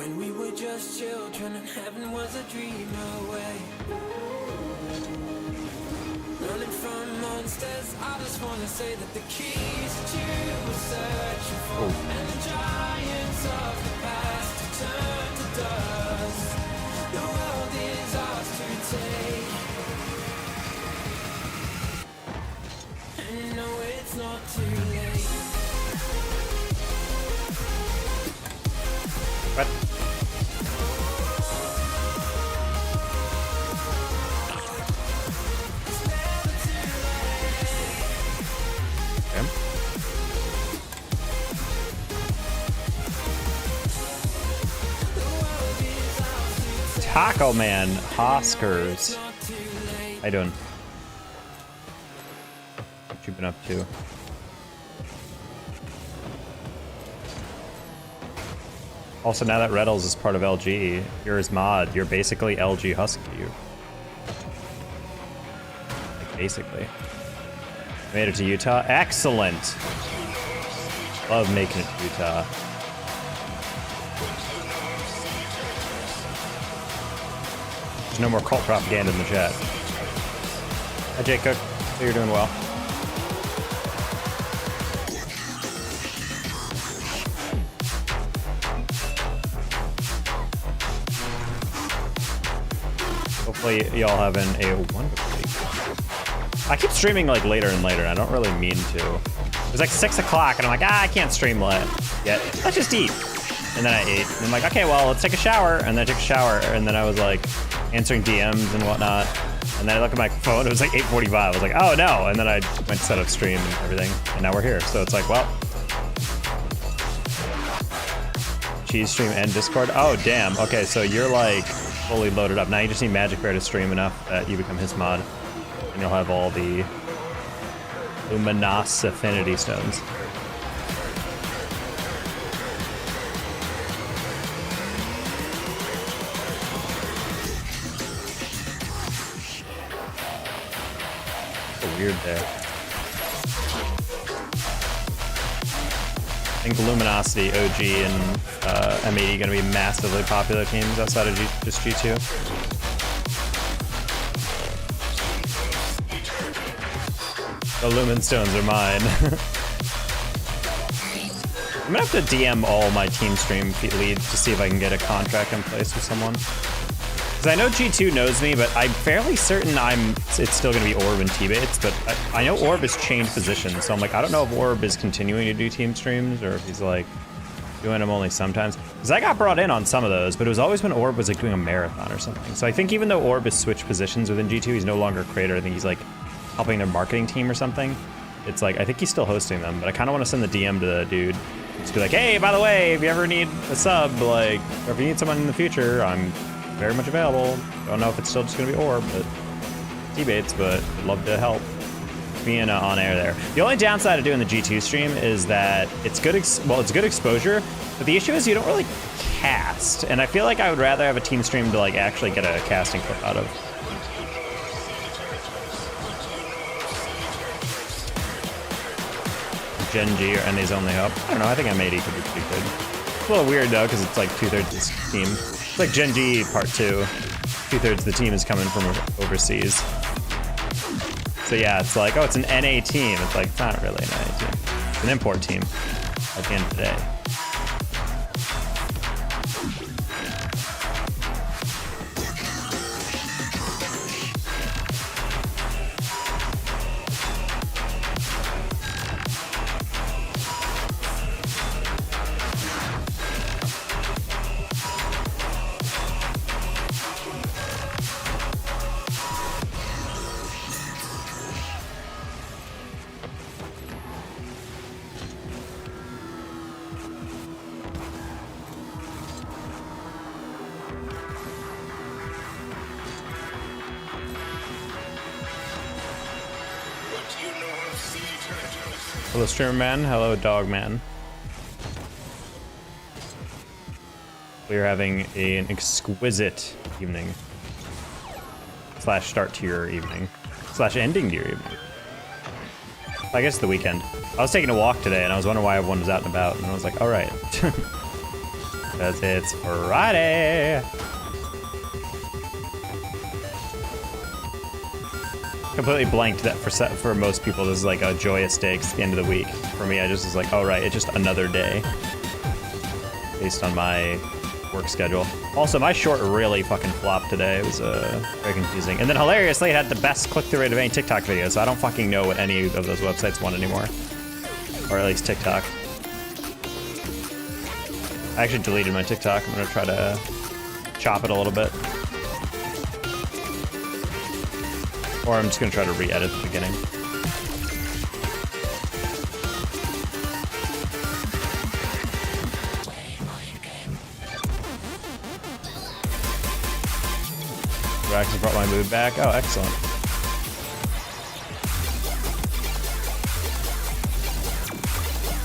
When we were just children and heaven was a dream away. Running from monsters, I just wanna say that the keys that you were searching for and the giants of the past have turned to dust. The world is ours to take. And no, it's not too late. What? Taco Man, Hoskers. How you doing? What you been up to? Also, now that Reddles is part of LG, you're his mod. You're basically LG Husky. Like, basically. Made it to Utah. Excellent. Love making it to Utah. There's no more cult propaganda in the chat. Hi, Jake Cook. Hope you're doing well. Hopefully y'all having a wonderful week. I keep streaming like later and later. I don't really mean to. It's like 6 o'clock and I'm like, I can't stream yet. Let's just eat. And then I ate. And I'm like, okay, well, let's take a shower. And then I took a shower. And then I was like answering DMs and whatnot. And then I look at my phone. It was like 8:45. I was like, oh no. And then I went to set up stream and everything. And now we're here. So it's like, well. Cheese stream and Discord. Oh, damn. Okay, so you're like fully loaded up. Now you just need Magic Bear to stream enough that you become his mod. And you'll have all the Luminous Affinity Stones. A weird day. I think Luminosity, OG, and M80 gonna be massively popular teams outside of just G2. The Lumen Stones are mine. I'm gonna have to DM all my team stream leads to see if I can get a contract in place with someone. Because I know G2 knows me, but I'm fairly certain it's still gonna be Orb and T-Bates, but I know Orb has changed positions, so I'm like, I don't know if Orb is continuing to do team streams or if he's like doing them only sometimes. Because I got brought in on some of those, but it was always when Orb was like doing a marathon or something. So I think even though Orb has switched positions within G2, he's no longer a creator. I think he's like helping their marketing team or something. It's like, I think he's still hosting them, but I kind of want to send the DM to the dude. Just be like, hey, by the way, if you ever need a sub, like, or if you need someone in the future, I'm very much available. Don't know if it's still just gonna be Orb, but T-Bates, but I'd love to help being on air there. The only downside of doing the G2 stream is that it's good, it's good exposure, but the issue is you don't really cast, and I feel like I would rather have a team stream to like actually get a casting clip out of. Gen G or NA's only hope. I don't know, I think M80 could be pretty good. It's a little weird though, because it's like 2/3 this team. It's like Gen G part 2. 2/3 of the team is coming from overseas. So yeah, it's like, oh, it's an NA team. It's like, it's not really an NA team. It's an import team at the end of the day. Hello, streamer man. Hello, dog man. We are having an exquisite evening. Slash start to your evening. Slash ending to your evening. I guess the weekend. I was taking a walk today and I was wondering why everyone was out and about, and I was like, all right. Because it's Friday. Completely blanked that for most people this is like a joyous day 'cause it's the end of the week. For me, I just was like, oh right, it's just another day. Based on my work schedule. Also, my short really fucking flopped today. It was very confusing. And then hilariously, it had the best click-through rate of any TikTok video, so I don't fucking know what any of those websites want anymore. Or at least TikTok. I actually deleted my TikTok. I'm gonna try to chop it a little bit. Or I'm just gonna try to re-edit the beginning. I actually brought my mood back. Oh, excellent.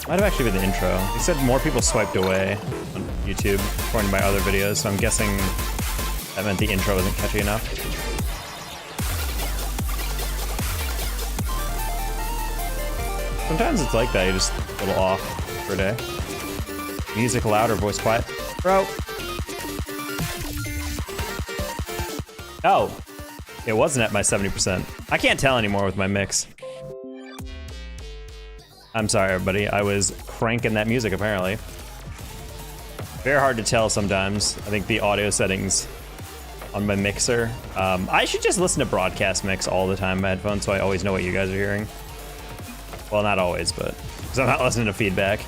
Might have actually been the intro. He said more people swiped away on YouTube, according to my other videos, so I'm guessing that meant the intro wasn't catchy enough. Sometimes it's like that, you're just a little off for a day. Music loud or voice quiet? Bro. Oh, it wasn't at my 70%. I can't tell anymore with my mix. I'm sorry, everybody. I was cranking that music, apparently. Very hard to tell sometimes. I think the audio settings on my mixer. I should just listen to broadcast mix all the time in my headphones so I always know what you guys are hearing. Well, not always, but because I'm not listening to feedback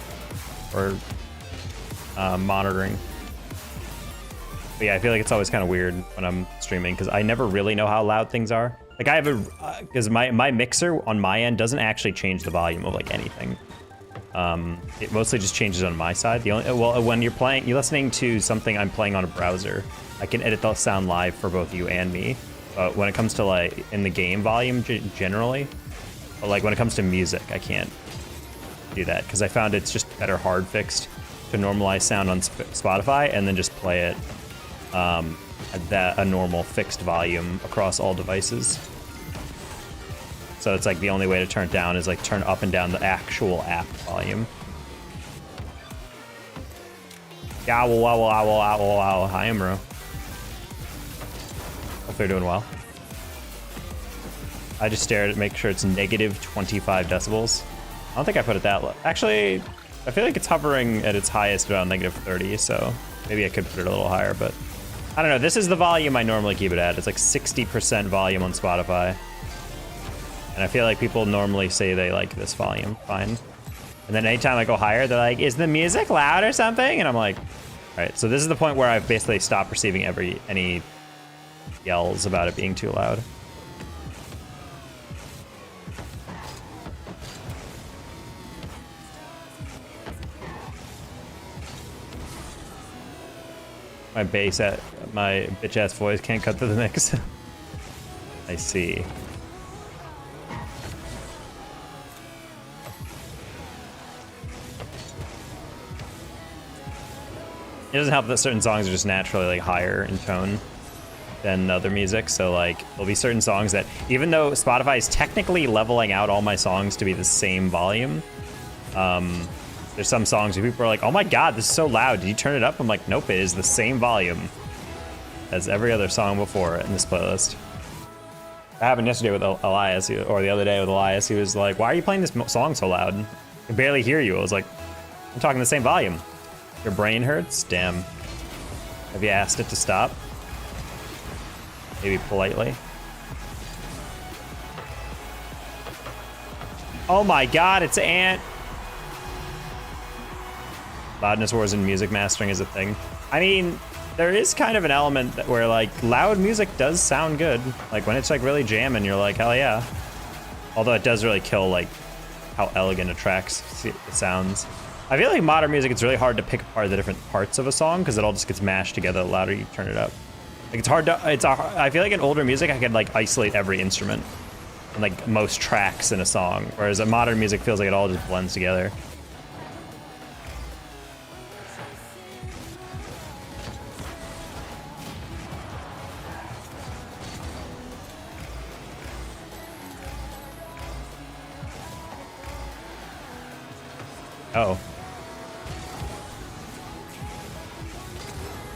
or monitoring. But yeah, I feel like it's always kind of weird when I'm streaming because I never really know how loud things are. Like I have a, because my mixer on my end doesn't actually change the volume of like anything. It mostly just changes on my side. Well, when you're listening to something I'm playing on a browser, I can edit the sound live for both you and me. But when it comes to like in the game volume generally, but like when it comes to music, I can't do that because I found it's just better hard fixed to normalize sound on Spotify and then just play it at a normal fixed volume across all devices. So it's like the only way to turn it down is like turn up and down the actual app volume. Yeah, wow. Hi, Emro. Hope they're doing well. I just stared at make sure it's negative 25 decibels. I don't think I put it that low. Actually, I feel like it's hovering at its highest around negative 30, so maybe I could put it a little higher, but I don't know. This is the volume I normally keep it at. It's like 60% volume on Spotify. And I feel like people normally say they like this volume fine. And then anytime I go higher, they're like, is the music loud or something? And I'm like, all right, so this is the point where I've basically stopped receiving any yells about it being too loud. My bass at my bitch ass voice can't cut through the mix. I see. It doesn't help that certain songs are just naturally like higher in tone than other music. So like there'll be certain songs that even though Spotify is technically leveling out all my songs to be the same volume, there's some songs where people are like, oh my God, this is so loud. Did you turn it up? I'm like, nope, it is the same volume as every other song before in this playlist. That happened yesterday with Elias, or the other day with Elias. He was like, why are you playing this song so loud? I can barely hear you. I was like, I'm talking the same volume. Your brain hurts? Damn. Have you asked it to stop? Maybe politely. Oh my God, it's Ant. Loudness wars in music mastering is a thing. I mean, there is kind of an element that where like loud music does sound good. Like when it's like really jamming, you're like, hell yeah. Although it does really kill like how elegant a track sounds. I feel like modern music, it's really hard to pick apart the different parts of a song because it all just gets mashed together the louder you turn it up. Like it's hard to, I feel like in older music, I could like isolate every instrument and like most tracks in a song. Whereas in modern music feels like it all just blends together. Oh.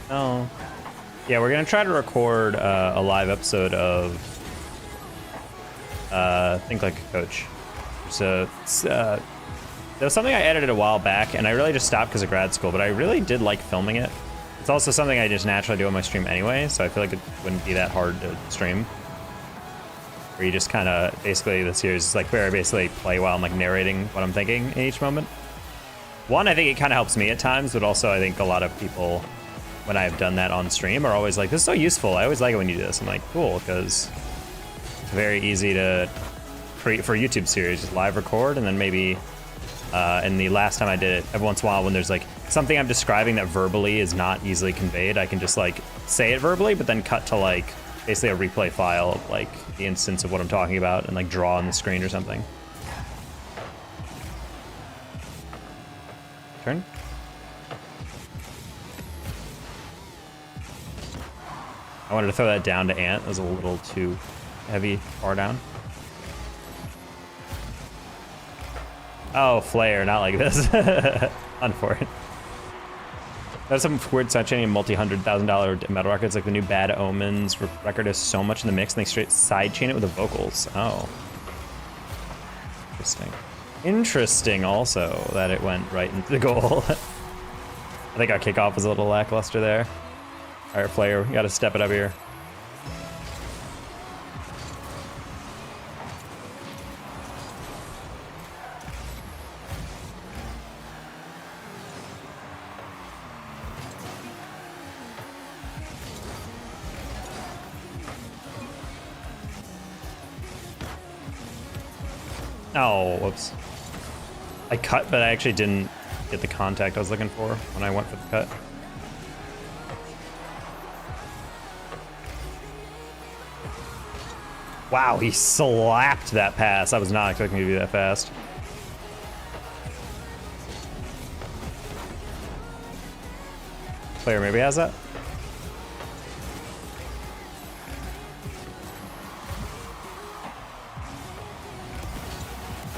Oh. Yeah, we're gonna try to record a live episode of Think Like a Coach. So there was something I edited a while back, and I really just stopped because of grad school, but I really did like filming it. It's also something I just naturally do on my stream anyway, so I feel like it wouldn't be that hard to stream. Where you just kind of, basically the series is like where I basically play while I'm like narrating what I'm thinking in each moment. One, I think it kind of helps me at times, but also I think a lot of people, when I've done that on stream, are always like, this is so useful. I always like it when you do this. I'm like, cool, because it's very easy to create for a YouTube series, just live record, and then maybe, and the last time I did it, every once in a while when there's like something I'm describing that verbally is not easily conveyed, I can just like say it verbally, but then cut to like basically a replay file of like the instance of what I'm talking about and like draw on the screen or something. Turn. I wanted to throw that down to Ant. It was a little too heavy, far down. Oh, flare, not like this. On for it. There's some weird sidechain multi-$100,000 metal records, like the new Bad Omens record has so much in the mix, and they straight sidechain it with the vocals. Oh. Interesting. Interesting also that it went right into the goal. I think our kickoff was a little lackluster there. All right, player, we gotta step it up here. Oh, whoops. I cut, but I actually didn't get the contact I was looking for when I went for the cut. Wow, he slapped that pass. I was not expecting to be that fast. Player maybe has that.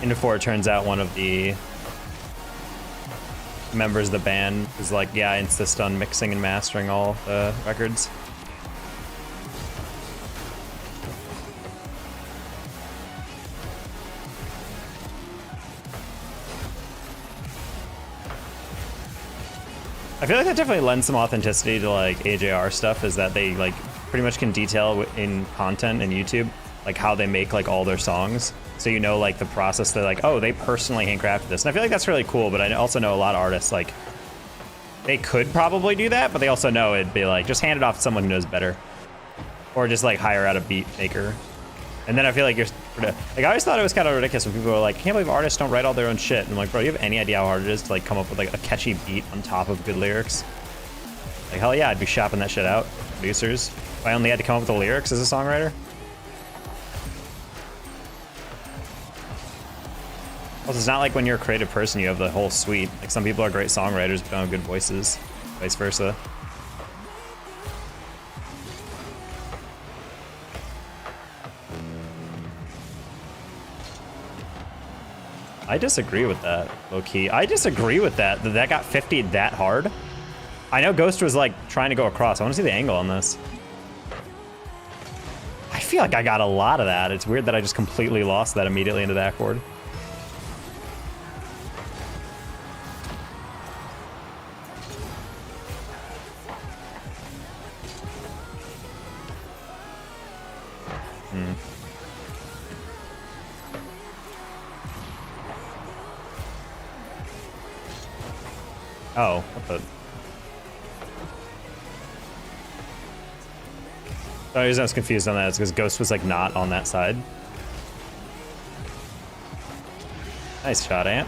And before it turns out one of the members of the band is like, yeah, I insist on mixing and mastering all the records. I feel like that definitely lends some authenticity to like AJR stuff, is that they like pretty much can detail in content in YouTube like how they make like all their songs. So you know like the process, they're like, oh, they personally handcrafted this. And I feel like that's really cool, but I also know a lot of artists like they could probably do that, but they also know it'd be like just hand it off to someone who knows better. Or just like hire out a beat maker. And then I feel like you're like, I always thought it was kind of ridiculous when people were like, I can't believe artists don't write all their own shit. And I'm like, bro, you have any idea how hard it is to like come up with like a catchy beat on top of good lyrics? Like, hell yeah, I'd be shopping that shit out. Producers. If I only had to come up with the lyrics as a songwriter. Also, it's not like when you're a creative person, you have the whole suite. Like some people are great songwriters, but don't have good voices. Vice versa. I disagree with that, low-key. I disagree with that got 50'd that hard. I know Ghost was like trying to go across. I want to see the angle on this. I feel like I got a lot of that. It's weird that I just completely lost that immediately into that chord. Oh, what the? The reason I was confused on that is because Ghost was like not on that side. Nice shot, Ant.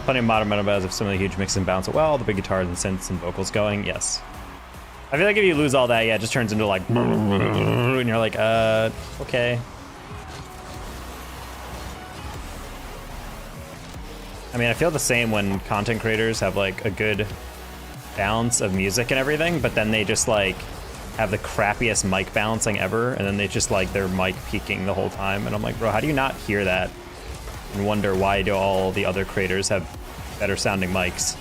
Plenty of modern metal bands have similarly huge mix and bounce. Well, the big guitars and synths and vocals going, yes. I feel like if you lose all that, yeah, it just turns into like, and you're like, okay. I mean, I feel the same when content creators have like a good balance of music and everything, but then they just like have the crappiest mic balancing ever, and then they just like their mic peaking the whole time, and I'm like, bro, how do you not hear that? And wonder why do all the other creators have better sounding mics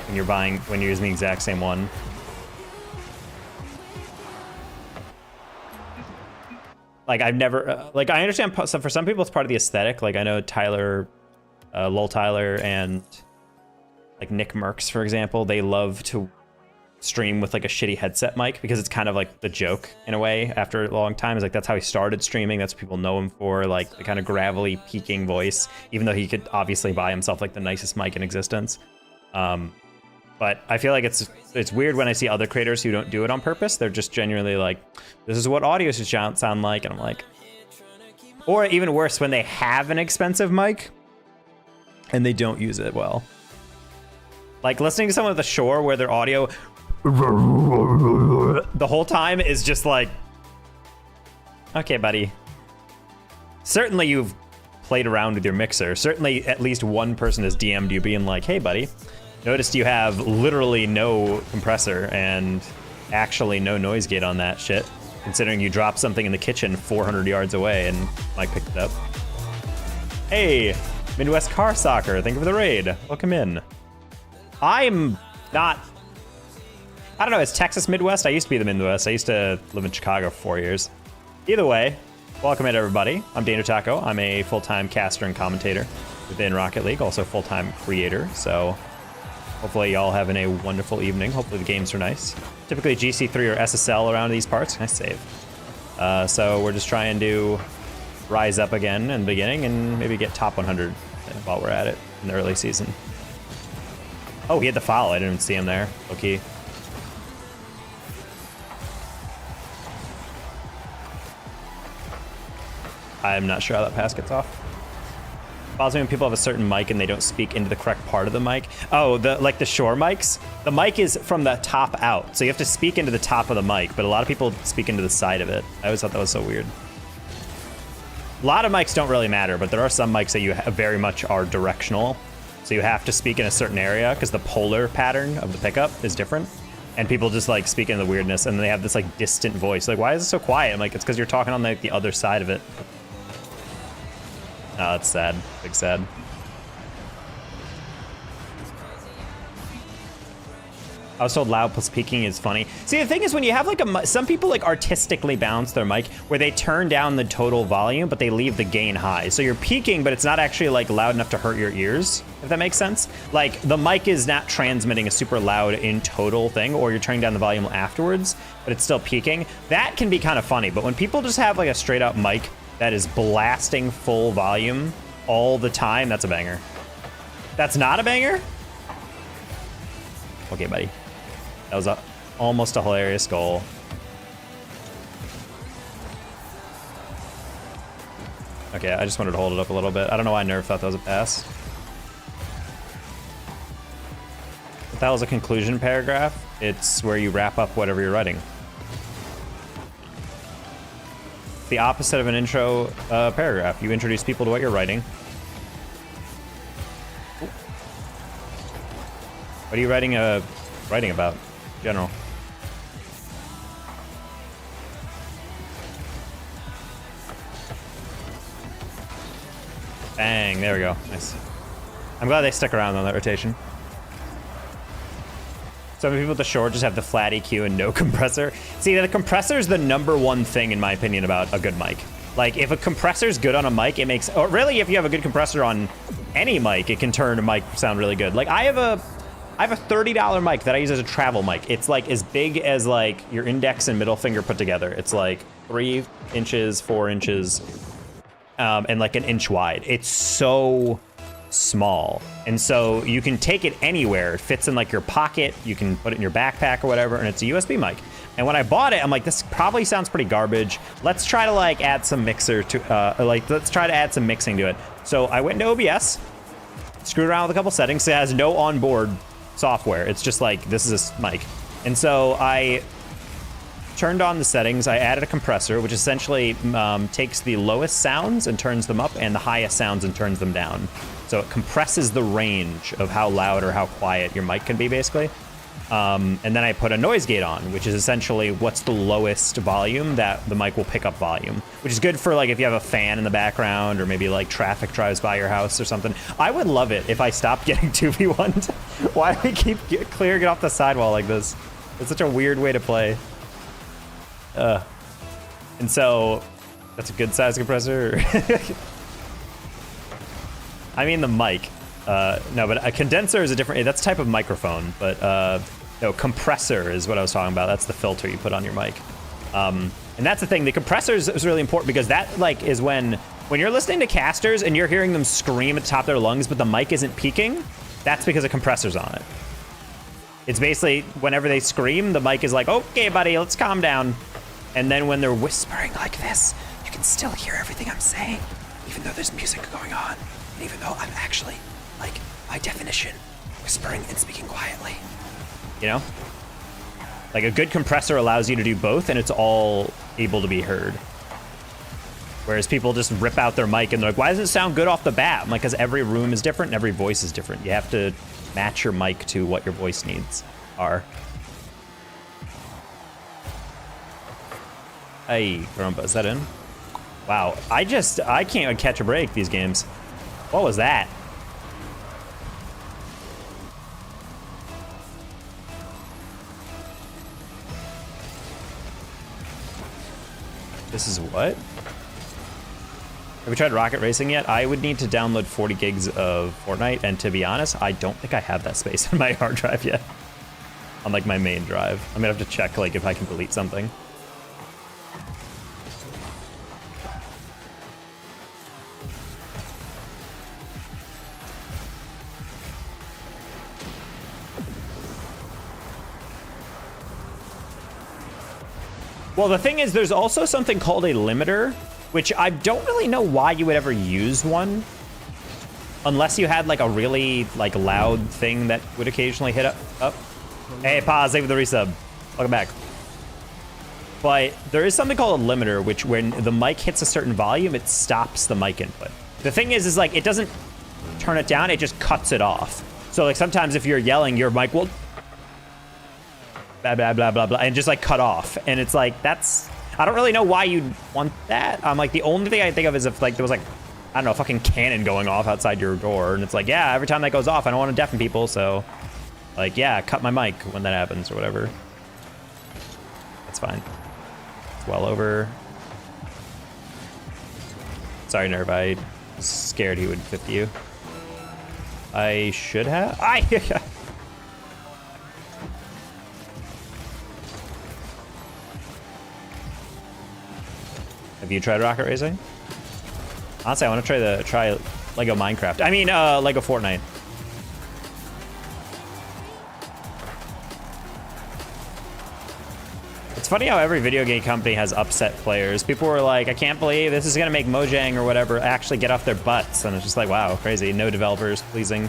when you're using the exact same one? Like I've never, like I understand for some people it's part of the aesthetic. Like I know Tyler, Lol Tyler and like Nick Merckx, for example, they love to stream with like a shitty headset mic because it's kind of like the joke in a way after a long time. Is like that's how he started streaming. That's what people know him for, like the kind of gravelly peaking voice, even though he could obviously buy himself like the nicest mic in existence. But I feel like it's weird when I see other creators who don't do it on purpose. They're just genuinely like, this is what audio should sound like. And I'm like, or even worse, when they have an expensive mic and they don't use it well. Like listening to someone at the shore where their audio the whole time is just like, okay, buddy. Certainly you've played around with your mixer. Certainly at least one person has DM'd you being like, hey, buddy, noticed you have literally no compressor and actually no noise gate on that shit, considering you dropped something in the kitchen 400 yards away and Mike picked it up. Hey, Midwest Car Soccer, thank you for the raid. Welcome in. I'm not... I don't know, it's Texas Midwest? I used to be the Midwest. I used to live in Chicago for 4 years. Either way, welcome in everybody. I'm Dana Taco. I'm a full-time caster and commentator within Rocket League, also full-time creator. So hopefully y'all having a wonderful evening. Hopefully the games are nice. Typically GC3 or SSL around these parts. Nice save. So we're just trying to rise up again in the beginning and maybe get top 100 while we're at it in the early season. Oh, he had the foul. I didn't even see him there. Okay. I'm not sure how that pass gets off. Bothers me when people have a certain mic and they don't speak into the correct part of the mic. Oh, like the shore mics? The mic is from the top out, so you have to speak into the top of the mic, but a lot of people speak into the side of it. I always thought that was so weird. A lot of mics don't really matter, but there are some mics that you very much are directional. So you have to speak in a certain area because the polar pattern of the pickup is different. And people just like speak into the weirdness and they have this like distant voice. Like, why is it so quiet? I'm like, it's because you're talking on like the other side of it. Oh, that's sad. Big sad. I was told loud plus peaking is funny. See, the thing is when you have like some people like artistically balance their mic where they turn down the total volume, but they leave the gain high. So you're peaking, but it's not actually like loud enough to hurt your ears, if that makes sense. Like the mic is not transmitting a super loud in total thing, or you're turning down the volume afterwards, but it's still peaking. That can be kind of funny, but when people just have like a straight up mic that is blasting full volume all the time, that's a banger. That's not a banger? Okay, buddy. That was almost a hilarious goal. Okay, I just wanted to hold it up a little bit. I don't know why Nerf thought that was a pass. If that was a conclusion paragraph, it's where you wrap up whatever you're writing. The opposite of an intro paragraph. You introduce people to what you're writing. What are you writing about? General. Bang, there we go. Nice. I'm glad they stuck around on that rotation. Some people at the shore just have the flat EQ and no compressor. See, the compressor is the #1 thing, in my opinion, about a good mic. Like, if a compressor's good on a mic, it makes... Or really, if you have a good compressor on any mic, it can turn a mic sound really good. Like, I have a $30 mic that I use as a travel mic. It's like as big as like your index and middle finger put together. It's like 3 inches, 4 inches, and like an inch wide. It's so small. And so you can take it anywhere. It fits in like your pocket. You can put it in your backpack or whatever, and it's a USB mic. And when I bought it, I'm like, this probably sounds pretty garbage. Let's try to like add some mixer to, let's try to add some mixing to it. So I went into OBS, screwed around with a couple settings. It has no onboard software. It's just like, this is a mic. And so I turned on the settings. I added a compressor, which essentially takes the lowest sounds and turns them up, and the highest sounds and turns them down. So it compresses the range of how loud or how quiet your mic can be, basically. And then I put a noise gate on, which is essentially what's the lowest volume that the mic will pick up volume, which is good for like if you have a fan in the background or maybe like traffic drives by your house or something. I would love it if I stopped getting 2v1'd. Why do we keep clearing it off the sidewall like this? It's such a weird way to play. And so That's a good size compressor. I mean the mic. No, but a condenser is a different, that's a type of microphone, but no, compressor is what I was talking about. That's the filter you put on your mic. And that's the thing, the compressor is really important because that like is when you're listening to casters and you're hearing them scream at the top of their lungs, but the mic isn't peaking, that's because a compressor's on it. It's basically whenever they scream, the mic is like, okay, buddy, let's calm down. And then when they're whispering like this, you can still hear everything I'm saying, even though there's music going on, and even though I'm actually, like, by definition, whispering and speaking quietly. You know? Like, a good compressor allows you to do both, and it's all able to be heard. Whereas people just rip out their mic and they're like, why doesn't it sound good off the bat? I'm like, because every room is different and every voice is different. You have to match your mic to what your voice needs are. Hey, Grumpa, is that in? Wow, I can't catch a break these games. What was that? This is what? Have we tried Rocket Racing yet? I would need to download 40 gigs of Fortnite, and to be honest, I don't think I have that space on my hard drive yet. On like my main drive. I'm gonna have to check like if I can delete something. Well, the thing is, there's also something called a limiter, which I don't really know why you would ever use one. Unless you had like a really like loud thing that would occasionally hit up. Hey, pause, thank you for the resub. Welcome back. But there is something called a limiter, which when the mic hits a certain volume, it stops the mic input. The thing is like, it doesn't turn it down, it just cuts it off. So like sometimes if you're yelling, your mic will blah, blah, blah, blah, blah, and just like cut off. And it's like, I don't really know why you'd want that. I'm like, the only thing I think of is if like there was like, I don't know, a fucking cannon going off outside your door. And it's like, yeah, every time that goes off, I don't want to deafen people. So like, yeah, cut my mic when that happens or whatever. That's fine. It's well over. Sorry, Nerve, I was scared he would 50 you. I should have. Have you tried Rocket Racing? Honestly, I want to try Lego Minecraft. I mean, Lego Fortnite. It's funny how every video game company has upset players. People were like, I can't believe this is gonna make Mojang or whatever actually get off their butts. And it's just like, wow, crazy. No developers pleasing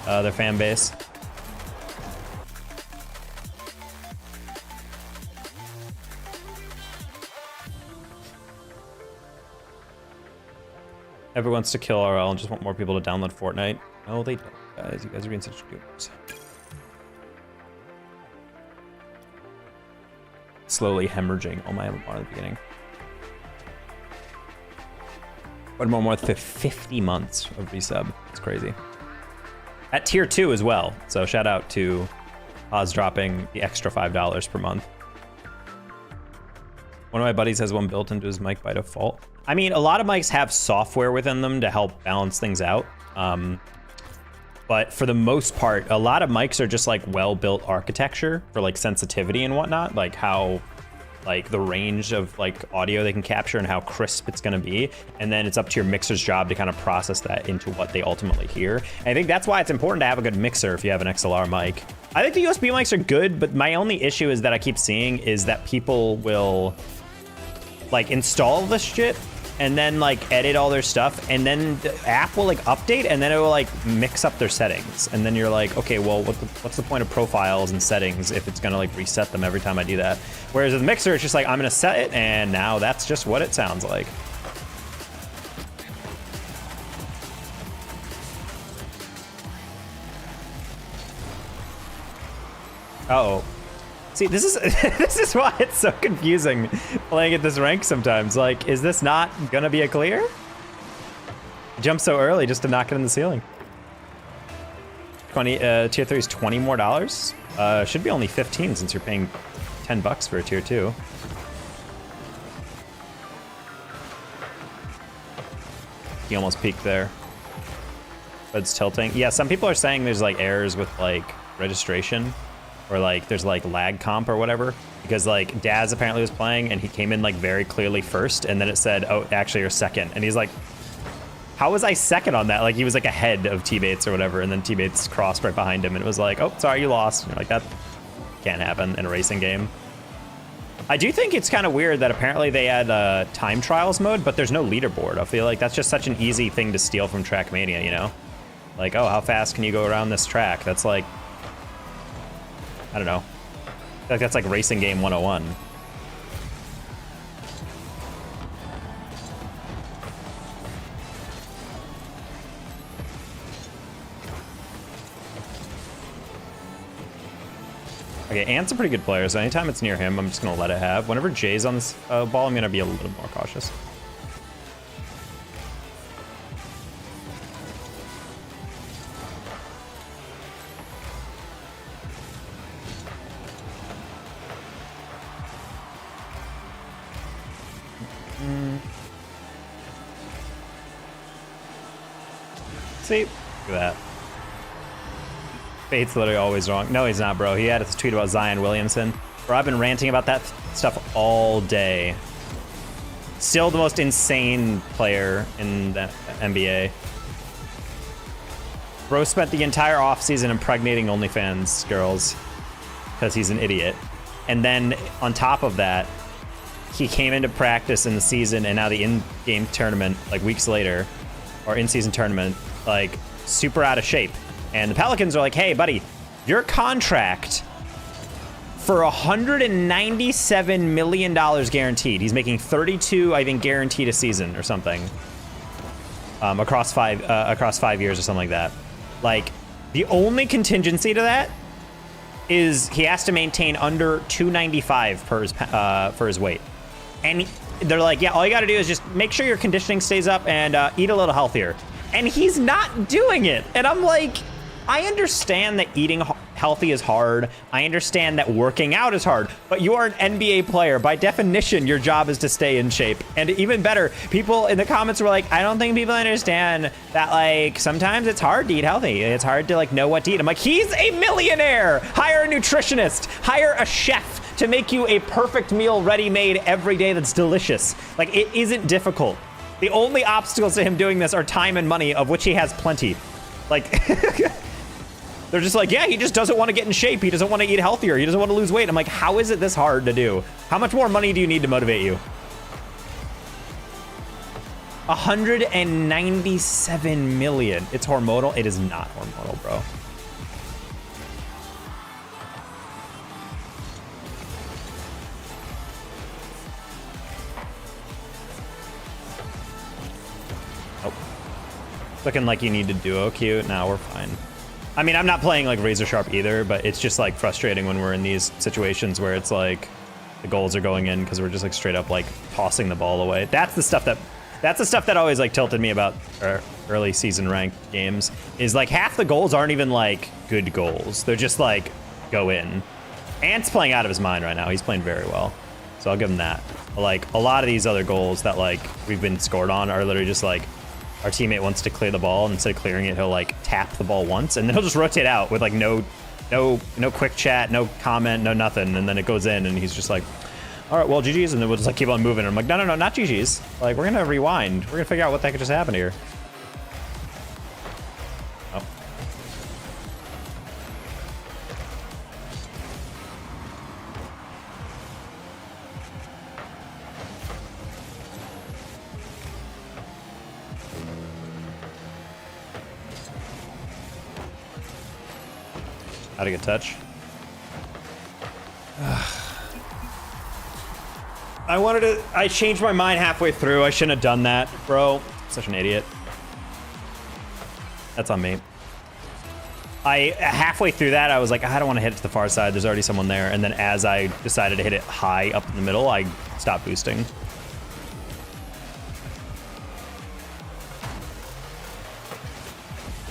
their fan base. Everyone wants to kill RL and just want more people to download Fortnite. No, they don't, guys. You guys are being such goobers. Slowly hemorrhaging all my MMR at the beginning. What more than 50 months of resub. It's crazy. At tier 2 as well. So shout out to Oz dropping the extra $5 per month. One of my buddies has one built into his mic by default. I mean, a lot of mics have software within them to help balance things out. But for the most part, a lot of mics are just like well-built architecture for like sensitivity and whatnot, like how like the range of like audio they can capture and how crisp it's gonna be. And then it's up to your mixer's job to kind of process that into what they ultimately hear. And I think that's why it's important to have a good mixer if you have an XLR mic. I think the USB mics are good, but my only issue is that I keep seeing is that people will like install this shit and then like edit all their stuff, and then the app will like update, and then it will like mix up their settings, and then you're like, okay, well, what's the point of profiles and settings if it's gonna like reset them every time I do that? Whereas with the mixer, it's just like, I'm gonna set it, and now that's just what it sounds like. Uh-oh. See, this is this is why it's so confusing playing at this rank sometimes. Like, is this not gonna be a clear? Jump so early just to knock it in the ceiling. 20 tier 3 is $20 more. Should be only 15 since you're paying $10 for a tier 2. He almost peaked there. But it's tilting. Yeah, some people are saying there's like errors with like registration, or like there's like lag comp or whatever, because like Daz apparently was playing and he came in like very clearly first, and then it said, oh, actually you're second. And he's like, how was I second on that? Like he was like ahead of T-Bates or whatever, and then T-Bates crossed right behind him and it was like, oh, sorry, you lost. And you're like, that can't happen in a racing game. I do think it's kind of weird that apparently they had time trials mode, but there's no leaderboard. I feel like that's just such an easy thing to steal from Trackmania, you know? Like, oh, how fast can you go around this track? That's like, I don't know. I feel like that's like racing game 101. Okay, Ant's a pretty good player, so anytime it's near him, I'm just gonna let it have. Whenever Jay's on this ball, I'm gonna be a little more cautious. See? Look at that. Fate's literally always wrong. No, he's not, bro. He had a tweet about Zion Williamson. Bro, I've been ranting about that stuff all day. Still the most insane player in the NBA. Bro spent the entire offseason impregnating OnlyFans girls because he's an idiot. And then on top of that, he came into practice in the season and now the in-game tournament, like weeks later, or in-season tournament, like super out of shape. And the Pelicans are like, hey, buddy, your contract for $197 million guaranteed. He's making 32, I think, guaranteed a season or something. Across 5 years or something like that. Like, the only contingency to that is he has to maintain under 295 for his weight. And they're like, yeah, all you got to do is just make sure your conditioning stays up and eat a little healthier. And he's not doing it. And I'm like, I understand that eating healthy is hard. I understand that working out is hard, but you are an NBA player. By definition, your job is to stay in shape. And even better, people in the comments were like, I don't think people understand that, like, sometimes it's hard to eat healthy. It's hard to, like, know what to eat. I'm like, he's a millionaire. Hire a nutritionist. Hire a chef to make you a perfect meal ready-made every day that's delicious. Like, it isn't difficult. The only obstacles to him doing this are time and money, of which he has plenty. Like... They're just like, yeah, he just doesn't want to get in shape. He doesn't want to eat healthier. He doesn't want to lose weight. I'm like, how is it this hard to do? How much more money do you need to motivate you? 197 million. It's hormonal. It is not hormonal, bro. Oh. Looking like you need to duo queue. Now we're fine. I mean, I'm not playing like razor sharp either, but it's just like frustrating when we're in these situations where it's like the goals are going in because we're just like straight up like tossing the ball away. That's the stuff that always like tilted me about early season ranked games, is like half the goals aren't even like good goals. They're just like go in. Ant's playing out of his mind right now. He's playing very well, so I'll give him that. But like a lot of these other goals that like we've been scored on are literally just like, our teammate wants to clear the ball, and instead of clearing it, he'll like tap the ball once, and then he'll just rotate out with like no quick chat, no comment, no nothing, and then it goes in, and he's just like, all right, well, GG's, and then we'll just like keep on moving. And I'm like, no, not GG's. Like, we're gonna rewind. We're gonna figure out what the heck just happened here. Oh. How to get touch. I changed my mind halfway through. I shouldn't have done that, bro. Such an idiot. That's on me. Halfway through that, I was like, I don't want to hit it to the far side. There's already someone there. And then as I decided to hit it high up in the middle, I stopped boosting.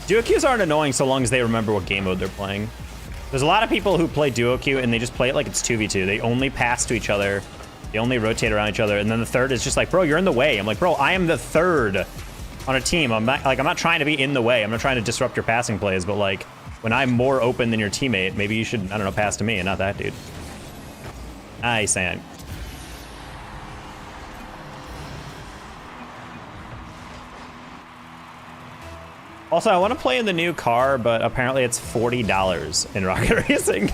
Duo queues aren't annoying so long as they remember what game mode they're playing. There's a lot of people who play duo queue and they just play it like it's 2v2. They only pass to each other. They only rotate around each other. And then the third is just like, bro, you're in the way. I'm like, bro, I am the third. on a team. I'm not trying to be in the way. I'm not trying to disrupt your passing plays, but like when I'm more open than your teammate, maybe you should, I don't know, pass to me and not that dude. Nice, and also, I want to play in the new car, but apparently it's $40 in Rocket Racing.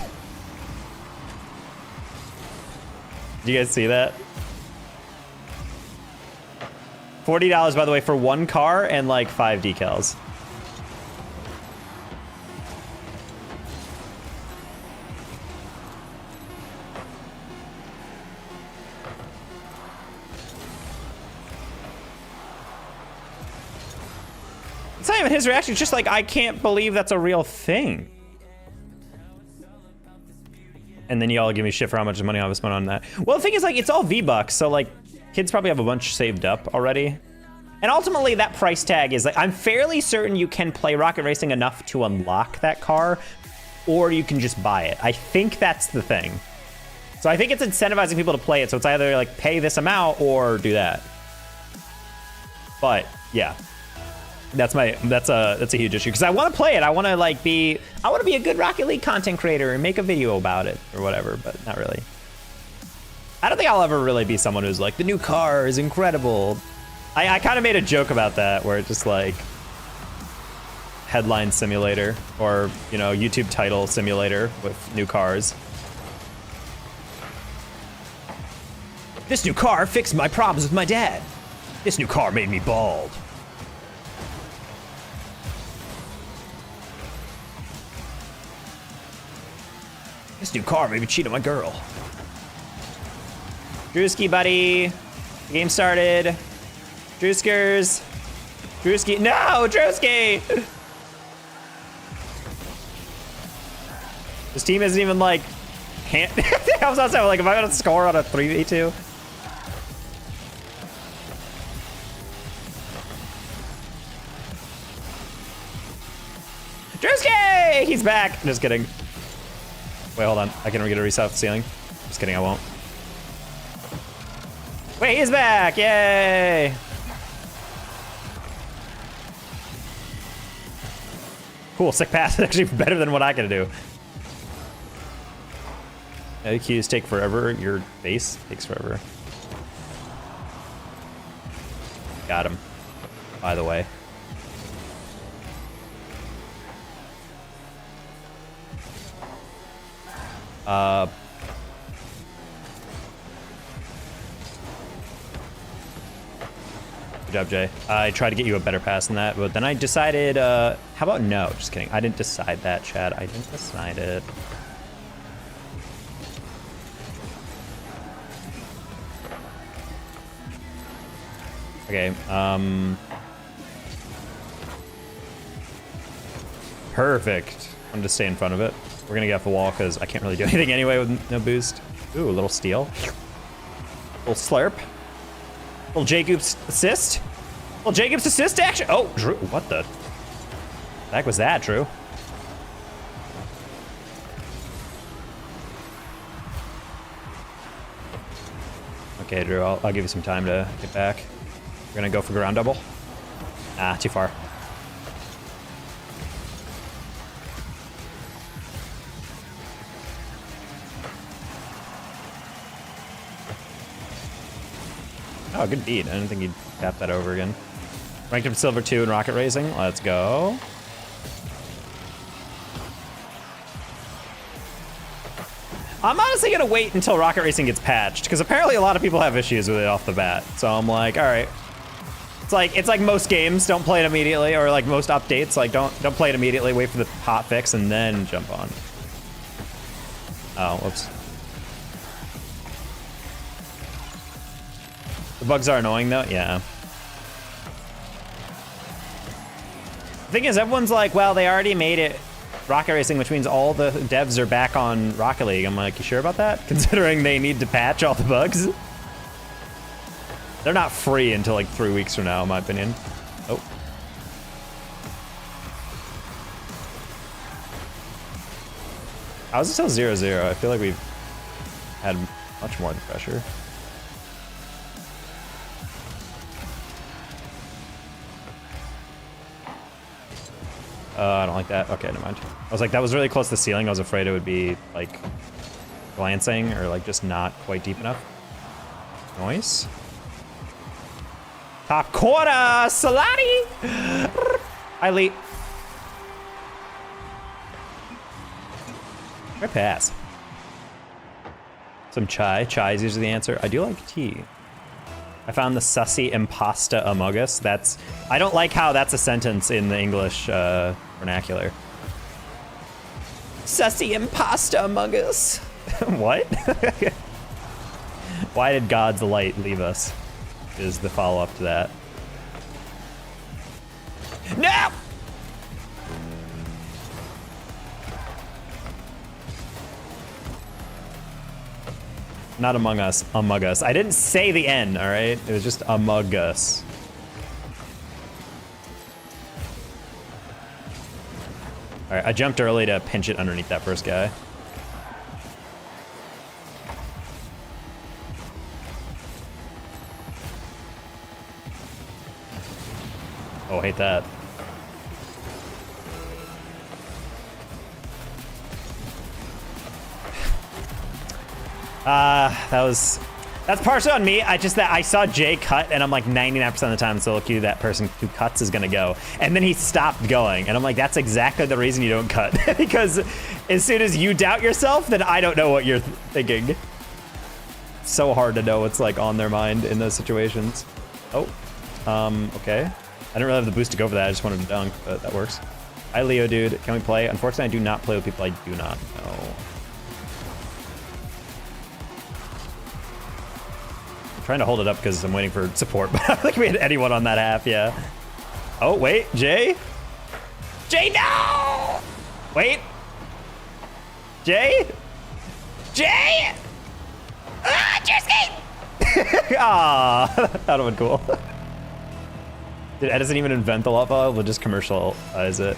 Do you guys see that? $40, by the way, for one car and like 5 decals. It's not even his reaction, it's just like, I can't believe that's a real thing. And then y'all give me shit for how much money I was spent on that. Well, the thing is, like, it's all V-Bucks, so like, kids probably have a bunch saved up already. And ultimately, that price tag is like, I'm fairly certain you can play Rocket Racing enough to unlock that car, or you can just buy it. I think that's the thing. So I think it's incentivizing people to play it, so it's either like pay this amount or do that. But yeah. That's a huge issue because I want to play it. I want to be a good Rocket League content creator and make a video about it or whatever, but not really. I don't think I'll ever really be someone who's like, the new car is incredible. I kind of made a joke about that where it's just like headline simulator or, you know, YouTube title simulator with new cars. This new car fixed my problems with my dad. This new car made me bald. This new car made me cheat on my girl. Drewski, buddy. The game started. Drewskers. Drewski. No, Drewski! This team isn't even like... I was also like, am I gonna score on a 3v2? Drewski! He's back. Just kidding. Wait, hold on. I can get a reset off the ceiling. Just kidding, I won't. Wait, he's back! Yay! Cool, sick pass. Actually better than what I can do. LQs take forever. Your base takes forever. Got him. By the way. Good job, Jay. I tried to get you a better pass than that, but then I decided, how about no? Just kidding. I didn't decide that, Chad. I didn't decide it. Okay, perfect. I'm just stay in front of it. We're gonna get off the wall because I can't really do anything anyway with no boost. Ooh, a little steal. Little slurp. Little Jacob's assist. Little Jacob's assist action. Oh, Drew, what the heck was that, Drew? Okay, Drew, I'll give you some time to get back. We're gonna go for ground double. Ah, too far. Oh, good beat. I didn't think he'd tap that over again. Ranked up silver 2 in Rocket Racing. Let's go. I'm honestly gonna wait until Rocket Racing gets patched because apparently a lot of people have issues with it off the bat. So I'm like, all right. It's like most games, don't play it immediately, or like most updates, like don't play it immediately. Wait for the hot fix and then jump on. Oh, whoops. The bugs are annoying though, yeah. The thing is, everyone's like, well, they already made it Rocket Racing, which means all the devs are back on Rocket League. I'm like, you sure about that? Considering they need to patch all the bugs? They're not free until like 3 weeks from now, in my opinion. Oh. How is it still 0-0? I feel like we've had much more than pressure. I don't like that. Okay, never mind. I was like, that was really close to the ceiling. I was afraid it would be like glancing or like just not quite deep enough. Nice. Top corner, Salati! Hi, Lee. Great pass. Some chai. Chai is usually the answer. I do like tea. I found the sussy impasta among us. That's... I don't like how that's a sentence in the English vernacular. Sussy impasta among us. What? Why did God's light leave us? Is the follow-up to that. No! Not among us, among us. I didn't say the N, all right? It was just among us. All right, I jumped early to pinch it underneath that first guy. Oh, hate that. That's partially on me. I saw Jay cut and I'm like 99% of the time solo queue that person who cuts is gonna go. And then he stopped going. And I'm like, that's exactly the reason you don't cut. Because as soon as you doubt yourself, then I don't know what you're thinking. So hard to know what's like on their mind in those situations. Oh, okay. I didn't really have the boost to go for that. I just wanted to dunk, but that works. Hi, Leo, dude. Can we play? Unfortunately, I do not play with people I do not know. I'm trying to hold it up because I'm waiting for support, but I don't think we had anyone on that half, yeah. Oh, wait, Jay? Jay, no! Wait. Jay? Jay? Ah, Jersey! Ah, that would've been cool. Did Edison even invent the light bulb? We'll just commercialize it.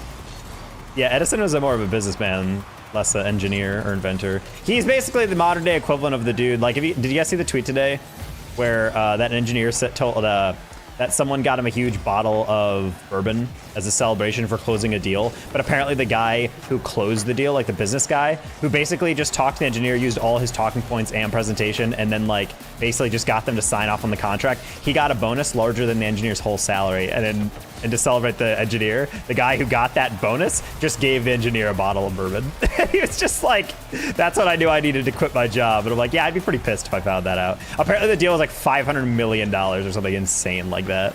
Yeah, Edison was more of a businessman, less an engineer or inventor. He's basically the modern day equivalent of the dude. Like, did you guys see the tweet today where that engineer told that someone got him a huge bottle of bourbon as a celebration for closing a deal, but apparently the guy who closed the deal, like the business guy, who basically just talked to the engineer, used all his talking points and presentation, and then like basically just got them to sign off on the contract. He got a bonus larger than the engineer's whole salary, and to celebrate the engineer, the guy who got that bonus just gave the engineer a bottle of bourbon. He was just like, that's what I knew I needed to quit my job. And I'm like, yeah, I'd be pretty pissed if I found that out. Apparently the deal was like $500 million or something insane like that.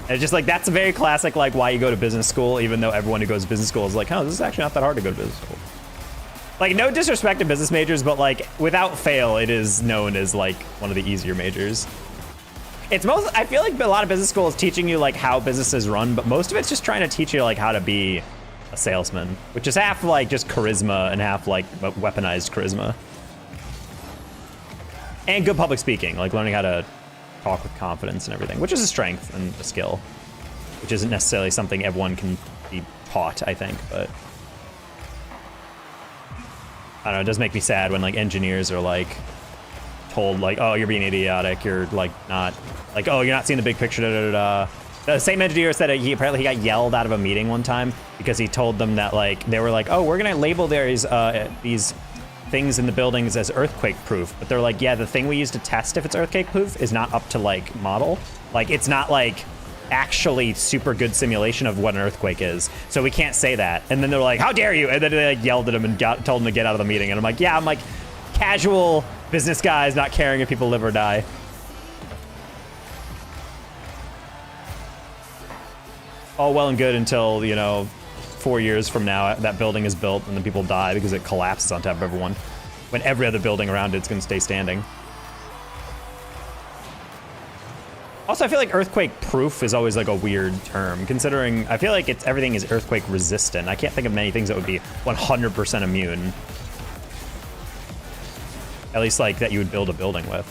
And it's just like, that's a very classic, like, why you go to business school, even though everyone who goes to business school is like, oh, this is actually not that hard to go to business school. Like, no disrespect to business majors, but like, without fail, it is known as like one of the easier majors. I feel like a lot of business school is teaching you like how businesses run, but most of it's just trying to teach you like how to be a salesman, which is half like just charisma and half like weaponized charisma. And good public speaking, like learning how to talk with confidence and everything, which is a strength and a skill, which isn't necessarily something everyone can be taught, I think, but I don't know, it does make me sad when like engineers are like told like, oh, you're being idiotic, you're like not, like, oh, you're not seeing the big picture, da, da, da, da. The same engineer said he apparently got yelled out of a meeting one time because he told them that like, they were like, oh, we're gonna label these things in the buildings as earthquake proof, but they're like, yeah, the thing we use to test if it's earthquake proof is not up to like model. Like, it's not like actually super good simulation of what an earthquake is, so we can't say that. And then they're like, how dare you? And then they like yelled at him and told him to get out of the meeting. And I'm like, yeah, I'm like casual business guys not caring if people live or die. All well and good until, you know, 4 years from now that building is built and then people die because it collapses on top of everyone, when every other building around it's going to stay standing. Also, I feel like earthquake proof is always like a weird term, considering I feel like everything is earthquake resistant. I can't think of many things that would be 100% immune. At least like that you would build a building with.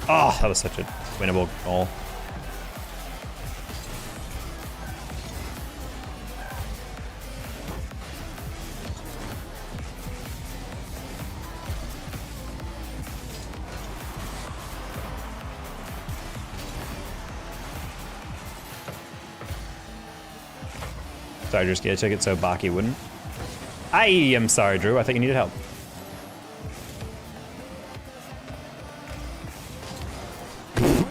Oh, that was such a winnable goal. Sorry, just get a ticket so Baki wouldn't. I am sorry, Drew. I think you needed help.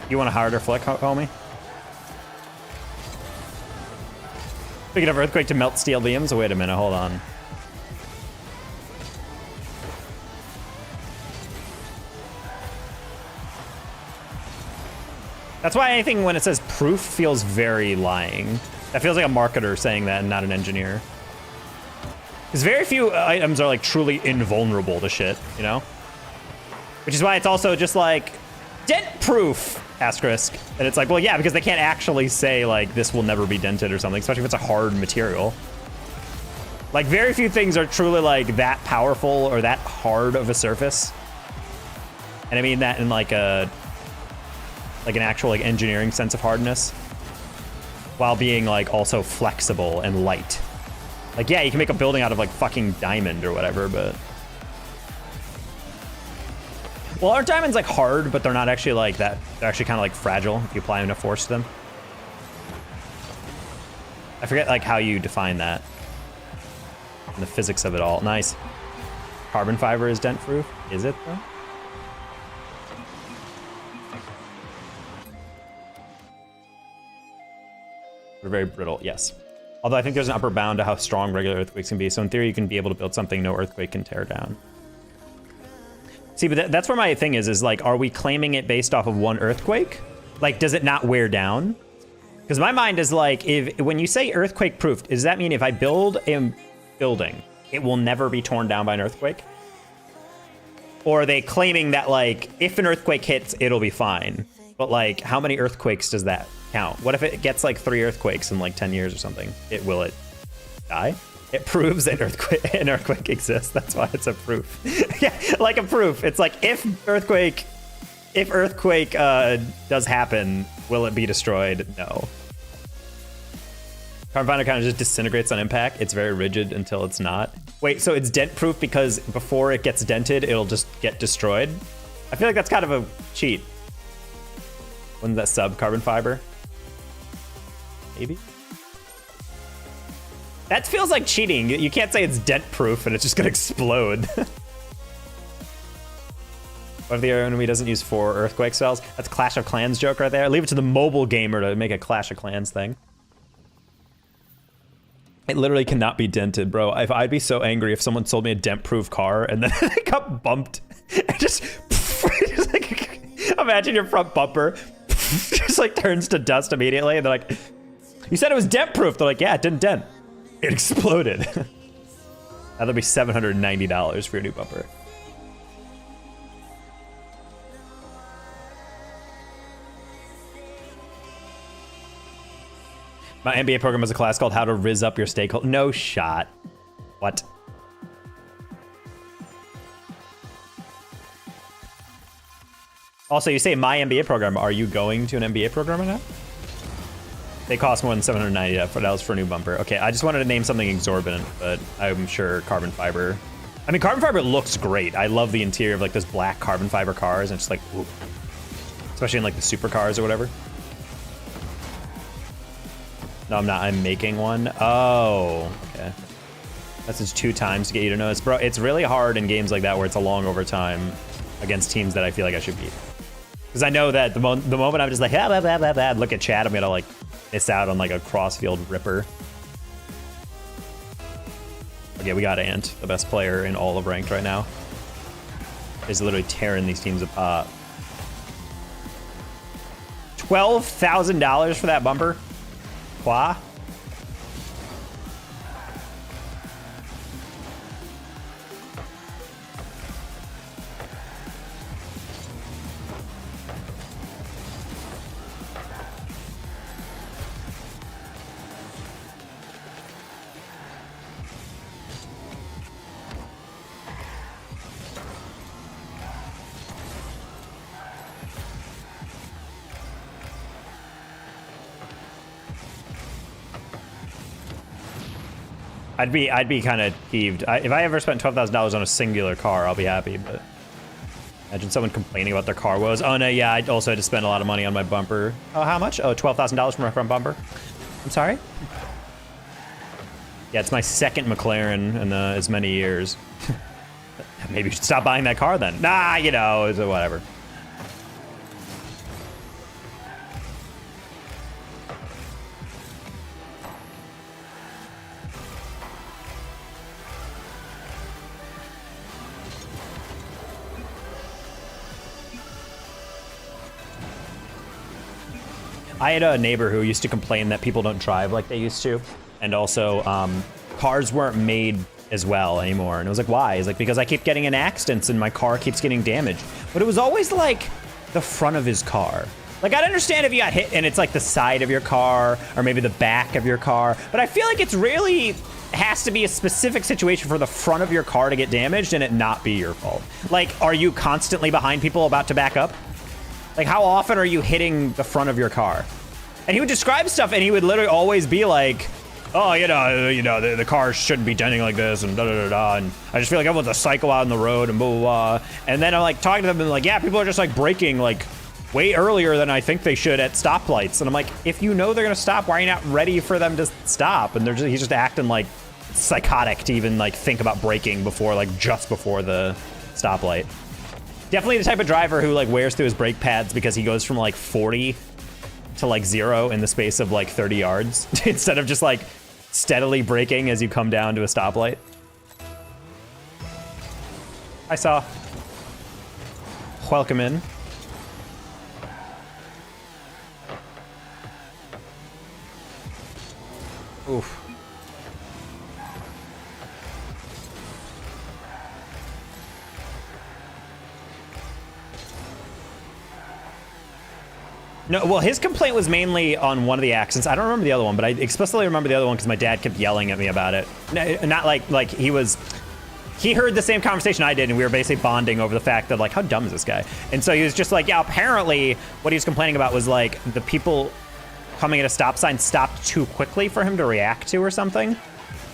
You want a harder flick, homie? Speaking of earthquake to melt steel beams. Wait a minute, hold on. That's why anything when it says proof feels very lying. That feels like a marketer saying that and not an engineer. Because very few items are like truly invulnerable to shit, you know? Which is why it's also just like, dent proof, asterisk. And it's like, well, yeah, because they can't actually say like this will never be dented or something, especially if it's a hard material. Like very few things are truly like that powerful or that hard of a surface. And I mean that in like an actual like engineering sense of hardness, while being like also flexible and light. Like, yeah, you can make a building out of like fucking diamond or whatever, but. Well, aren't diamonds like hard, but they're not actually like that? They're actually kind of like fragile if you apply enough force to them. I forget like how you define that. And the physics of it all. Nice. Carbon fiber is dent proof. Is it though? They're very brittle, yes. Although I think there's an upper bound to how strong regular earthquakes can be. So in theory, you can be able to build something no earthquake can tear down. See, but that's where my thing is like, are we claiming it based off of one earthquake? Like, does it not wear down? Because my mind is like, when you say earthquake proofed, does that mean if I build a building, it will never be torn down by an earthquake? Or are they claiming that like, if an earthquake hits, it'll be fine? But like, how many earthquakes does that count? What if it gets like 3 earthquakes in like 10 years or something? Will it die? It proves an earthquake exists. That's why it's a proof. Yeah, like a proof. It's like if earthquake does happen, will it be destroyed? No. Carbon fiber kind of just disintegrates on impact. It's very rigid until it's not. Wait, so it's dent proof because before it gets dented, it'll just get destroyed? I feel like that's kind of a cheat. When's that sub carbon fiber? Maybe? That feels like cheating. You can't say it's dent proof and it's just gonna explode. What if the enemy doesn't use 4 earthquake cells? That's a Clash of Clans joke right there. Leave it to the mobile gamer to make a Clash of Clans thing. It literally cannot be dented, bro. I'd be so angry if someone sold me a dent-proof car and then it got bumped. And just like, imagine your front bumper just like turns to dust immediately, and they're like, "You said it was dent-proof." They're like, "Yeah, it didn't dent. It exploded." That'll be $790 for your new bumper. My MBA program has a class called How to Rizz Up Your Stakeholder. No shot. What? Also, you say my MBA program. Are you going to an MBA program right now? They cost more than $790 for a new bumper. Okay, I just wanted to name something exorbitant, but I'm sure carbon fiber. I mean, carbon fiber looks great. I love the interior of like those black carbon fiber cars, and it's just like, ooh. Especially in like the supercars or whatever. No, I'm not. I'm making one. Oh, okay. That's just 2 times to get you to notice. Bro, it's really hard in games like that where it's a long overtime against teams that I feel like I should beat. Because I know that the moment I'm just like, blah, blah, blah, blah, look at chat, I'm going to like miss out on like a cross-field ripper. Okay, we got Ant, the best player in all of ranked right now. He's literally tearing these teams apart. $12,000 for that bumper? Qua? I'd be kind of peeved. If I ever spent $12,000 on a singular car, I'll be happy, but imagine someone complaining about their car woes. Oh no, yeah, I also had to spend a lot of money on my bumper. Oh, how much? Oh, $12,000 for my front bumper. I'm sorry? Yeah, it's my second McLaren in as many years. Maybe you should stop buying that car then. Nah, you know, it's whatever. I had a neighbor who used to complain that people don't drive like they used to. And also, cars weren't made as well anymore. And it was like, why? He's like, because I keep getting in accidents and my car keeps getting damaged. But it was always like the front of his car. Like, I'd understand if you got hit and it's like the side of your car or maybe the back of your car. But I feel like it's really has to be a specific situation for the front of your car to get damaged and it not be your fault. Like, are you constantly behind people about to back up? Like, how often are you hitting the front of your car? And he would describe stuff, and he would literally always be like, oh, the car shouldn't be dending like this, and da-da-da-da, and I just feel like everyone's a psycho out on the road, and blah, blah, blah. And then I'm, like, talking to them, and like, yeah, people are just, like, braking, like, way earlier than I think they should at stoplights. And I'm like, if you know they're gonna stop, why are you not ready for them to stop? And he's just acting, like, psychotic to even, like, think about braking before, like, just before the stoplight. Definitely the type of driver who like wears through his brake pads because he goes from like 40 to like 0 in the space of like 30 yards instead of just like steadily braking as you come down to a stoplight. I saw. Welcome in. Oof. No, well, his complaint was mainly on one of the accidents. I don't remember the other one, but I explicitly remember the other one because my dad kept yelling at me about it. Not like he heard the same conversation I did, and we were basically bonding over the fact that, like, how dumb is this guy? And so he was just like, yeah, apparently what he was complaining about was, like, the people coming at a stop sign stopped too quickly for him to react to or something.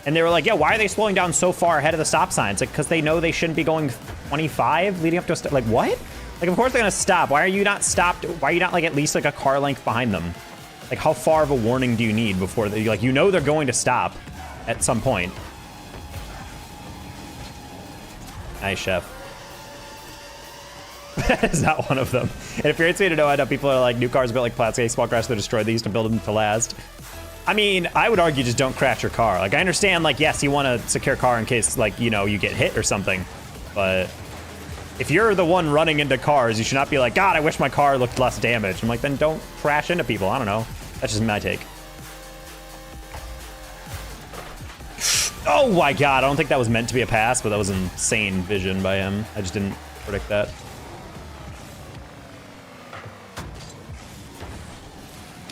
And they were like, yeah, why are they slowing down so far ahead of the stop sign? It's like, because they know they shouldn't be going 25 leading up to a stop. Like, what? Like, of course they're gonna stop. Why are you not stopped? Why are you not, like, at least, like, a car length behind them? Like, how far of a warning do you need before they, like, you know they're going to stop at some point. Nice, chef. That is not one of them. It infuriates me to know how people are like, new cars built like plastic, small crash, they're destroyed. They used to build them to last. I mean, I would argue just don't crash your car. Like, I understand, like, yes, you want a secure car in case, like, you know, you get hit or something. But if you're the one running into cars, you should not be like, God, I wish my car looked less damaged. I'm like, then don't crash into people. I don't know. That's just my take. Oh my God, I don't think that was meant to be a pass, but that was insane vision by him. I just didn't predict that.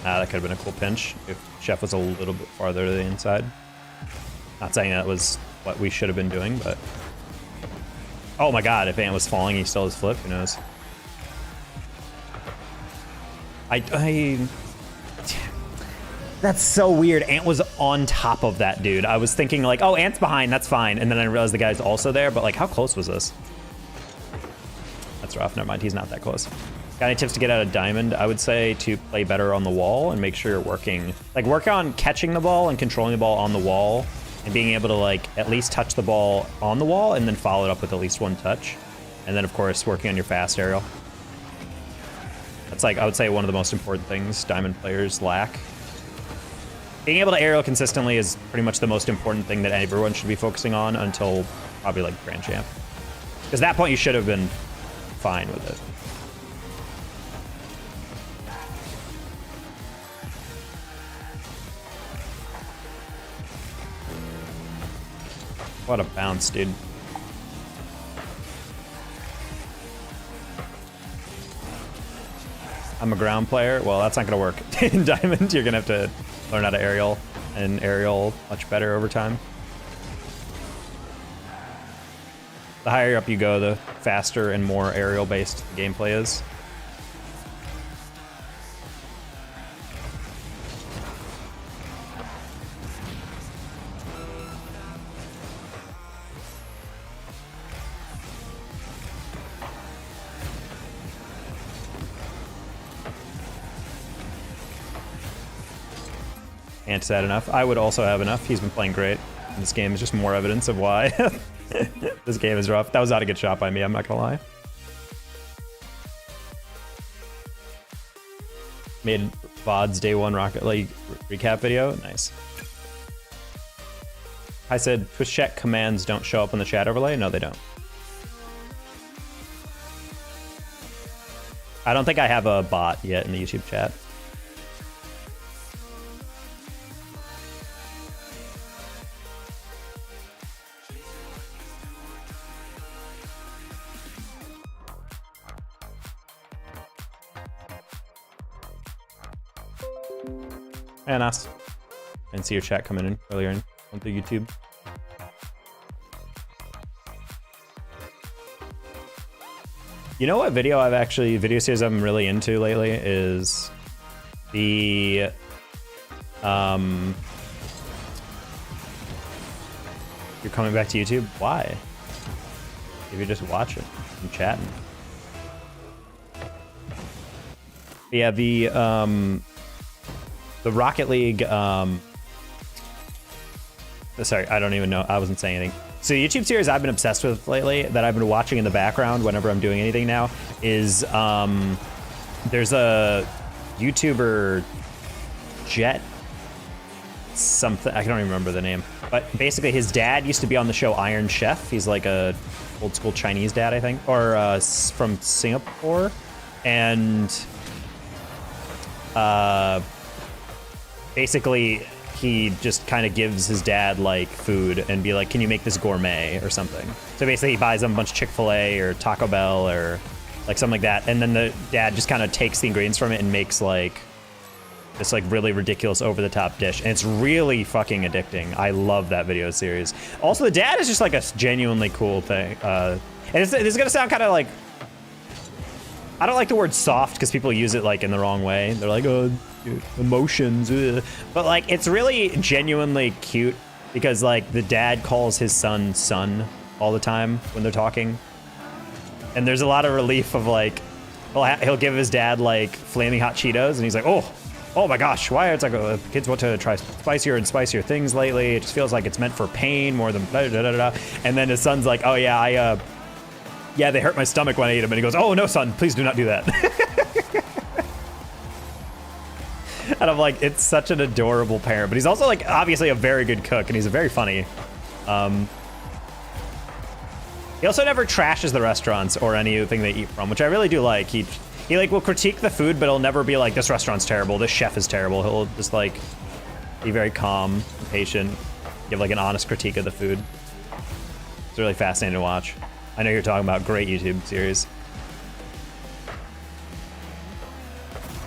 Ah, that could have been a cool pinch if Chef was a little bit farther to the inside. Not saying that was what we should have been doing, but... Oh my God, if Ant was falling, he still has flip, who knows? That's so weird. Ant was on top of that dude. I was thinking like, oh, Ant's behind, that's fine. And then I realized the guy's also there, but like, how close was this? That's rough, never mind, he's not that close. Got any tips to get out of diamond? I would say to play better on the wall and make sure you're working. Like, work on catching the ball and controlling the ball on the wall and being able to, like, at least touch the ball on the wall and then follow it up with at least one touch. And then, of course, working on your fast aerial. That's, like, I would say one of the most important things diamond players lack. Being able to aerial consistently is pretty much the most important thing that everyone should be focusing on until probably, like, Grand Champ. Because at that point, you should have been fine with it. What a bounce, dude. I'm a ground player. Well, that's not gonna work. In Diamond, you're gonna have to learn how to aerial and aerial much better over time. The higher up you go, the faster and more aerial-based the gameplay is. Ant's had enough. I would also have enough. He's been playing great. And this game is just more evidence of why this game is rough. That was not a good shot by me, I'm not gonna lie. Made VOD's day one Rocket League recap video. Nice. I said Twitch chat commands don't show up on the chat overlay. No, they don't. I don't think I have a bot yet in the YouTube chat. And us. And see your chat coming in earlier on the YouTube. You know what video series I'm really into lately is the you're coming back to YouTube? Why? If you're just watching and chatting. Yeah, the Rocket League sorry, I don't even know. I wasn't saying anything. So the YouTube series I've been obsessed with lately that I've been watching in the background whenever I'm doing anything now is there's a YouTuber Jet something, I don't even remember the name, but basically his dad used to be on the show Iron Chef. He's like a old school Chinese dad, I think, or from Singapore, and basically he just kind of gives his dad like food and be like, can you make this gourmet or something? So basically he buys him a bunch of Chick-fil-A or Taco Bell or like something like that, and then the dad just kind of takes the ingredients from it and makes like this like really ridiculous over-the-top dish, and it's really fucking addicting. I love that video series. Also, the dad is just like a genuinely cool thing, and it's gonna sound kind of like, I don't like the word soft because people use it like in the wrong way. They're like, oh, emotions, ugh. But like it's really genuinely cute because like the dad calls his son all the time when they're talking, and there's a lot of relief of like, well, he'll give his dad like flaming hot Cheetos and he's like, oh my gosh, why it's like kids want to try spicier and spicier things lately. It just feels like it's meant for pain more than blah, blah, blah, blah. And then his son's like, oh yeah, yeah, they hurt my stomach when I ate them. And he goes, oh no, son, please do not do that. And I'm like, it's such an adorable parent, but he's also like obviously a very good cook, and he's very funny. He also never trashes the restaurants or anything they eat from, which I really do like. He like will critique the food, but he'll never be like, this restaurant's terrible, this chef is terrible. He'll just like be very calm and patient, give like an honest critique of the food. It's really fascinating to watch. I know you're talking about great YouTube series.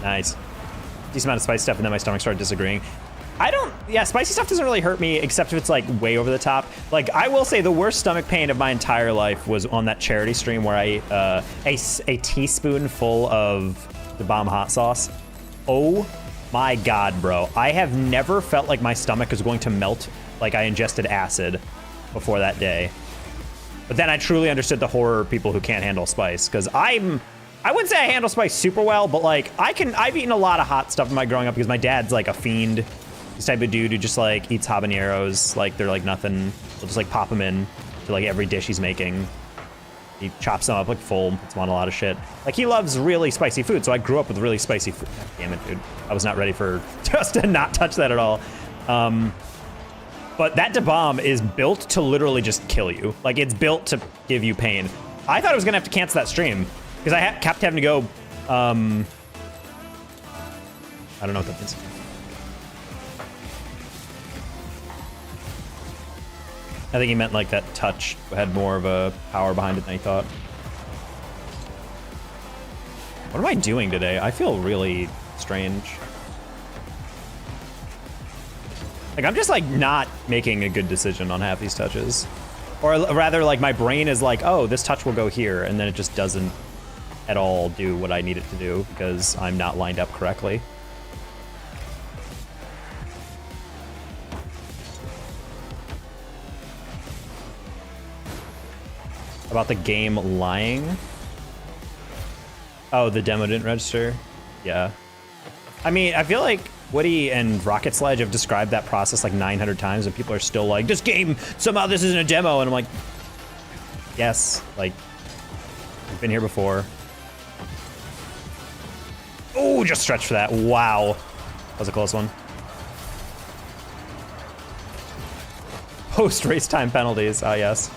Nice. Decent amount of spicy stuff, and then my stomach started disagreeing. Yeah, spicy stuff doesn't really hurt me, except if it's like way over the top. Like, I will say the worst stomach pain of my entire life was on that charity stream where I ate a teaspoonful of the bomb hot sauce. Oh my God, bro. I have never felt like my stomach is going to melt like I ingested acid before that day. But then I truly understood the horror of people who can't handle spice, because I wouldn't say I handle spice super well, but like I've eaten a lot of hot stuff in my growing up because my dad's like a fiend. This type of dude who just like eats habaneros like they're like nothing. He'll just like pop them in to like every dish he's making. He chops them up like full, puts them on a lot of shit. Like he loves really spicy food, so I grew up with really spicy food. God damn it, dude. I was not ready for just to not touch that at all. But that da bomb is built to literally just kill you. Like it's built to give you pain. I thought I was gonna have to cancel that stream because I kept having to go, I don't know what that means. I think he meant like that touch had more of a power behind it than he thought. What am I doing today? I feel really strange. Like I'm just like not making a good decision on half these touches. Or rather like my brain is like, oh, this touch will go here, and then it just doesn't at all do what I need it to do because I'm not lined up correctly. About the game lying? Oh, the demo didn't register? Yeah. I mean, I feel like Woody and Rocket Sledge have described that process like 900 times, and people are still like, this game, somehow this isn't a demo. And I'm like, yes, like, I've been here before. Oh, just stretched for that. Wow. That was a close one. Post race time penalties. Ah, yes.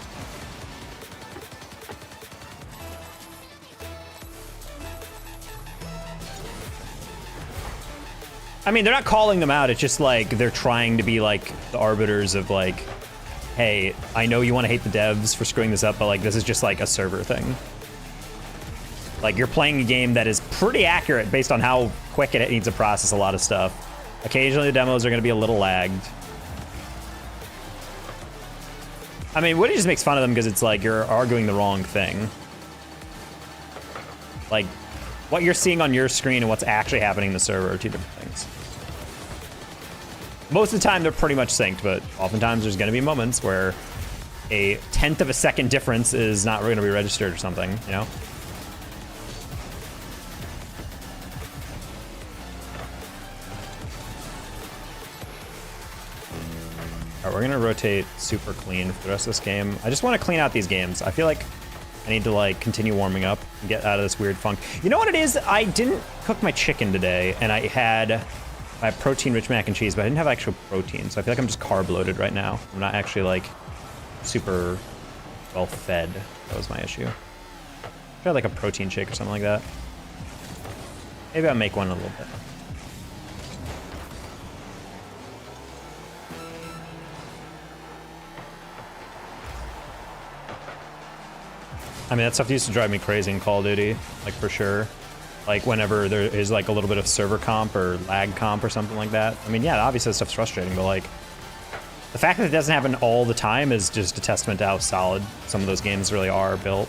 I mean, they're not calling them out. It's just like they're trying to be like the arbiters of like, hey, I know you want to hate the devs for screwing this up, but like this is just like a server thing. Like you're playing a game that is pretty accurate based on how quick it needs to process a lot of stuff. Occasionally the demos are going to be a little lagged. I mean, Woody just makes fun of them because it's like you're arguing the wrong thing. Like, what you're seeing on your screen and what's actually happening in the server are two different things. Most of the time, they're pretty much synced, but oftentimes there's going to be moments where a 1/10 of a second difference is not going to be registered or something, you know? All right, we're going to rotate super clean for the rest of this game. I just want to clean out these games. I feel like I need to like continue warming up and get out of this weird funk. You know what it is? I didn't cook my chicken today, and I had protein-rich mac and cheese, but I didn't have actual protein, so I feel like I'm just carb-loaded right now. I'm not actually like super well fed. That was my issue. Try like a protein shake or something like that. Maybe I'll make one in a little bit. I mean, that stuff used to drive me crazy in Call of Duty, like for sure. Like whenever there is like a little bit of server comp or lag comp or something like that. I mean, yeah, obviously that stuff's frustrating, but like the fact that it doesn't happen all the time is just a testament to how solid some of those games really are built.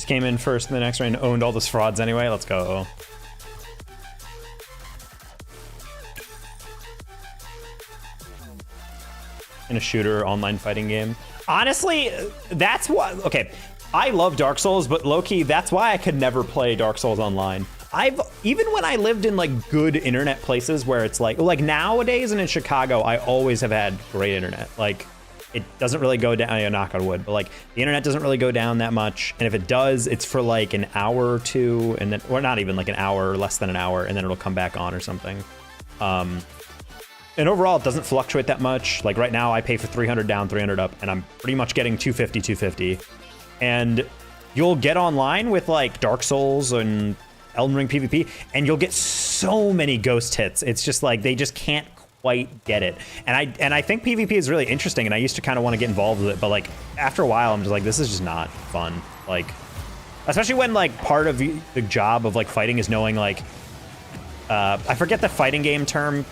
Came in first in the next round and owned all those frauds anyway. Let's go. In a shooter online fighting game. Honestly, that's what, okay, I love Dark Souls, but low-key, that's why I could never play Dark Souls online. Even when I lived in like good internet places where it's like nowadays and in Chicago, I always have had great internet. Like, it doesn't really go down, knock on wood, but like the internet doesn't really go down that much. And if it does, it's for like an hour or two, and then, or not even like an hour, less than an hour, and then it'll come back on or something. And overall, it doesn't fluctuate that much. Like right now, I pay for 300 down, 300 up, and I'm pretty much getting 250, 250. And you'll get online with like Dark Souls and Elden Ring PvP, and you'll get so many ghost hits. It's just like, they just can't quite get it. And I think PvP is really interesting, and I used to kind of want to get involved with it, but like after a while I'm just like, this is just not fun. Like, especially when like part of the job of like fighting is knowing like I forget the fighting game term.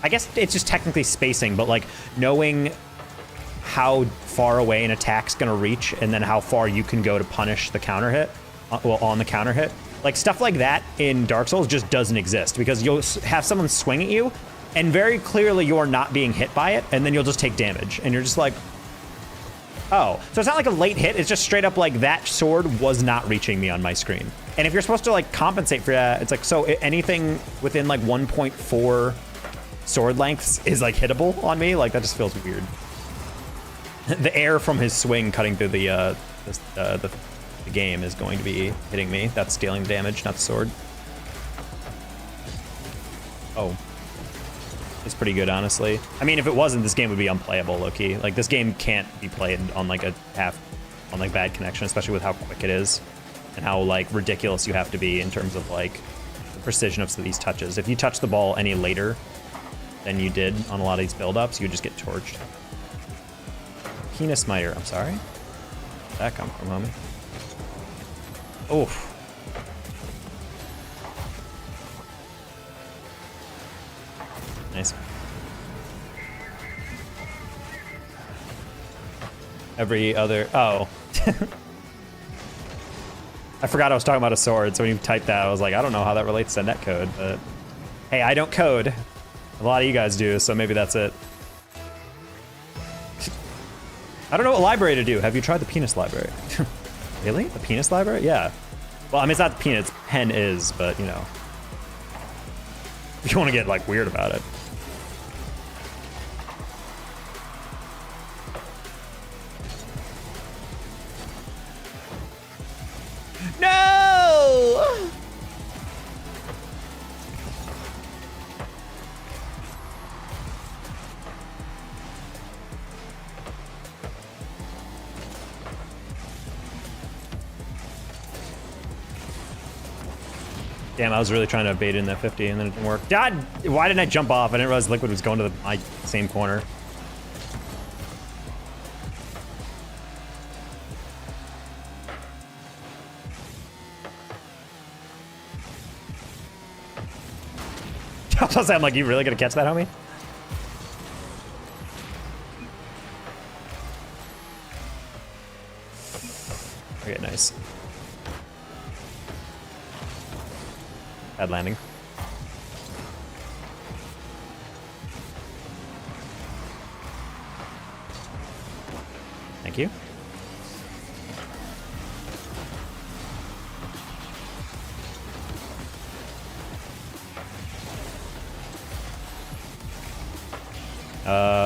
I guess it's just technically spacing, but like knowing how far away an attack's gonna reach and then how far you can go to punish the counter hit, well, on the counter hit. Like stuff like that in Dark Souls just doesn't exist, because you'll have someone swing at you and very clearly you're not being hit by it, and then you'll just take damage, and you're just like, oh. So it's not like a late hit, it's just straight up like, that sword was not reaching me on my screen. And if you're supposed to like compensate for that, it's like, so anything within like 1.4 sword lengths is like hittable on me? Like, that just feels weird. The air from his swing cutting through the game is going to be hitting me. That's stealing damage, not the sword. Oh. It's pretty good, honestly. I mean, if it wasn't, this game would be unplayable, low-key. Like, this game can't be played on like bad connection, especially with how quick it is and how like ridiculous you have to be in terms of like the precision of these touches. If you touch the ball any later than you did on a lot of these build-ups, you would just get torched. Penis Smiter, I'm sorry. Where'd that come from, homie? Oof. Nice. Every other, oh. I forgot I was talking about a sword, so when you typed that, I was like, I don't know how that relates to netcode, but hey, I don't code. A lot of you guys do, so maybe that's it. I don't know what library to do. Have you tried the penis library? Really? The penis library? Yeah. Well, I mean, it's not the penis, pen is, but you know. If you want to get like weird about it. No! Damn, I was really trying to bait in that 50 and then it didn't work. God, why didn't I jump off? I didn't realize Liquid was going to my same corner. I'm like, you really gonna catch that, homie? Okay, nice. Bad landing. Thank you.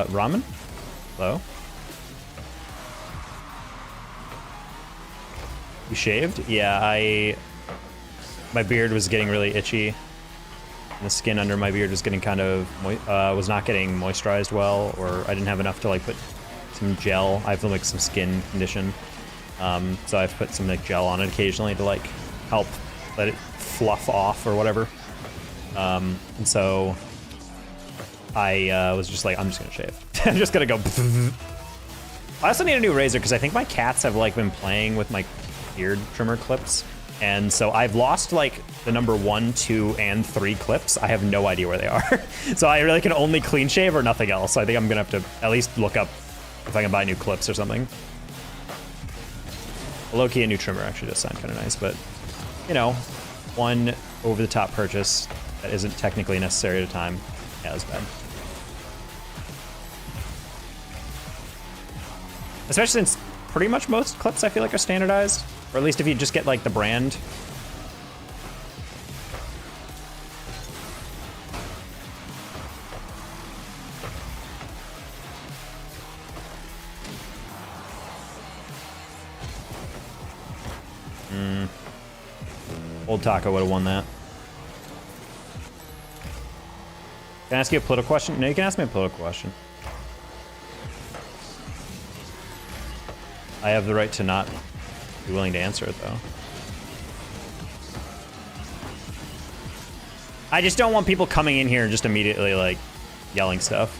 Ramen? Hello? You shaved? Yeah, my beard was getting really itchy. And the skin under my beard was getting kind of, was not getting moisturized well, or I didn't have enough to like put some gel. I have like some skin condition. So I've put some like gel on it occasionally to like help let it fluff off or whatever. And so I was just like, I'm just gonna shave. I'm just gonna go. I also need a new razor because I think my cats have like been playing with my beard trimmer clips. And so I've lost like the number 1, 2, and 3 clips. I have no idea where they are. So I really can only clean shave or nothing else. So I think I'm gonna have to at least look up if I can buy new clips or something. Low-key, a new trimmer actually does sound kind of nice, but you know, one over-the-top purchase that isn't technically necessary at a time, yeah, that's bad. Especially since pretty much most clips I feel like are standardized, or at least if you just get like the brand. Old Taco would have won that. Can I ask you a political question? No, you can ask me a political question. I have the right to not be willing to answer it, though. I just don't want people coming in here and just immediately, like, yelling stuff.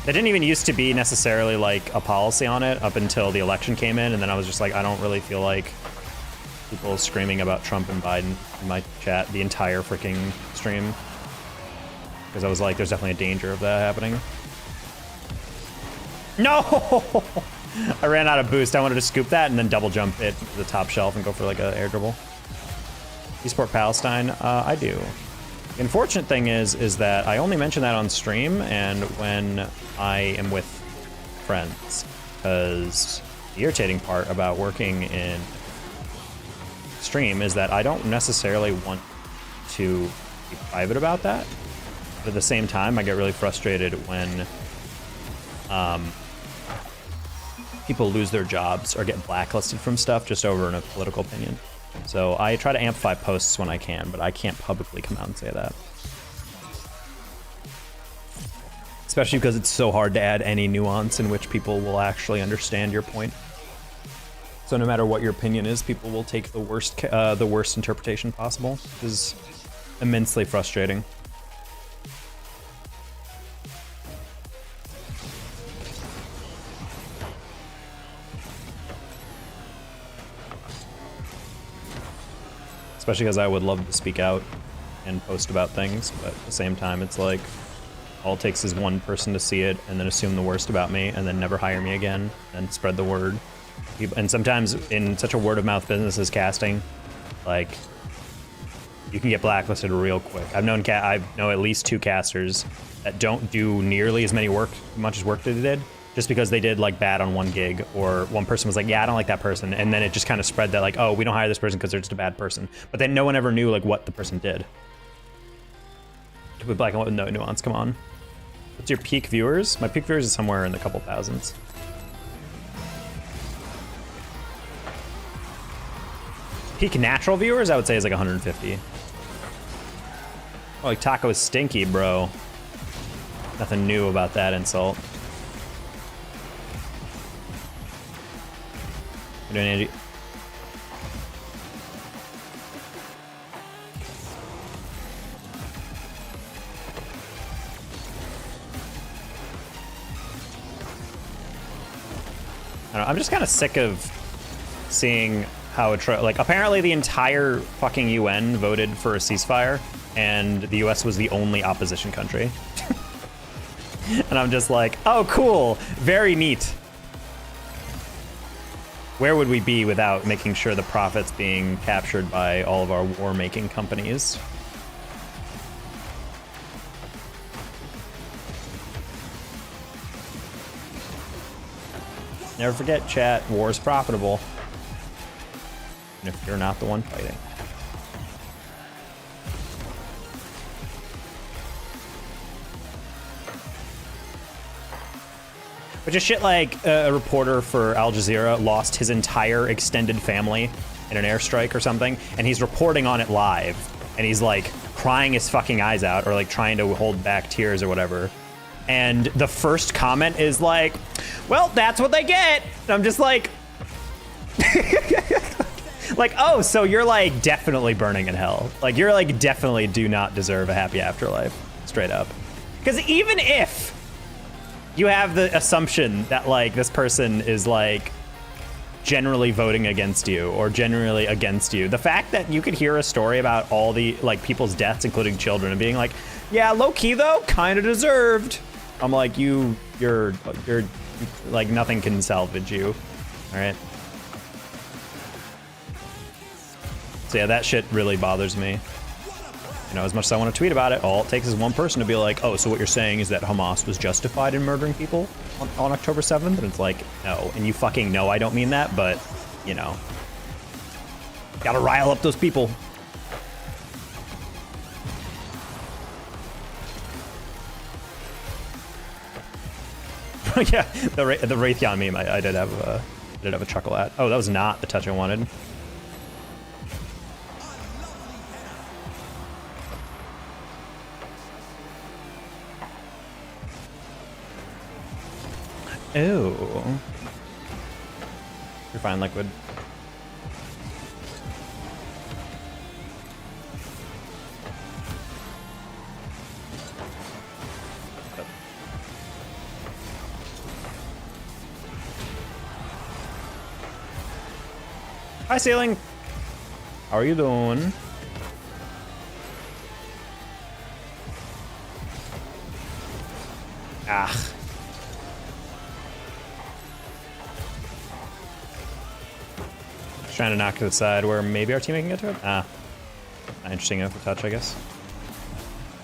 There didn't even used to be necessarily, like, a policy on it up until the election came in, and then I was just like, I don't really feel like people screaming about Trump and Biden in my chat the entire freaking stream. Because I was like, there's definitely a danger of that happening. No! I ran out of boost. I wanted to scoop that and then double jump it to the top shelf and go for like an air dribble. You support Palestine? I do. The unfortunate thing is that I only mention that on stream and when I am with friends. Because the irritating part about working in stream is that I don't necessarily want to be private about that. But at the same time, I get really frustrated when people lose their jobs or get blacklisted from stuff just over a political opinion. So I try to amplify posts when I can, but I can't publicly come out and say that. Especially because it's so hard to add any nuance in which people will actually understand your point. So no matter what your opinion is, people will take the worst interpretation possible, which is immensely frustrating. Especially because I would love to speak out and post about things, but at the same time, it's like, all it takes is one person to see it and then assume the worst about me and then never hire me again and spread the word. And sometimes in such a word-of-mouth business as casting, like, you can get blacklisted real quick. I know at least 2 casters that don't do nearly as much work as they did, just because they did like bad on one gig, or one person was like, yeah, I don't like that person, and then it just kind of spread that like, oh, we don't hire this person because they're just a bad person. But then no one ever knew like what the person did. With black and white with no nuance, come on. What's your peak viewers? My peak viewers is somewhere in the couple thousands. Peak natural viewers, I would say, is like 150. Oh, like taco is stinky, bro. Nothing new about that insult. What are you doing, Angie? I don't know, I'm just kind of sick of seeing how like apparently the entire fucking UN voted for a ceasefire, and the US was the only opposition country. And I'm just like, oh, cool, very neat. Where would we be without making sure the profits being captured by all of our war-making companies? Never forget, chat, war is profitable. And if you're not the one fighting. But just shit like a reporter for Al Jazeera lost his entire extended family in an airstrike or something, and he's reporting on it live, and he's like crying his fucking eyes out, or like trying to hold back tears or whatever. And the first comment is like, well, that's what they get. And I'm just like, like, oh, so you're like definitely burning in hell. Like you're like definitely do not deserve a happy afterlife, straight up. Because even if you have the assumption that like this person is like generally voting against you or generally against you, the fact that you could hear a story about all the like people's deaths, including children, and being like, yeah, low key though, kind of deserved. I'm like, you're like nothing can salvage you. All right. So yeah, that shit really bothers me. You know, as much as I want to tweet about it, all it takes is one person to be like, oh, so what you're saying is that Hamas was justified in murdering people on October 7th? And it's like, no. And you fucking know I don't mean that, but, you know. Gotta rile up those people. Yeah, the Raytheon meme I did have a chuckle at. Oh, that was not the touch I wanted. Ew. You're fine, Liquid. Hi, Ceiling. How are you doing? Ah. Trying to knock to the side where maybe our teammate can get to it. Ah, not interesting enough to touch, I guess.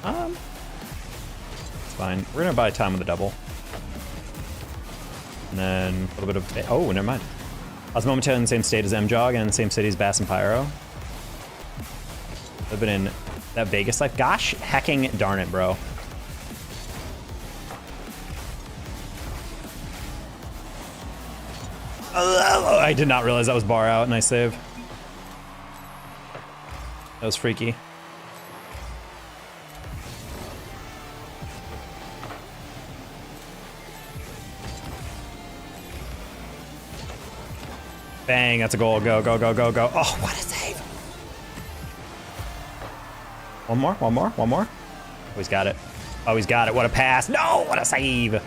It's fine. We're gonna buy time with a double, and then a little bit of. Oh, never mind. I was momentarily in the same state as MJog and in the same city as Bass and Pyro. I've been in that Vegas life. Gosh, hecking darn it, bro. I did not realize that was bar out. Nice save. That was freaky. Bang, that's a goal. Go, go, go, go, go. Oh, what a save. One more, one more, one more. Oh, he's got it. Oh, he's got it. What a pass. No, what a save.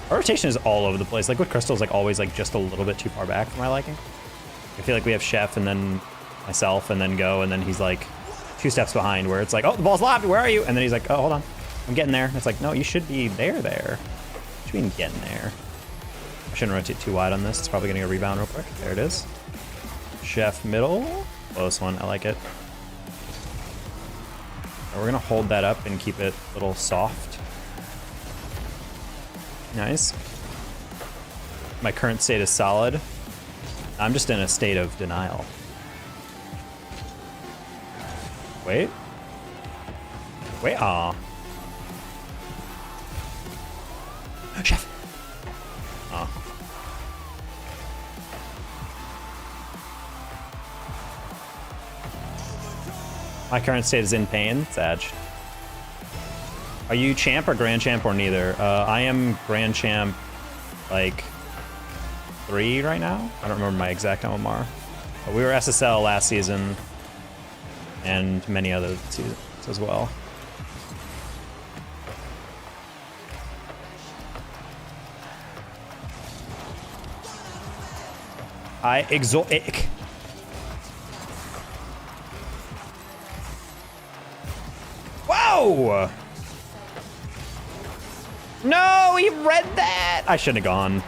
Our rotation is all over the place. Liquid Crystal is like always like just a little bit too far back for my liking. I feel like we have Chef and then myself and then Go, and then he's like 2 steps behind where it's like, oh, the ball's lobbed, where are you? And then he's like, oh, hold on, I'm getting there. And it's like, no, you should be there. What do you mean getting there? I shouldn't rotate too wide on this. It's probably getting a rebound real quick. There it is. Chef middle. Close one, I like it. And we're gonna hold that up and keep it a little soft. Nice. My current state is solid. I'm just in a state of denial. Wait. Wait, aw. Chef. Aw. My current state is in pain. Sag. Are you champ or grand champ or neither? I am grand champ, like 3 right now. I don't remember my exact MMR. But we were SSL last season and many other seasons as well. Exotic. Whoa! No, he read that! I shouldn't have gone.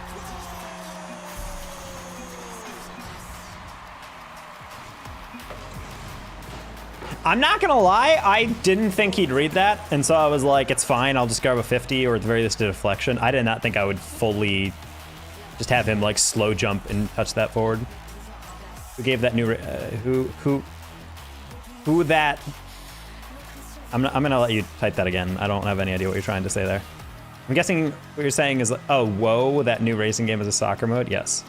I'm not gonna lie, I didn't think he'd read that, and so I was like, it's fine, I'll just grab a 50 or at the very least a deflection. I did not think I would fully just have him like slow jump and touch that forward. Who gave that new, who that? I'm gonna let you type that again. I don't have any idea what you're trying to say there. I'm guessing what you're saying is, oh, whoa, that new racing game is a soccer mode? Yes.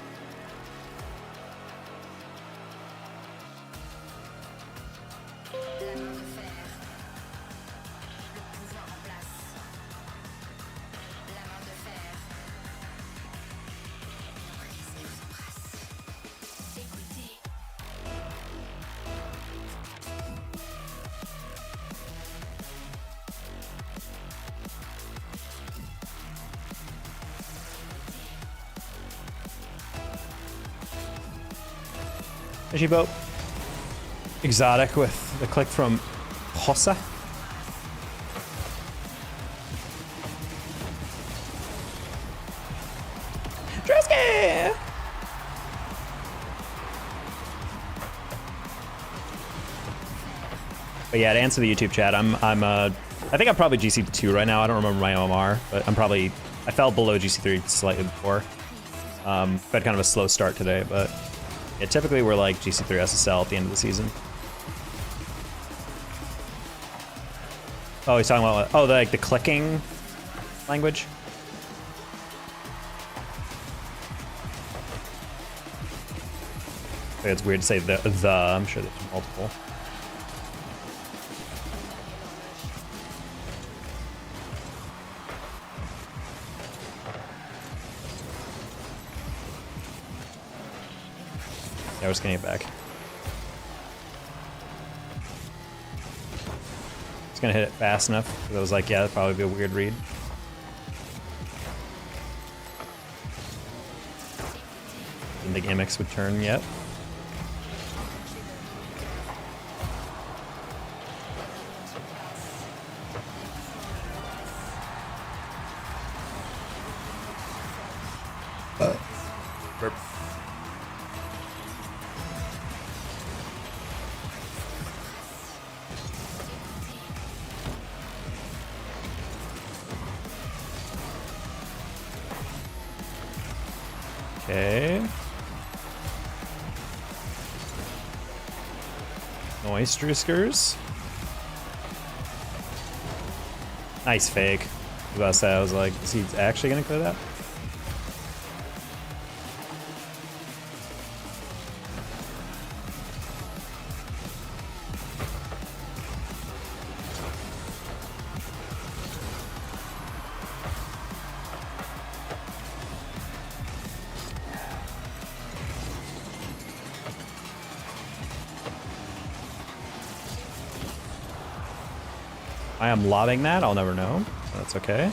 Boat. Exotic with the click from Hossa. Dresky! But yeah, to answer the YouTube chat, I think I'm probably GC2 right now. I don't remember my OMR, but I fell below GC3 slightly before. Had kind of a slow start today, but yeah, typically we're like GC3 SSL at the end of the season. Oh, he's talking about, oh, the clicking language? I think it's weird to say the, I'm sure there's multiple. Yeah, we're just gonna get back. Just gonna hit it fast enough, because I was like, yeah, that'd probably be a weird read. Didn't think Amex would turn yet. Burp. Okay. Noise Druskers. Nice fake. I was about to say, I was like, is he actually gonna clear that? I am lobbing that, I'll never know. That's okay.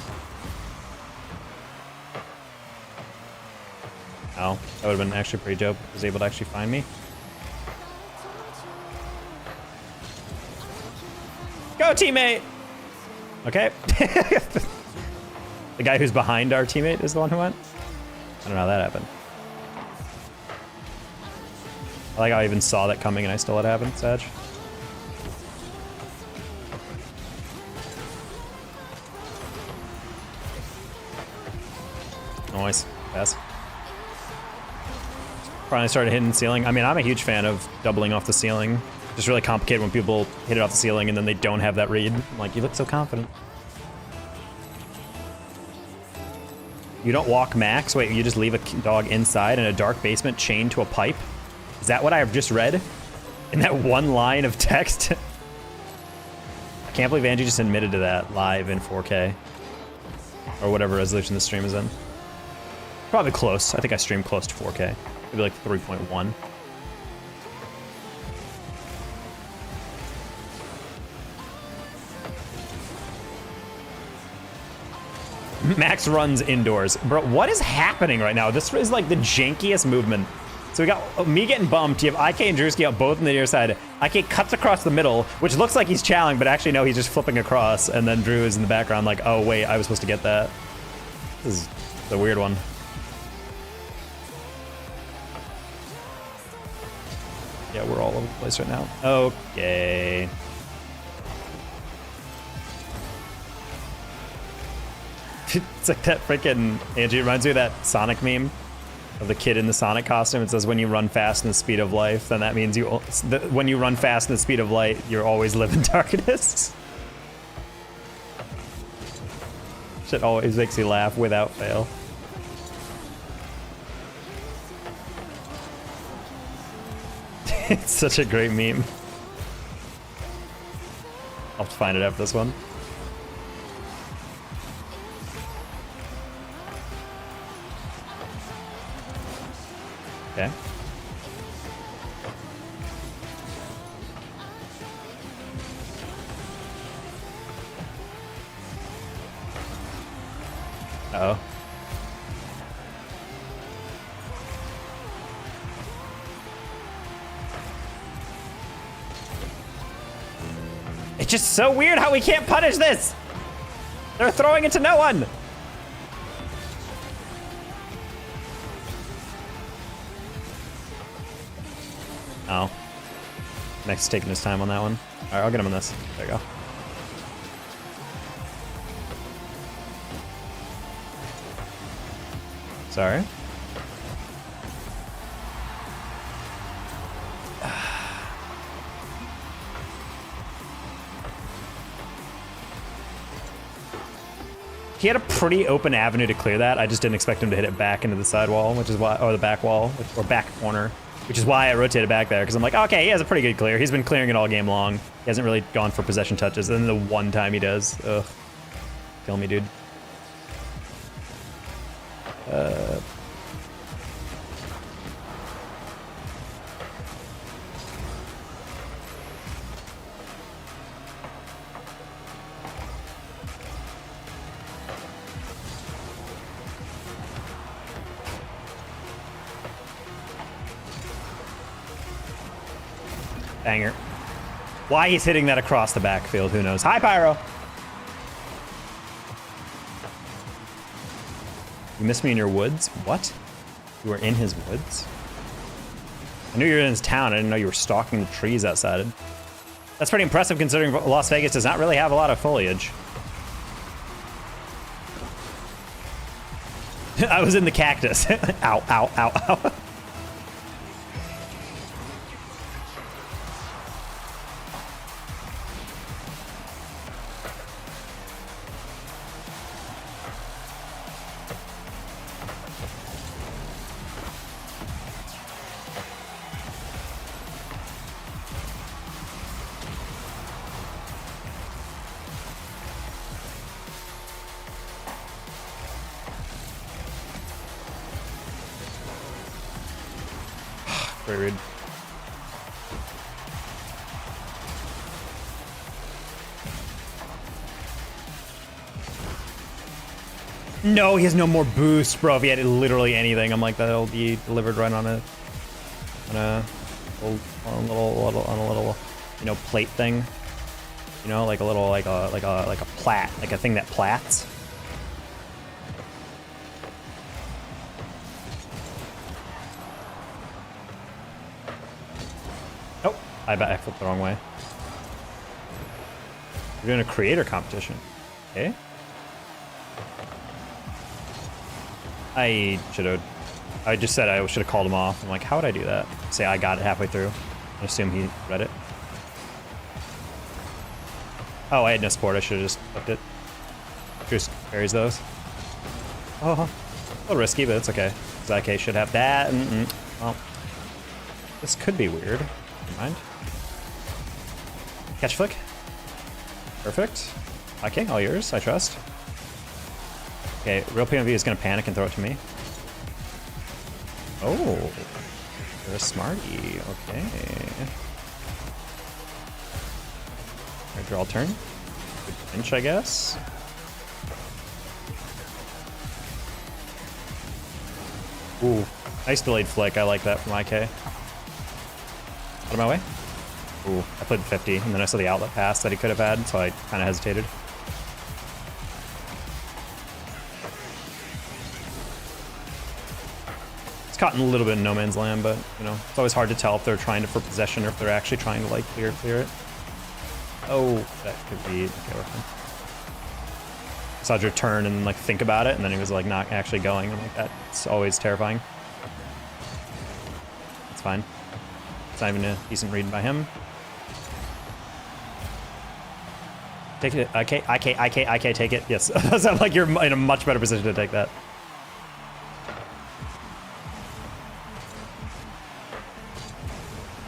Oh, that would have been actually pretty dope if he was able to actually find me. Go, teammate! Okay. The guy who's behind our teammate is the one who went? I don't know how that happened. I like how I even saw that coming and I still let it happen, Sag. Nice. Pass. Finally started hitting the ceiling. I mean, I'm a huge fan of doubling off the ceiling. Just really complicated when people hit it off the ceiling and then they don't have that read. I'm like, you look so confident. You don't walk max? Wait, you just leave a dog inside in a dark basement chained to a pipe? Is that what I have just read? In that one line of text? I can't believe Angie just admitted to that live in 4K. Or whatever resolution the stream is in. Probably close. I think I streamed close to 4K. Maybe like 3.1. Max runs indoors. Bro, what is happening right now? This is like the jankiest movement. So we got me getting bumped. You have IK and Drewski out both on the near side. IK cuts across the middle, which looks like he's chowing, but actually no, he's just flipping across. And then Drew is in the background like, oh wait, I was supposed to get that. This is the weird one. Yeah, we're all over the place right now. Okay. It's like that freaking Angie reminds me of that Sonic meme of the kid in the Sonic costume. It says when you run fast in the speed of life, then that means when you run fast in the speed of light, you always live in darkness. Shit always makes me laugh without fail. It's such a great meme. I'll have to find it after this one. Okay. Uh-oh. It's just so weird how we can't punish this! They're throwing it to no one! Oh. Next taking his time on that one. Alright, I'll get him on this. There you go. Sorry. He had a pretty open avenue to clear that. I just didn't expect him to hit it back into the side wall, which is why, or the back wall, or back corner, which is why I rotated back there, because I'm like, okay, he has a pretty good clear. He's been clearing it all game long. He hasn't really gone for possession touches, and then the one time he does, ugh. Kill me, dude. Banger. Why he's hitting that across the backfield, who knows? Hi, Pyro! You missed me in your woods? What? You were in his woods? I knew you were in his town. I didn't know you were stalking the trees outside. That's pretty impressive considering Las Vegas does not really have a lot of foliage. I was in the cactus. Ow, ow, ow, ow. Very rude. No, he has no more boost, bro. If he had literally anything, I'm like, that'll be delivered right on a little, you know, plate thing. You know, like a little, like a plat, like a thing that plats. I bet I flipped the wrong way. We're doing a creator competition. Okay. I should have. I just said I should have called him off. I'm like, how would I do that? Say I got it halfway through. I assume he read it. Oh, I had no support. I should have just flipped it. Just carries those. Oh, a little risky, but it's okay. Zyk should have that. Well, this could be weird. Never mind. Catch flick. Perfect. Okay, all yours. I trust. Okay, real PMV is gonna panic and throw it to me. Oh, you're a smarty. Okay. Alright, draw turn. Good pinch, I guess. Ooh, nice delayed flick. I like that from IK. Out of my way. Ooh, I played 50, and then I saw the outlet pass that he could have had, so I kind of hesitated. It's caught in a little bit in no man's land, but, you know, it's always hard to tell if they're trying to for possession or if they're actually trying to, like, clear it. Oh, that could be... Okay, we're fine. Saw your turn and, like, think about it, and then he was, like, not actually going. I'm like, that's always terrifying. It's fine. It's not even a decent read by him. Take it. IK, take it. Yes. It sounds like you're in a much better position to take that.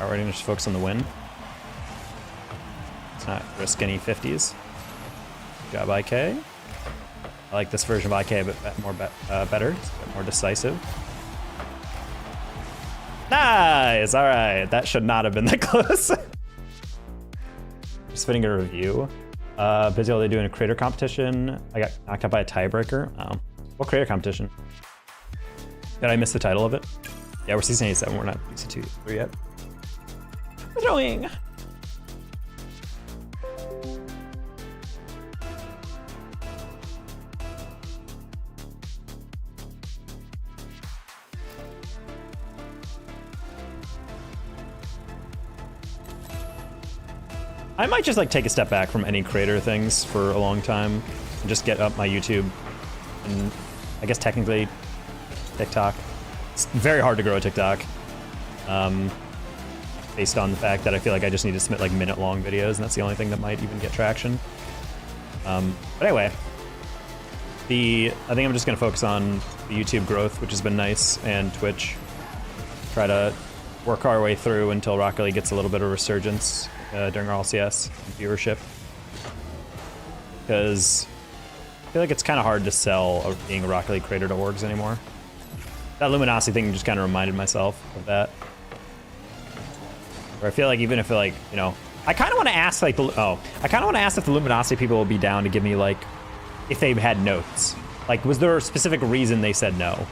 Already just focus on the win. Let's not risk any 50s. Good job, IK. I like this version of IK, but more better. It's a bit more decisive. Nice! Alright, that should not have been that close. Just fitting a review. Busy all day doing a creator competition. I got knocked out by a tiebreaker. Oh. What creator competition? Did I miss the title of it? Yeah, we're season 87. We're not season 2 yet. Throwing. I might just like take a step back from any creator things for a long time and just get up my YouTube and I guess technically TikTok. It's very hard to grow a TikTok based on the fact that I feel like I just need to submit like minute-long videos and that's the only thing that might even get traction. But anyway, I think I'm just gonna focus on the YouTube growth, which has been nice, and Twitch. Try to work our way through until Rocket League gets a little bit of resurgence during our LCS viewership, because I feel like it's kind of hard to sell being a Rocket League creator to orgs anymore. That Luminosity thing just kind of reminded myself of that. Where I feel like even if like, you know, I kind of want to ask like I kind of want to ask if the Luminosity people will be down to give me like, if they had notes. Like, was there a specific reason they said no?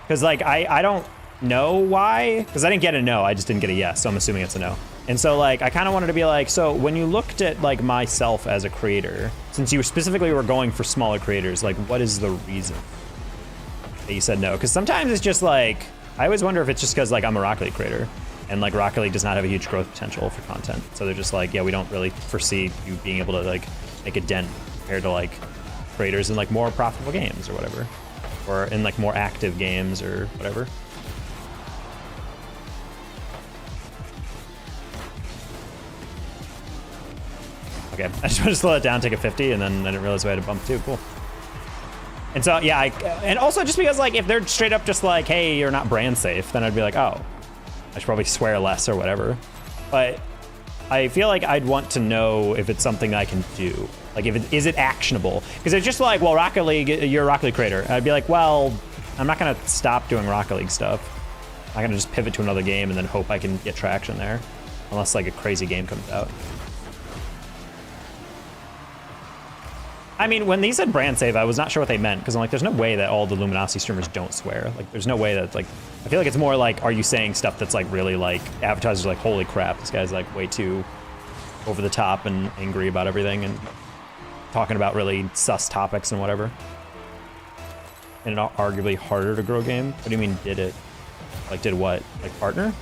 Because like, I don't know why, because I didn't get a no, I just didn't get a yes, so I'm assuming it's a no. And so like, I kind of wanted to be like, so when you looked at like myself as a creator, since you specifically were going for smaller creators, like what is the reason that you said no? Because sometimes it's just like, I always wonder if it's just because like I'm a Rocket League creator and like Rocket League does not have a huge growth potential for content. So they're just like, yeah, we don't really foresee you being able to like make a dent compared to like creators in like more profitable games or whatever, or in like more active games or whatever. Okay, I just want to slow it down, take a 50, and then I didn't realize I had a bump too. Cool. And so, yeah, and also just because, like, if they're straight up just like, hey, you're not brand safe, then I'd be like, oh, I should probably swear less or whatever. But I feel like I'd want to know if it's something that I can do. Like, is it actionable? Because it's just like, well, Rocket League, you're a Rocket League creator. I'd be like, well, I'm not going to stop doing Rocket League stuff. I'm going to just pivot to another game and then hope I can get traction there. Unless, like, a crazy game comes out. I mean, when they said brand save, I was not sure what they meant, because I'm like, there's no way that all the Luminosity streamers don't swear. Like, there's no way that, like, I feel like it's more like, are you saying stuff that's like really like, advertisers are like, holy crap, this guy's like way too over the top and angry about everything and talking about really sus topics and whatever. And an arguably harder to grow game. What do you mean did it? Like did what? Like partner?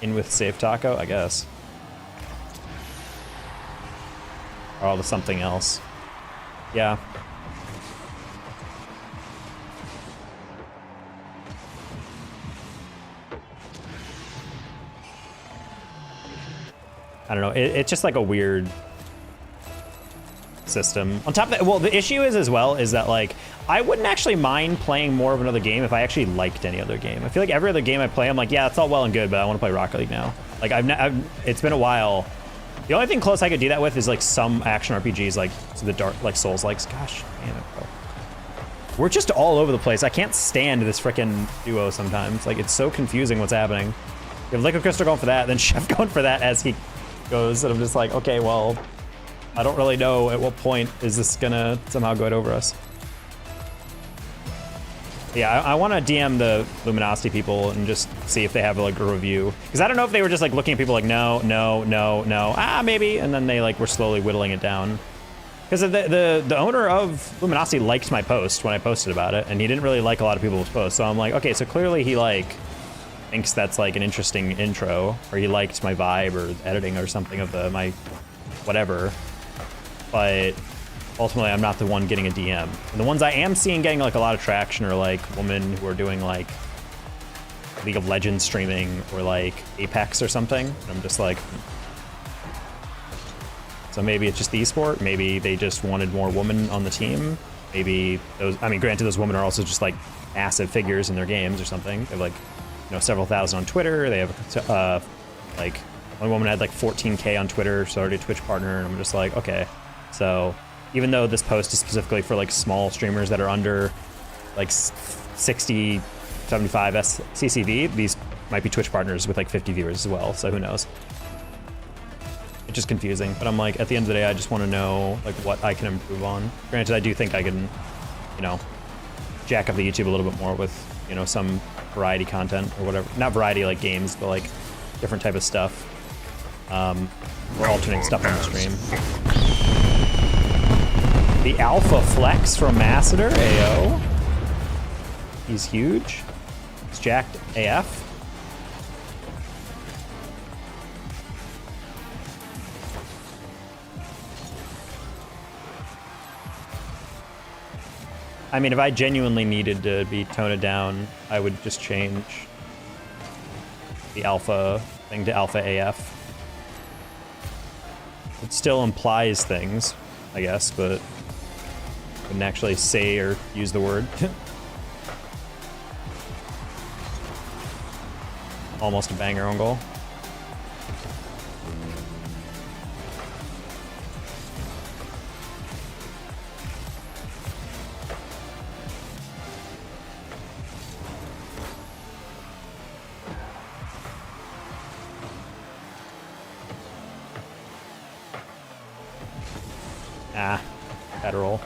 In with Safe Taco, I guess. or all the something else. Yeah. I don't know. It's just like a weird system. On top of that, well, the issue is as well is that like I wouldn't actually mind playing more of another game if I actually liked any other game. I feel like every other game I play, I'm like, yeah, it's all well and good, but I want to play Rocket League now. Like it's been a while. The only thing close I could do that with is like some action RPGs, like the dark, like Souls likes. Gosh, damn it, bro. We're just all over the place. I can't stand this frickin' duo sometimes. Like it's so confusing what's happening. You have Liquid Crystal going for that, then Chef going for that as he goes, and I'm just like, okay, well, I don't really know at what point is this gonna somehow go over us. Yeah, I want to DM the Luminosity people and just see if they have like a review, because I don't know if they were just like looking at people like no, maybe, and then they like were slowly whittling it down. Because the owner of Luminosity liked my post when I posted about it, and he didn't really like a lot of people's posts. So I'm like, okay, so clearly he like thinks that's like an interesting intro, or he liked my vibe or editing or something of my whatever. But ultimately, I'm not the one getting a DM. And the ones I am seeing getting like a lot of traction are like women who are doing like League of Legends streaming or like Apex or something. And I'm just like, so maybe it's just the esport. Maybe they just wanted more women on the team. Maybe those, I mean, granted, those women are also just like massive figures in their games or something. They have like, you know, several thousand on Twitter. They have like one woman had like 14K on Twitter, started a Twitch partner, and I'm just like, okay. So even though this post is specifically for like small streamers that are under like 60, 75 CCV, these might be Twitch partners with like 50 viewers as well. So who knows? It's just confusing. But I'm like, at the end of the day, I just want to know like what I can improve on. Granted, I do think I can, you know, jack up the YouTube a little bit more with, you know, some variety content or whatever. Not variety like games, but like different type of stuff. Or alternate stuff on the stream. The Alpha Flex from Masseter, AO. He's huge. He's jacked AF. I mean, if I genuinely needed to be toned down, I would just change the Alpha thing to Alpha AF. It still implies things, I guess, but wouldn't actually say or use the word. Almost a banger on goal. Ah, bad roll.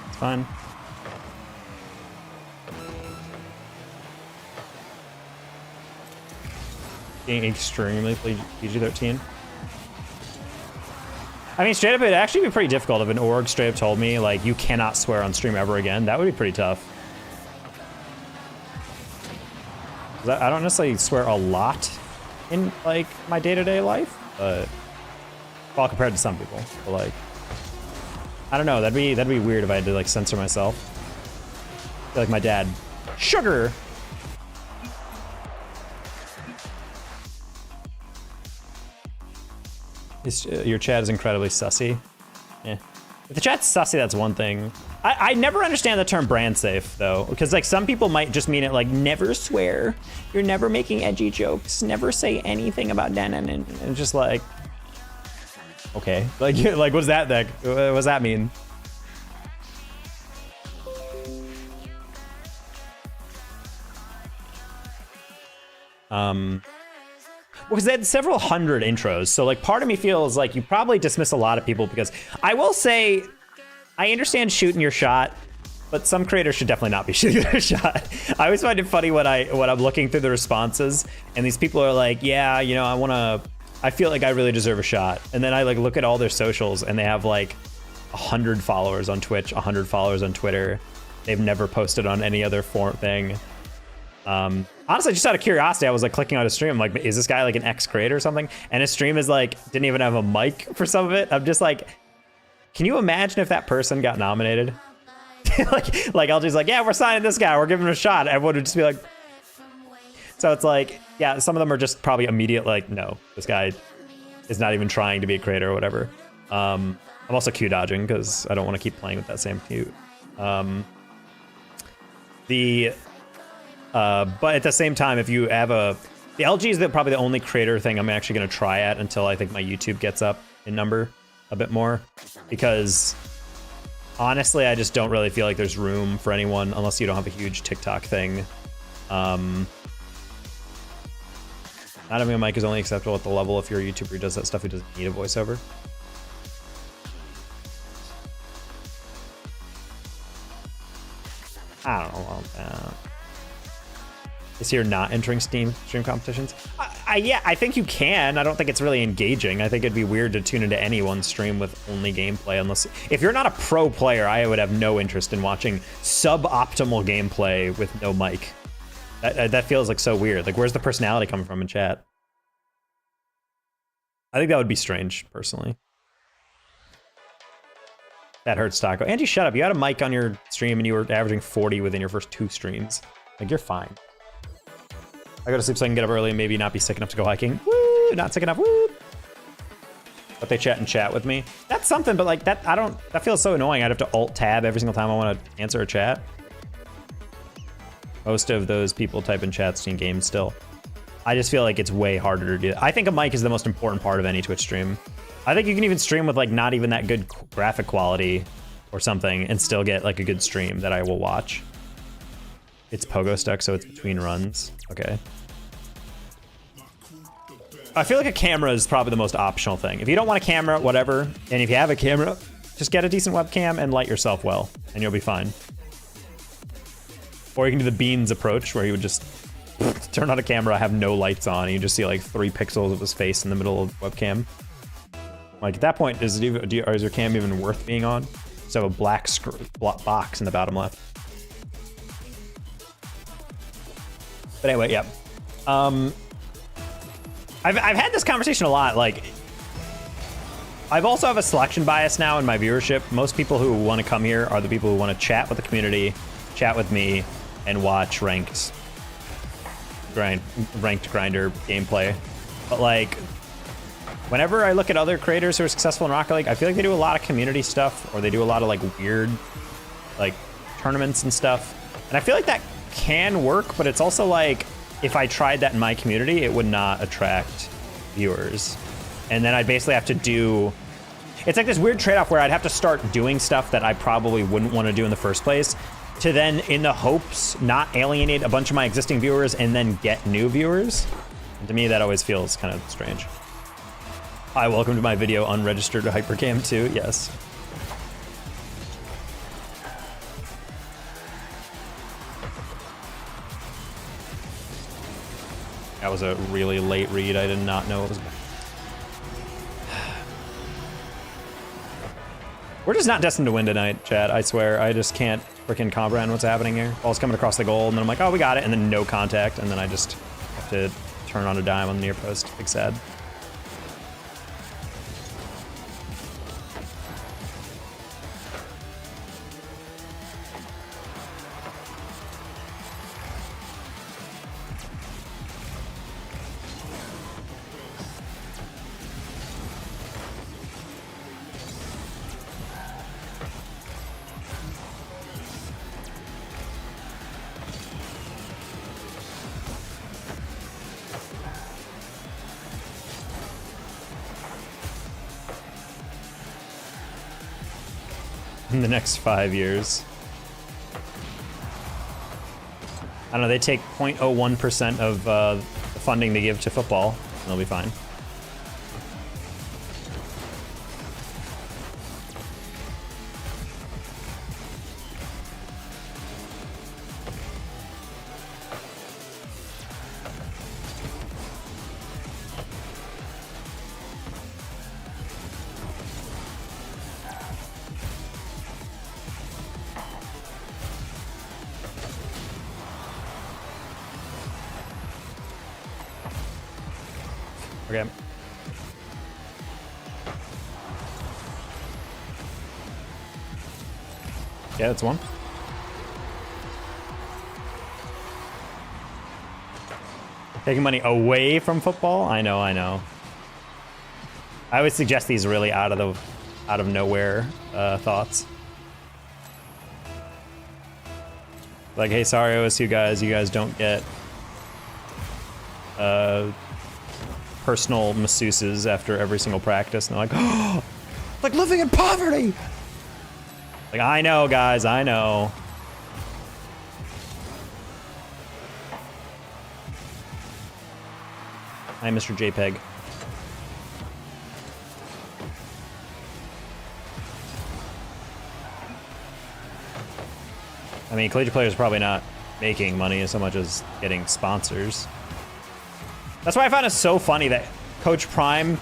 It's fine. Being extremely PG-13. I mean, straight up, it'd actually be pretty difficult if an org straight up told me, like, you cannot swear on stream ever again. That would be pretty tough. I don't necessarily swear a lot in like my day-to-day life, but well, compared to some people, but like I don't know, that'd be weird if I had to like censor myself. I feel like my dad, sugar. Your chat is incredibly sussy. Yeah. If the chat's sussy, that's one thing. I never understand the term brand safe though, because like some people might just mean it like never swear, you're never making edgy jokes, never say anything about and just like, okay, like what does that what does that mean? Because they had several hundred intros, so like part of me feels like you probably dismiss a lot of people, because I will say I understand shooting your shot, but some creators should definitely not be shooting their shot. I always find it funny when I'm looking through the responses and these people are like, yeah, you know, I feel like I really deserve a shot. And then I like look at all their socials and they have like 100 followers on Twitch, 100 followers on Twitter. They've never posted on any other thing. Honestly, just out of curiosity, I was like clicking on his stream. I'm like, is this guy like an ex-creator or something? And his stream is like, didn't even have a mic for some of it. I'm just like, can you imagine if that person got nominated? like LG's like, yeah, we're signing this guy. We're giving him a shot. Everyone would just be like, so it's like, yeah, some of them are just probably immediate like, no, this guy is not even trying to be a creator or whatever. I'm also Q dodging because I don't want to keep playing with that same Q. But at the same time, if you have the LG is probably the only creator thing I'm actually going to try at until I think my YouTube gets up in number a bit more, because honestly, I just don't really feel like there's room for anyone unless you don't have a huge TikTok thing. Not having a mic is only acceptable at the level if you're a YouTuber who does that stuff who doesn't need a voiceover. I don't know about that. Is here not entering stream competitions? Yeah, I think you can. I don't think it's really engaging. I think it'd be weird to tune into anyone's stream with only gameplay, unless if you're not a pro player, I would have no interest in watching suboptimal gameplay with no mic. That feels like so weird. Like, where's the personality coming from in chat? I think that would be strange, personally. That hurts, Taco. Angie, shut up. You had a mic on your stream and you were averaging 40 within your first 2 streams. Like, you're fine. I go to sleep so I can get up early and maybe not be sick enough to go hiking. Woo! Not sick enough. Woo! But they chat and chat with me. That's something, but like that, that feels so annoying. I'd have to alt-tab every single time I want to answer a chat. Most of those people type in chats in games still. I just feel like it's way harder to do that. I think a mic is the most important part of any Twitch stream. I think you can even stream with like not even that good graphic quality or something and still get like a good stream that I will watch. It's pogo stuck, so it's between runs. Okay. I feel like a camera is probably the most optional thing. If you don't want a camera, whatever. And if you have a camera, just get a decent webcam and light yourself well, and you'll be fine. Or you can do the Beans approach, where you would just turn on a camera, have no lights on, and you just see like 3 pixels of his face in the middle of the webcam. Like at that point, is your cam even worth being on? So a black box in the bottom left. But anyway, yeah. I've had this conversation a lot. Like, I've also have a selection bias now in my viewership. Most people who want to come here are the people who want to chat with the community, chat with me, and watch ranked grinder gameplay. But like, whenever I look at other creators who are successful in Rocket League, I feel like they do a lot of community stuff, or they do a lot of like weird, like tournaments and stuff. And I feel like that can work, but it's also like, if I tried that in my community, it would not attract viewers. And then I'd basically have to do, it's like this weird trade-off where I'd have to start doing stuff that I probably wouldn't want to do in the first place, to then, in the hopes, not alienate a bunch of my existing viewers and then get new viewers. And to me, that always feels kind of strange. Hi, welcome to my video, unregistered Hypercam 2, yes. That was a really late read. I did not know it was. We're just not destined to win tonight, Chad. I swear. I just can't freaking comprehend what's happening here. Ball's coming across the goal, and then I'm like, oh, we got it, and then no contact, and then I just have to turn on a dime on the near post. Big sad. In the next 5 years. I don't know, they take 0.01% of the funding they give to football, and they'll be fine. Okay. Yeah, that's one. Taking money away from football? I know, I know. I would suggest these really out of nowhere thoughts. Like, hey, sorry, OSU guys, you guys don't get personal masseuses after every single practice. And they're like, oh, like living in poverty. Like, I know, guys, I know. Hi, Mr. JPEG. I mean, collegiate players are probably not making money so much as getting sponsors. That's why I found it so funny that Coach Prime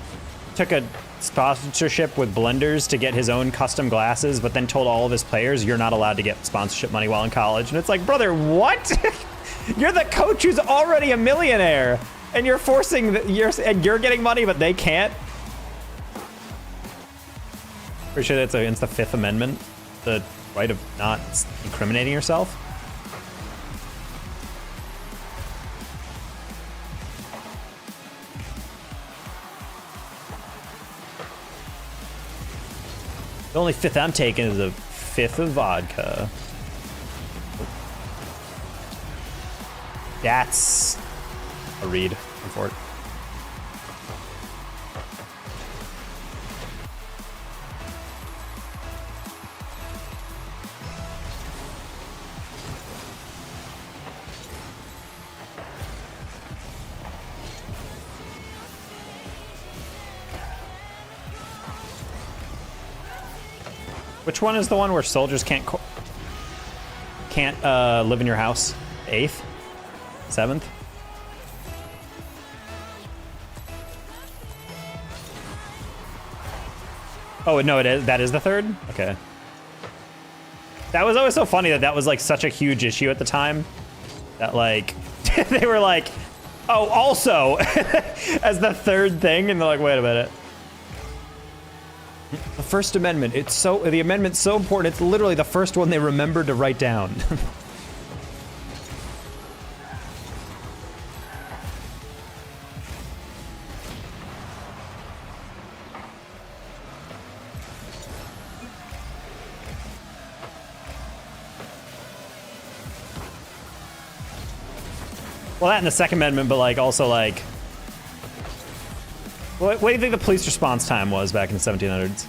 took a sponsorship with Blenders to get his own custom glasses, but then told all of his players, you're not allowed to get sponsorship money while in college. And it's like, brother, what? You're the coach who's already a millionaire, and you're forcing, and you're getting money, but they can't? Pretty sure that's against the Fifth Amendment, the right of not incriminating yourself. The only fifth I'm taking is a fifth of vodka. That's a read for it. Which one is the one where soldiers can't live in your house? 8th? 7th? Oh no, that is the 3rd? Okay. That was always so funny that was like such a huge issue at the time. That like, they were like, oh, also, as the 3rd thing, and they're like, wait a minute. The First Amendment, the amendment's so important, it's literally the first one they remembered to write down. Well, that and the Second Amendment, but like also like, what do you think the police response time was back in the 1700s?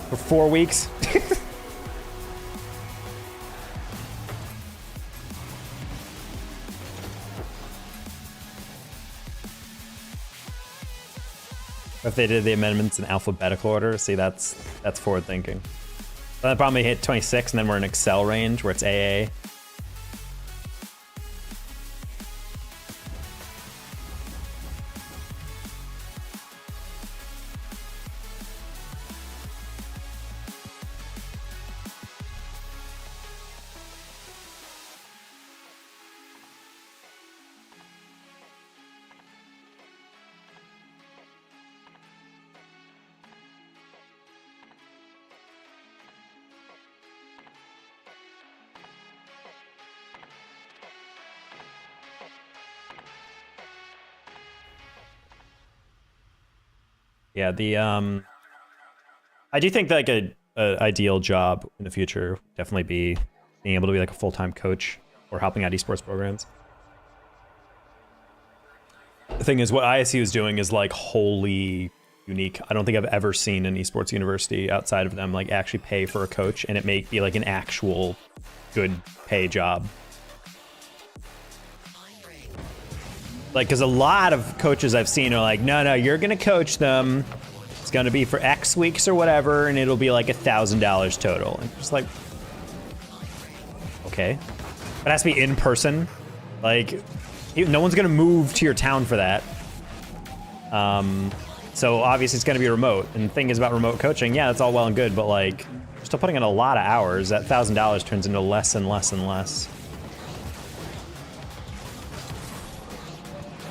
For 4 weeks? If they did the amendments in alphabetical order, see, that's forward thinking. But that probably hit 26, and then we're in Excel range where it's AA. Yeah, I do think like a ideal job in the future would definitely be being able to be like a full-time coach or helping out esports programs. The thing is, what ISU is doing is like wholly unique. I don't think I've ever seen an esports university outside of them like actually pay for a coach, and it may be like an actual good pay job. Like, because a lot of coaches I've seen are like, no, you're going to coach them. It's going to be for X weeks or whatever, and it'll be like $1,000 total. And just like, okay. It has to be in person. Like, no one's going to move to your town for that. So obviously it's going to be remote. And the thing is about remote coaching, yeah, that's all well and good, but like, you're still putting in a lot of hours. That $1,000 turns into less and less and less.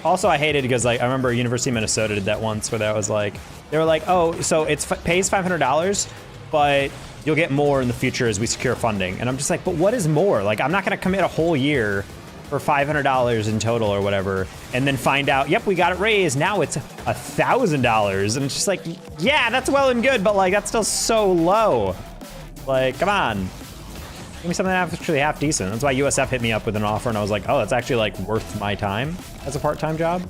Also, I hated because like I remember University of Minnesota did that once where that was like they were like, oh, so it's pays $500, but you'll get more in the future as we secure funding. And I'm just like, but what is more? Like I'm not gonna commit a whole year for $500 in total or whatever, and then find out, yep, we got it raised. Now it's $1,000, and it's just like, yeah, that's well and good, but like that's still so low. Like, come on, give me something that's actually half decent. That's why USF hit me up with an offer, and I was like, oh, that's actually like worth my time as a part-time job.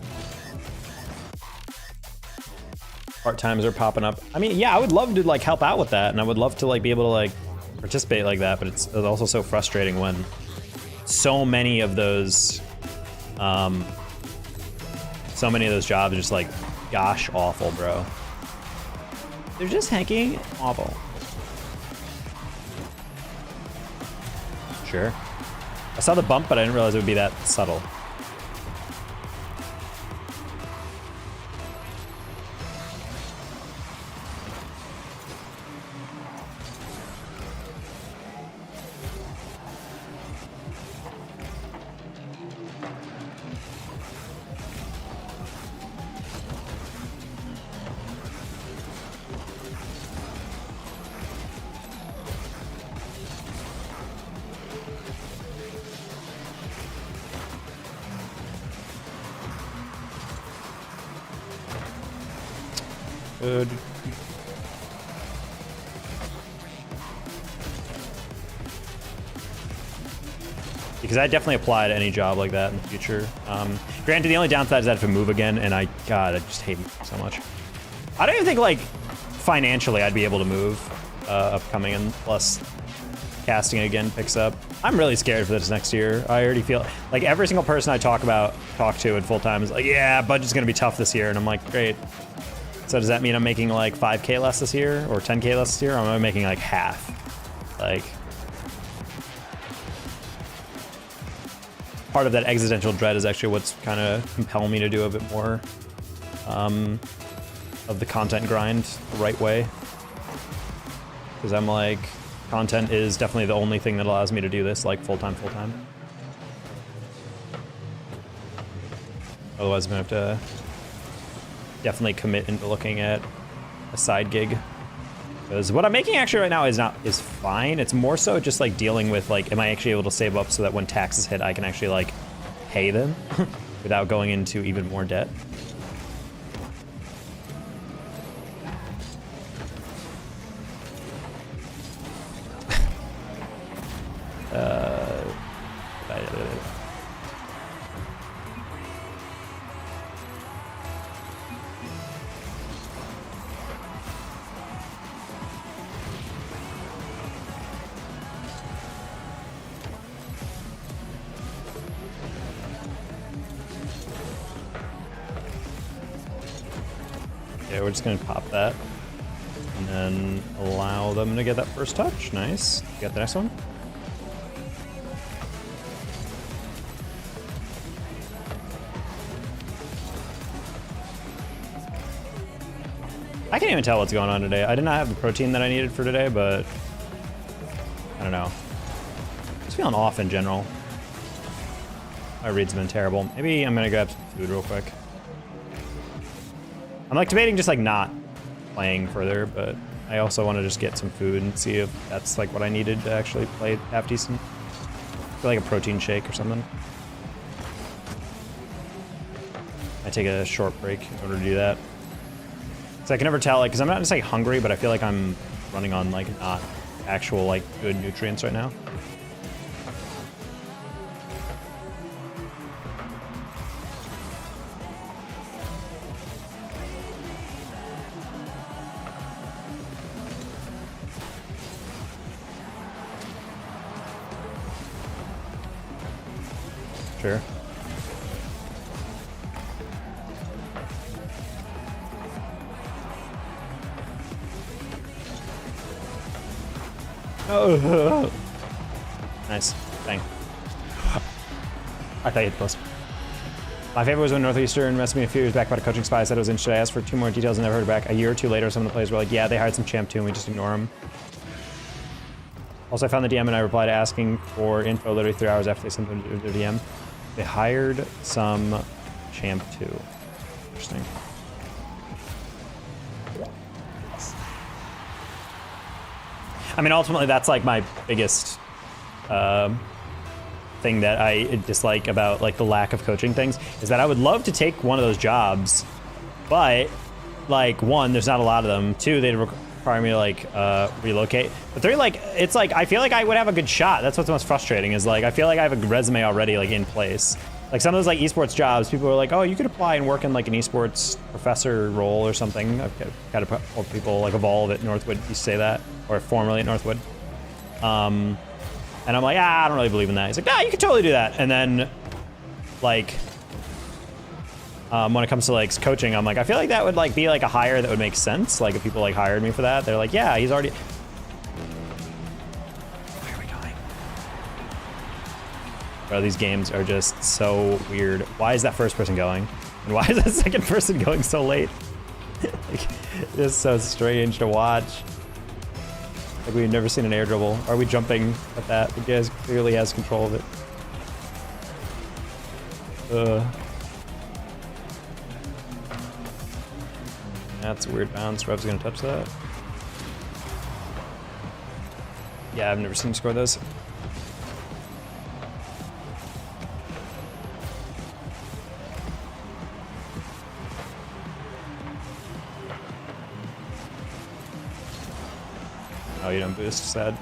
Part-timers are popping up. I mean, yeah, I would love to like help out with that, and I would love to like be able to like participate like that, but it's also so frustrating when so many of those jobs are just like gosh awful, bro. They're just hecking awful. Sure. I saw the bump, but I didn't realize it would be that subtle. Good. Because I definitely apply to any job like that in the future. Granted, the only downside is I have to move again, and God, I just hate it so much. I don't even think like financially I'd be able to move upcoming, unless casting again picks up. I'm really scared for this next year. I already feel like every single person I talk to in full time is like, yeah, budget's gonna be tough this year, and I'm like, great. So does that mean I'm making like 5K less this year or 10K less this year? Or am I making like half? Like, part of that existential dread is actually what's kind of compelling me to do a bit more of the content grind the right way. Because I'm like, content is definitely the only thing that allows me to do this like full-time. Otherwise I'm gonna have to definitely commit into looking at a side gig, because what I'm making actually right now is fine. It's more so just like dealing with like, am I actually able to save up so that when taxes hit I can actually like pay them without going into even more debt. Okay, we're just gonna pop that and then allow them to get that first touch. Nice. Got the next one. I can't even tell what's going on today. I did not have the protein that I needed for today, but I don't know. Just feeling off in general. My read's been terrible. Maybe I'm gonna grab some food real quick. I'm like debating just like not playing further, but I also want to just get some food and see if that's like what I needed to actually play half decent. I feel like a protein shake or something. I take a short break in order to do that. So I can never tell, like, because I'm not just like hungry, but I feel like I'm running on like not actual like good nutrients right now. Sure. Oh. Nice. Dang. I thought you hit close. My favorite was when Northeastern messaged me a few years back about a coaching spot. I said it was interesting. I asked for 2 more details and never heard back. A year or 2 later, some of the players were like, yeah, they hired some champ too, and we just ignore them. Also, I found the DM and I replied asking for info literally 3 hours after they sent their DM. They hired some champ 2. Interesting. I mean, ultimately, that's like my biggest thing that I dislike about like the lack of coaching things is that I would love to take one of those jobs, but like, one, there's not a lot of them. Two, they'd require me to like relocate. But three, like, it's like I feel like I would have a good shot. That's what's most frustrating is like I feel like I have a resume already like in place. Like some of those like esports jobs, people are like, oh, you could apply and work in like an esports professor role or something. I've got a couple people like Evolve at Northwood used to say that, or formerly at Northwood. And I'm like, I don't really believe in that. He's like, nah, you could totally do that. And then like when it comes to like coaching, I'm like, I feel like that would like be like a hire that would make sense. Like if people like hired me for that, they're like, yeah, he's already. Where are we going? Bro, these games are just so weird. Why is that first person going? And why is that second person going so late? Like, it's so strange to watch. Like we've never seen an air dribble. Are we jumping at that? The guy clearly has control of it. That's a weird bounce. Rev's gonna touch that. Yeah, I've never seen him score those. Oh, you don't boost, sad.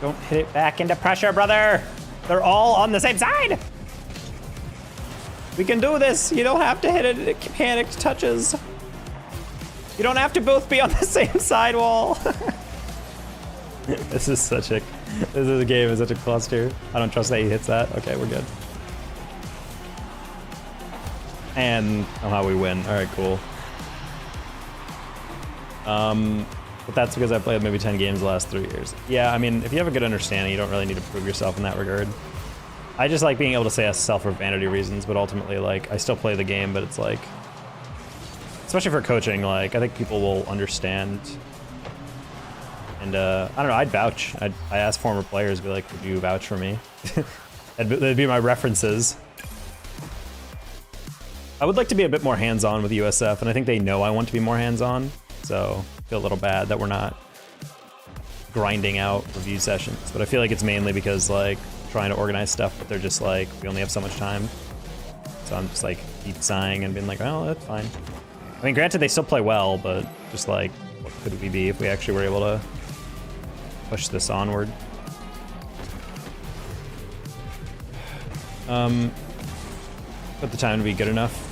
Don't hit it back into pressure, brother! They're all on the same side! We can do this! You don't have to hit it at panicked touches. You don't have to both be on the same sidewall. This is a game is such a cluster. I don't trust that he hits that. Okay, we're good. And somehow we win. Alright, cool. But that's because I played maybe 10 games the last 3 years. Yeah, I mean, if you have a good understanding, you don't really need to prove yourself in that regard. I just like being able to say self for vanity reasons, but ultimately, like, I still play the game, but it's like, especially for coaching, like, I think people will understand. And, I don't know, I'd vouch. I ask former players, be like, would you vouch for me? That'd be my references. I would like to be a bit more hands-on with USF, and I think they know I want to be more hands-on. So I feel a little bad that we're not grinding out review sessions, but I feel like it's mainly because like trying to organize stuff, but they're just like, we only have so much time. So I'm just like deep sighing and being like, oh, that's fine. I mean, granted they still play well, but just like, what could we be if we actually were able to push this onward? But the time to be good enough.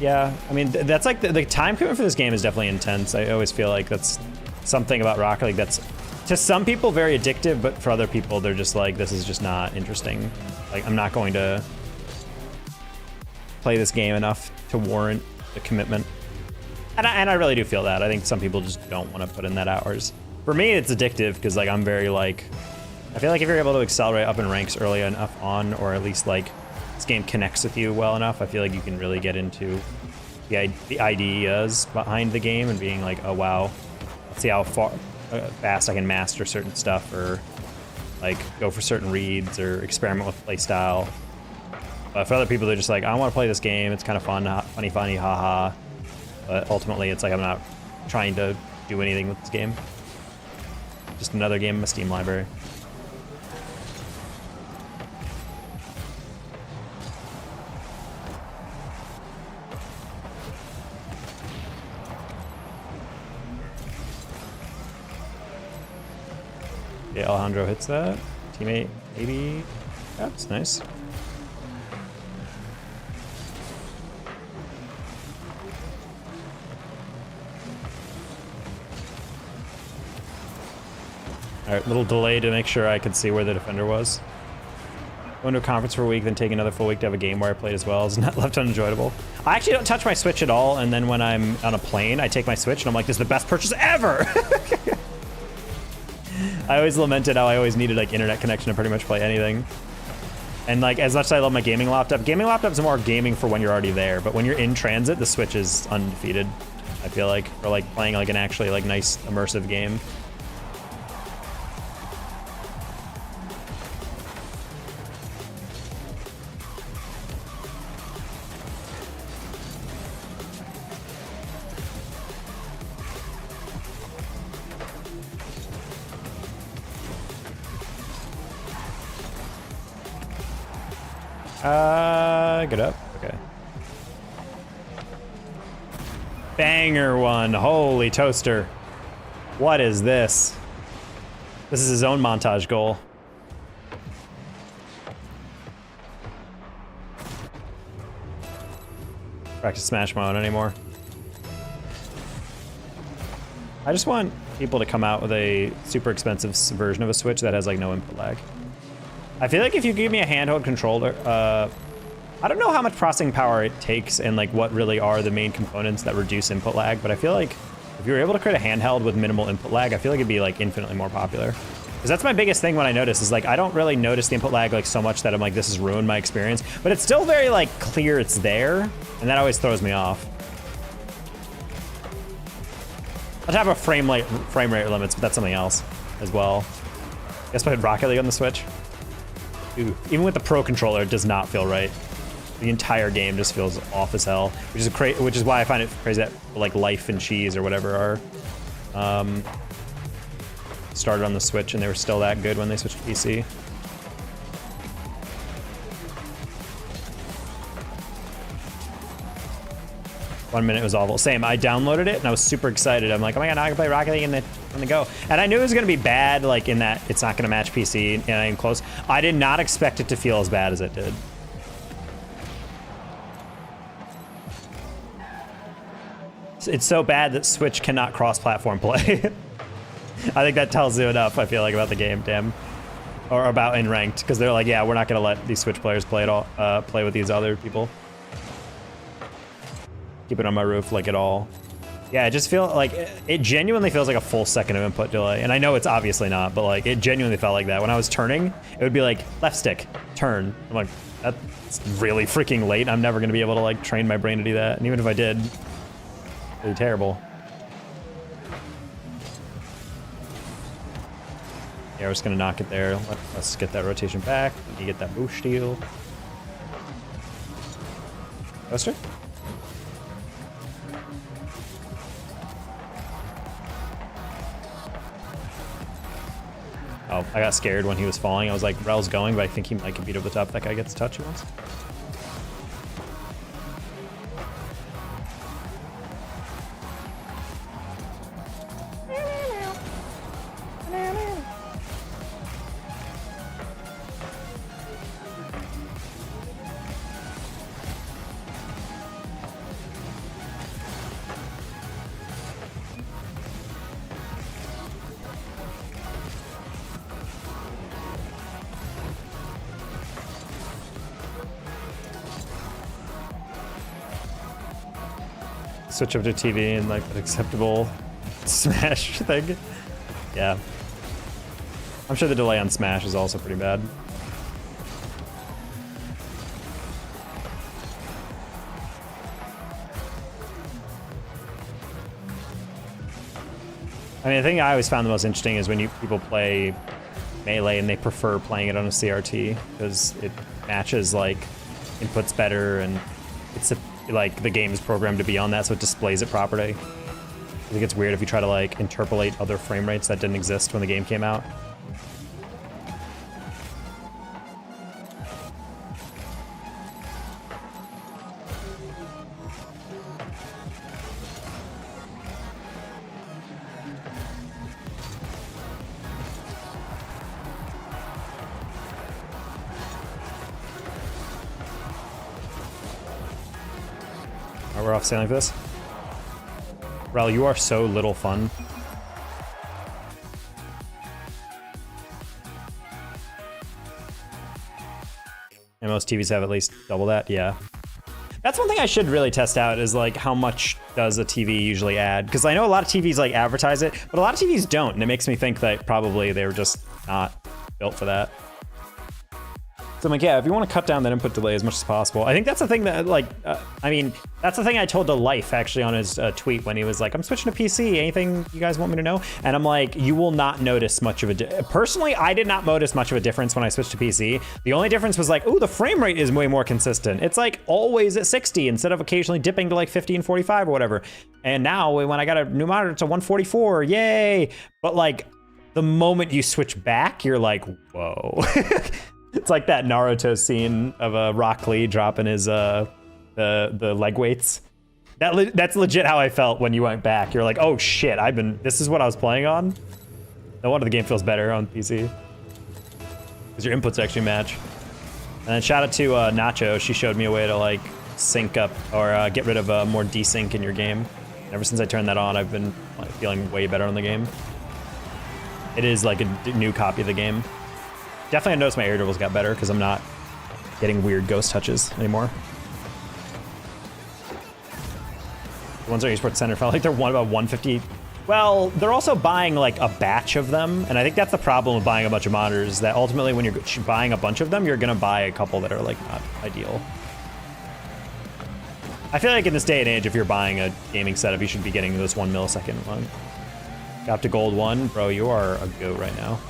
Yeah, I mean, that's like the time commitment for this game is definitely intense. I always feel like that's something about Rocket League that's, to some people, very addictive, but for other people, they're just like, this is just not interesting. Like, I'm not going to play this game enough to warrant the commitment. And I really do feel that. I think some people just don't want to put in that hours. For me, it's addictive because, like, I'm very, like, I feel like if you're able to accelerate up in ranks early enough on, or at least, like, this game connects with you well enough, I feel like you can really get into the ideas behind the game and being like, oh wow, let's see how fast I can master certain stuff, or like go for certain reads or experiment with play style. But for other people, they're just like, I want to play this game, it's kind of fun, funny, haha. But ultimately, it's like I'm not trying to do anything with this game. Just another game in my Steam library. Yeah, Alejandro hits that. Teammate, maybe. Yeah, that's nice. Alright, little delay to make sure I could see where the defender was. Going to a conference for a week, then take another full week to have a game where I played as well is not left unenjoyable. I actually don't touch my Switch at all, and then when I'm on a plane, I take my Switch and I'm like, this is the best purchase ever! I always lamented how I always needed like internet connection to pretty much play anything. And like, as much as I love my gaming laptops are more gaming for when you're already there, but when you're in transit, the Switch is undefeated, I feel like, for like playing like an actually like nice immersive game. Get up. Okay. Banger one. Holy toaster. What is this? This is his own montage goal. Practice smash mode anymore. I just want people to come out with a super expensive version of a Switch that has like no input lag. I feel like if you give me a handheld controller, I don't know how much processing power it takes and like what really are the main components that reduce input lag, but I feel like if you were able to create a handheld with minimal input lag, I feel like it'd be like infinitely more popular. Because that's my biggest thing when I notice is like, I don't really notice the input lag like so much that I'm like, this has ruined my experience, but it's still very like clear it's there. And that always throws me off. I'd have a frame rate limits, but that's something else as well. Guess I played Rocket League on the Switch. Ooh, even with the Pro controller, it does not feel right. The entire game just feels off as hell, which is why I find it crazy that like Life and Cheese or whatever are started on the Switch and they were still that good when they switched to PC. One minute was awful. Same, I downloaded it and I was super excited. I'm like, oh my god, now I can play Rocket League on the go. And I knew it was gonna be bad, like in that it's not gonna match PC and I'm close. I did not expect it to feel as bad as it did. It's so bad that Switch cannot cross-platform play. I think that tells you enough, I feel like, about the game, damn. Or about in ranked, because they're like, yeah, we're not gonna let these Switch players play at all, play with these other people. Keep it on my roof like at all. Yeah, it just feels like, it genuinely feels like a full second of input delay. And I know it's obviously not, but like, it genuinely felt like that. When I was turning, it would be like, left stick, turn. I'm like, that's really freaking late. I'm never gonna be able to like train my brain to do that. And even if I did, it'd be terrible. Yeah, we're just gonna knock it there. Let's get that rotation back. You get that boost steal. Buster? Oh, I got scared when he was falling. I was like, Rel's going, but I think he might get beat over the top if that guy gets a touch once. Switch over to TV and like an acceptable Smash thing. Yeah. I'm sure the delay on Smash is also pretty bad. I mean, the thing I always found the most interesting is when people play Melee and they prefer playing it on a CRT because it matches like inputs better and it's like the game is programmed to be on that, so it displays it properly. I think it's weird if you try to like interpolate other frame rates that didn't exist when the game came out. We're off sailing for this. Rel, you are so little fun. And most TVs have at least double that, yeah. That's one thing I should really test out is like how much does a TV usually add? Because I know a lot of TVs like advertise it, but a lot of TVs don't, and it makes me think that probably they were just not built for that. So I'm like, yeah, if you want to cut down that input delay as much as possible. I think that's the thing that, like, I mean, that's the thing I told to Life, actually, on his tweet when he was like, I'm switching to PC. Anything you guys want me to know? And I'm like, you will not notice much of a... Personally, I did not notice much of a difference when I switched to PC. The only difference was like, ooh, the frame rate is way more consistent. It's like always at 60 instead of occasionally dipping to like 50 and 45 or whatever. And now when I got a new monitor to 144, yay. But like, the moment you switch back, you're like, whoa. It's like that Naruto scene of Rock Lee dropping his the leg weights. That's legit how I felt when you went back. You're like, oh shit, this is what I was playing on. No wonder the game feels better on PC. Because your inputs actually match. And then shout out to Nacho. She showed me a way to like sync up or get rid of more desync in your game. And ever since I turned that on, I've been like, feeling way better on the game. It is like a new copy of the game. Definitely I noticed my air dribbles got better because I'm not getting weird ghost touches anymore. The ones at Esports Center felt like they're about 150. Well, they're also buying like a batch of them, and I think that's the problem with buying a bunch of monitors, is that ultimately when you're buying a bunch of them, you're gonna buy a couple that are like not ideal. I feel like in this day and age, if you're buying a gaming setup, you should be getting this 1 millisecond one. Got to gold 1. Bro, you are a goat right now.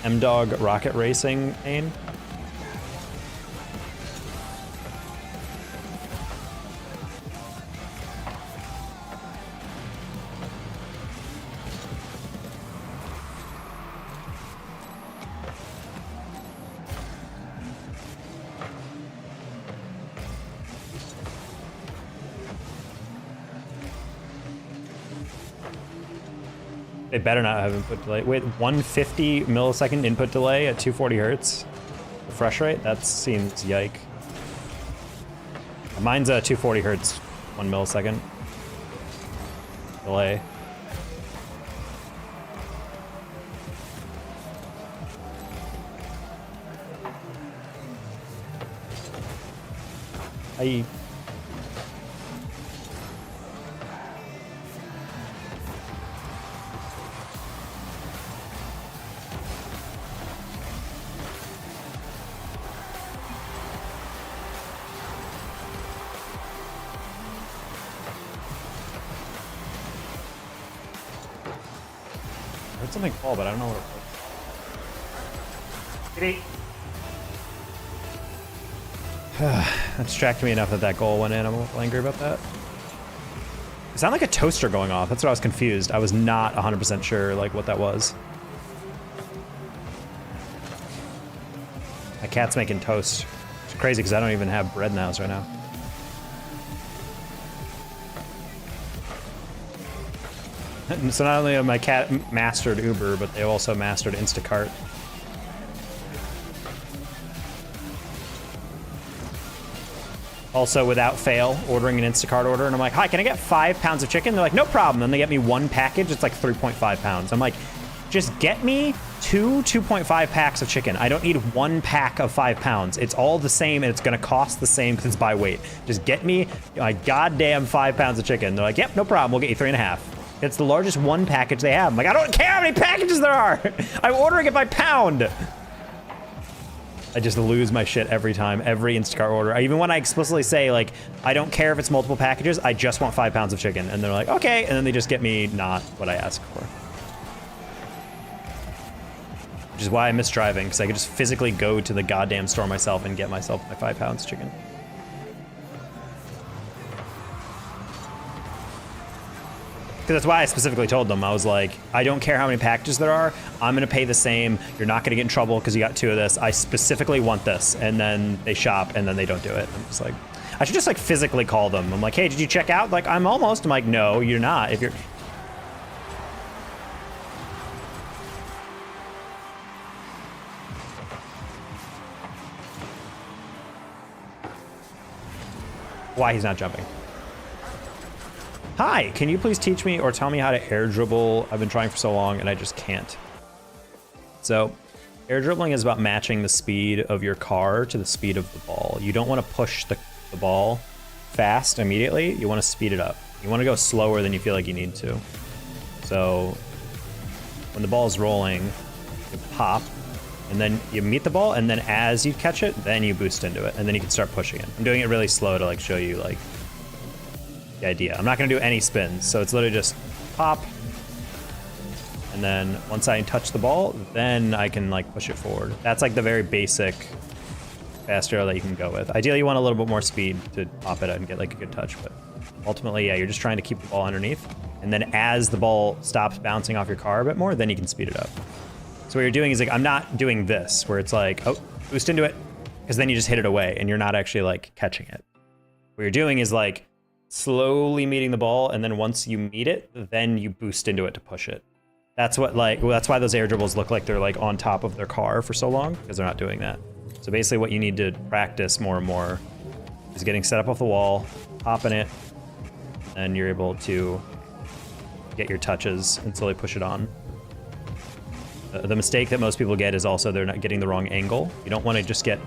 M-Dog Rocket Racing, Ain. They better not have input delay. Wait, 150 millisecond input delay at 240 hertz? Refresh rate? That seems yike. Mine's 240 hertz, 1 millisecond delay. I heard something fall, but I don't know what it was. That distracted me enough that goal went in. I'm a little angry about that. It sounded like a toaster going off. That's what I was confused. I was not 100% sure like what that was. My cat's making toast. It's crazy because I don't even have bread in the house right now. So not only have my cat mastered Uber, but they also mastered Instacart. Also, without fail, ordering an Instacart order, and I'm like, hi, can I get 5 pounds of chicken? They're like, no problem. Then they get me 1 package, it's like 3.5 pounds. I'm like, just get me 2.5 packs of chicken. I don't need 1 pack of 5 pounds. It's all the same, and it's gonna cost the same because it's by weight. Just get me my goddamn 5 pounds of chicken. They're like, yep, no problem, we'll get you 3.5. It's the largest 1 package they have. I'm like, I don't care how many packages there are. I'm ordering it by pound. I just lose my shit every time, every Instacart order. Even when I explicitly say, like, I don't care if it's multiple packages, I just want 5 pounds of chicken. And they're like, okay. And then they just get me not what I asked for. Which is why I miss driving, because I could just physically go to the goddamn store myself and get myself my 5 pounds of chicken. Because that's why I specifically told them, I was like, I don't care how many packages there are, I'm gonna pay the same, you're not gonna get in trouble because you got 2 of this, I specifically want this, and then they shop and then they don't do it. I'm just like, I should just like physically call them. I'm like, hey, did you check out? Like, I'm almost. I'm like, no, you're not. If you're... Why he's not jumping. Hi, can you please teach me or tell me how to air dribble? I've been trying for so long and I just can't. So, air dribbling is about matching the speed of your car to the speed of the ball. You don't want to push the ball fast immediately. You want to speed it up. You want to go slower than you feel like you need to. So, when the ball is rolling, you pop, and then you meet the ball, and then as you catch it, then you boost into it, and then you can start pushing it. I'm doing it really slow to like show you like the idea. I'm not gonna do any spins, so it's literally just pop, and then once I touch the ball, then I can like push it forward. That's like the very basic fast arrow that you can go with. Ideally, you want a little bit more speed to pop it out and get like a good touch, but ultimately, yeah, you're just trying to keep the ball underneath, and then as the ball stops bouncing off your car a bit more, then you can speed it up. So what you're doing is like, I'm not doing this where it's like, oh, boost into it, because then you just hit it away and you're not actually like catching it. What you're doing is like slowly meeting the ball, and then once you meet it, then you boost into it to push it. That's what like, well, that's why those air dribbles look like they're like on top of their car for so long, because they're not doing that. So basically what you need to practice more and more is getting set up off the wall, popping it, and you're able to get your touches and slowly push it on. The mistake that most people get is also they're not getting the wrong angle. You don't want to just get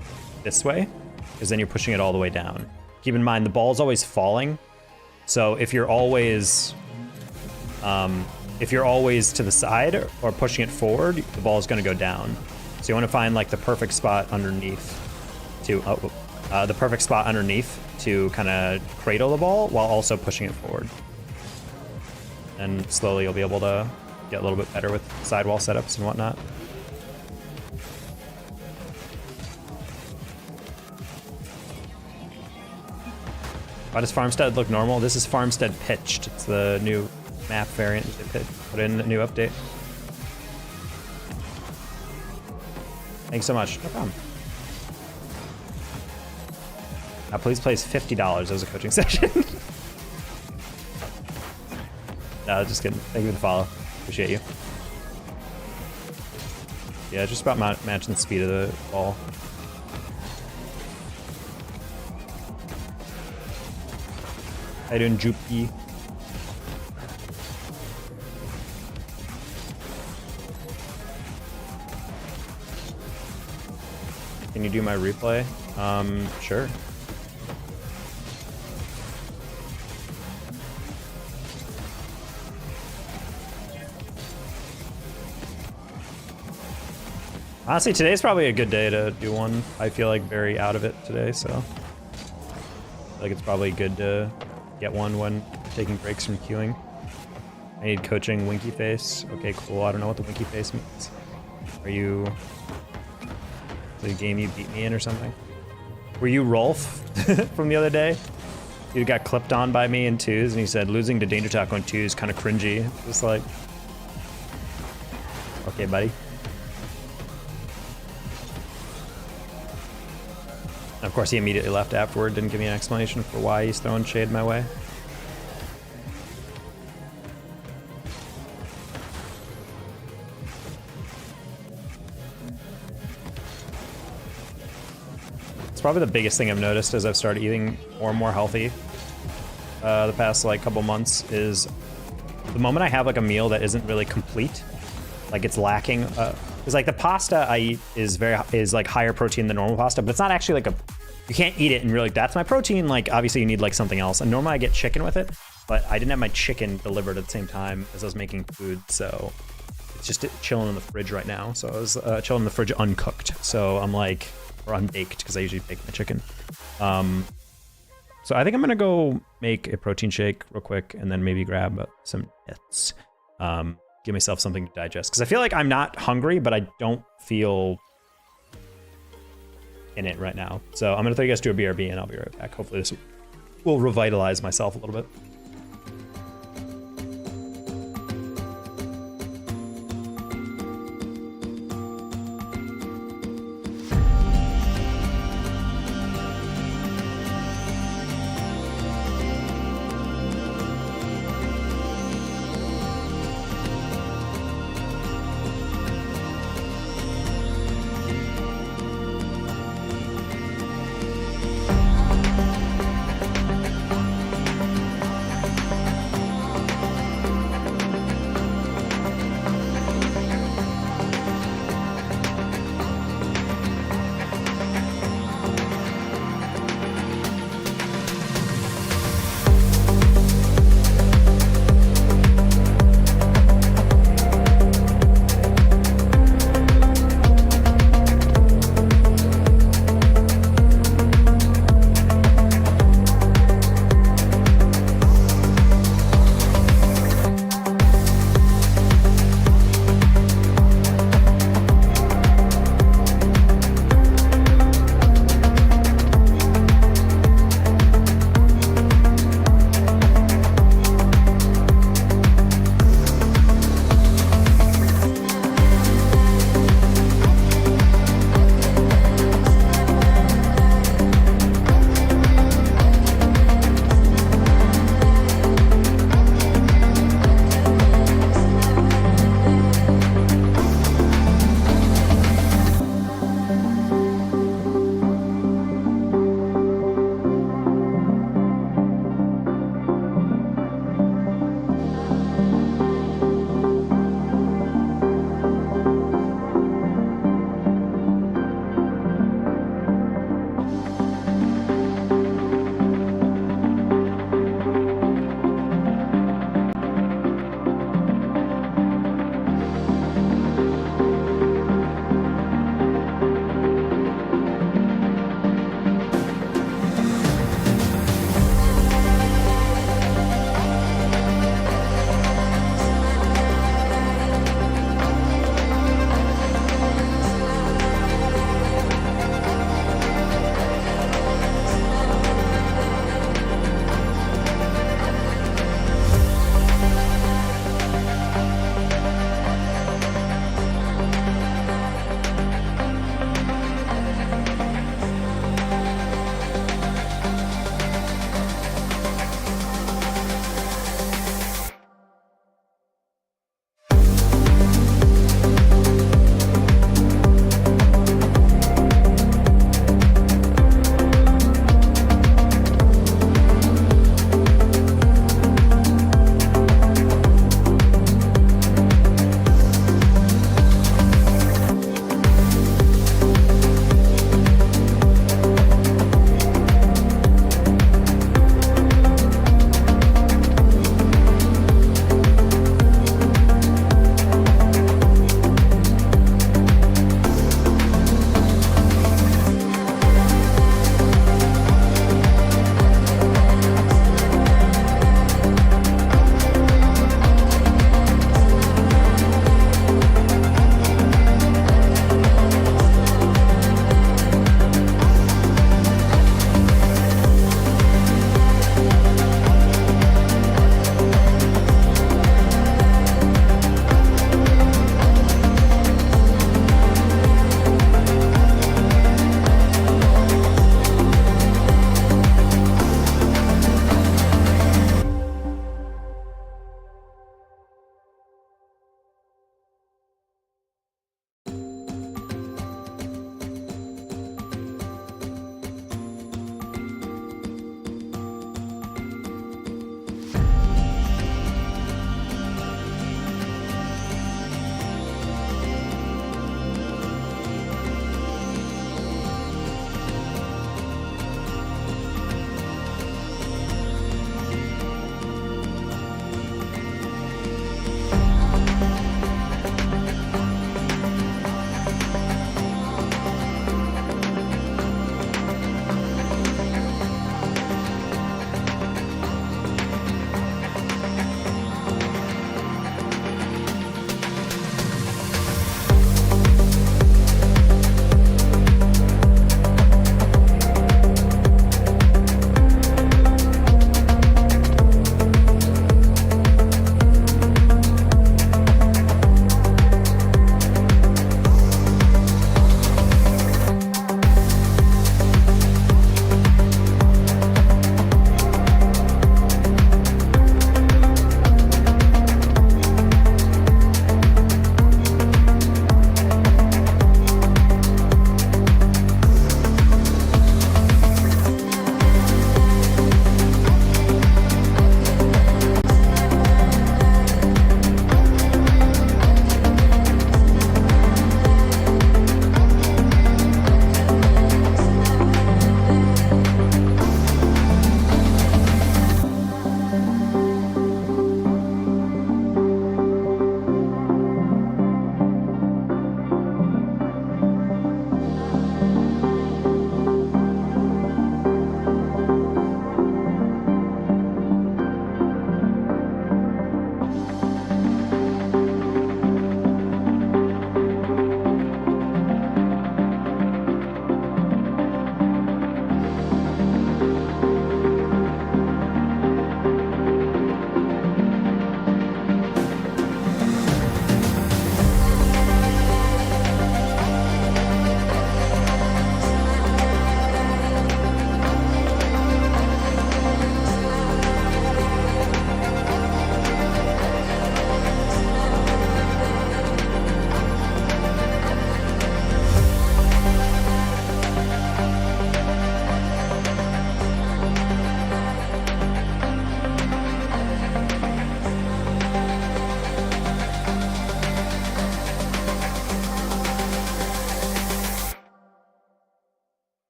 this way, because then you're pushing it all the way down. Keep in mind, the ball's always falling. So if you're always to the side or pushing it forward, the ball is going to go down. So you want to find like the perfect spot underneath to kind of cradle the ball while also pushing it forward. And slowly you'll be able to get a little bit better with sidewall setups and whatnot. Why does Farmstead look normal? This is Farmstead Pitched. It's the new map variant they put in a new update. Thanks so much. No problem. Now please place $50 as a coaching session. No, just kidding. Thank you for the follow. Appreciate you. Yeah, just about matching the speed of the ball. How you doing, Joopy? Can you do my replay? Sure. Honestly, today's probably a good day to do one. I feel like very out of it today, so like it's probably good to get one when taking breaks from queuing. I need coaching winky face. Okay, cool. I don't know what the winky face means. Are you the game you beat me in or something? Were you Rolf from the other day? You got clipped on by me in twos, and he said losing to Danger Taco in twos kind of cringy. Just like, okay, buddy. Of course, he immediately left afterward, didn't give me an explanation for why he's throwing shade my way. It's probably the biggest thing I've noticed as I've started eating more and more healthy the past like couple months is the moment I have like a meal that isn't really complete, like it's lacking. Because like the pasta I eat is like higher protein than normal pasta, but it's not actually like you can't eat it and you're like, that's my protein. Like obviously you need like something else. And normally I get chicken with it, but I didn't have my chicken delivered at the same time as I was making food. So it's just chilling in the fridge right now. So I was chilling in the fridge uncooked. So I'm like, or unbaked, because I usually bake my chicken. So I think I'm gonna go make a protein shake real quick and then maybe grab some nuts. Give myself something to digest. Because I feel like I'm not hungry, but I don't feel in it right now. So I'm gonna throw you guys to a BRB and I'll be right back. Hopefully this will revitalize myself a little bit.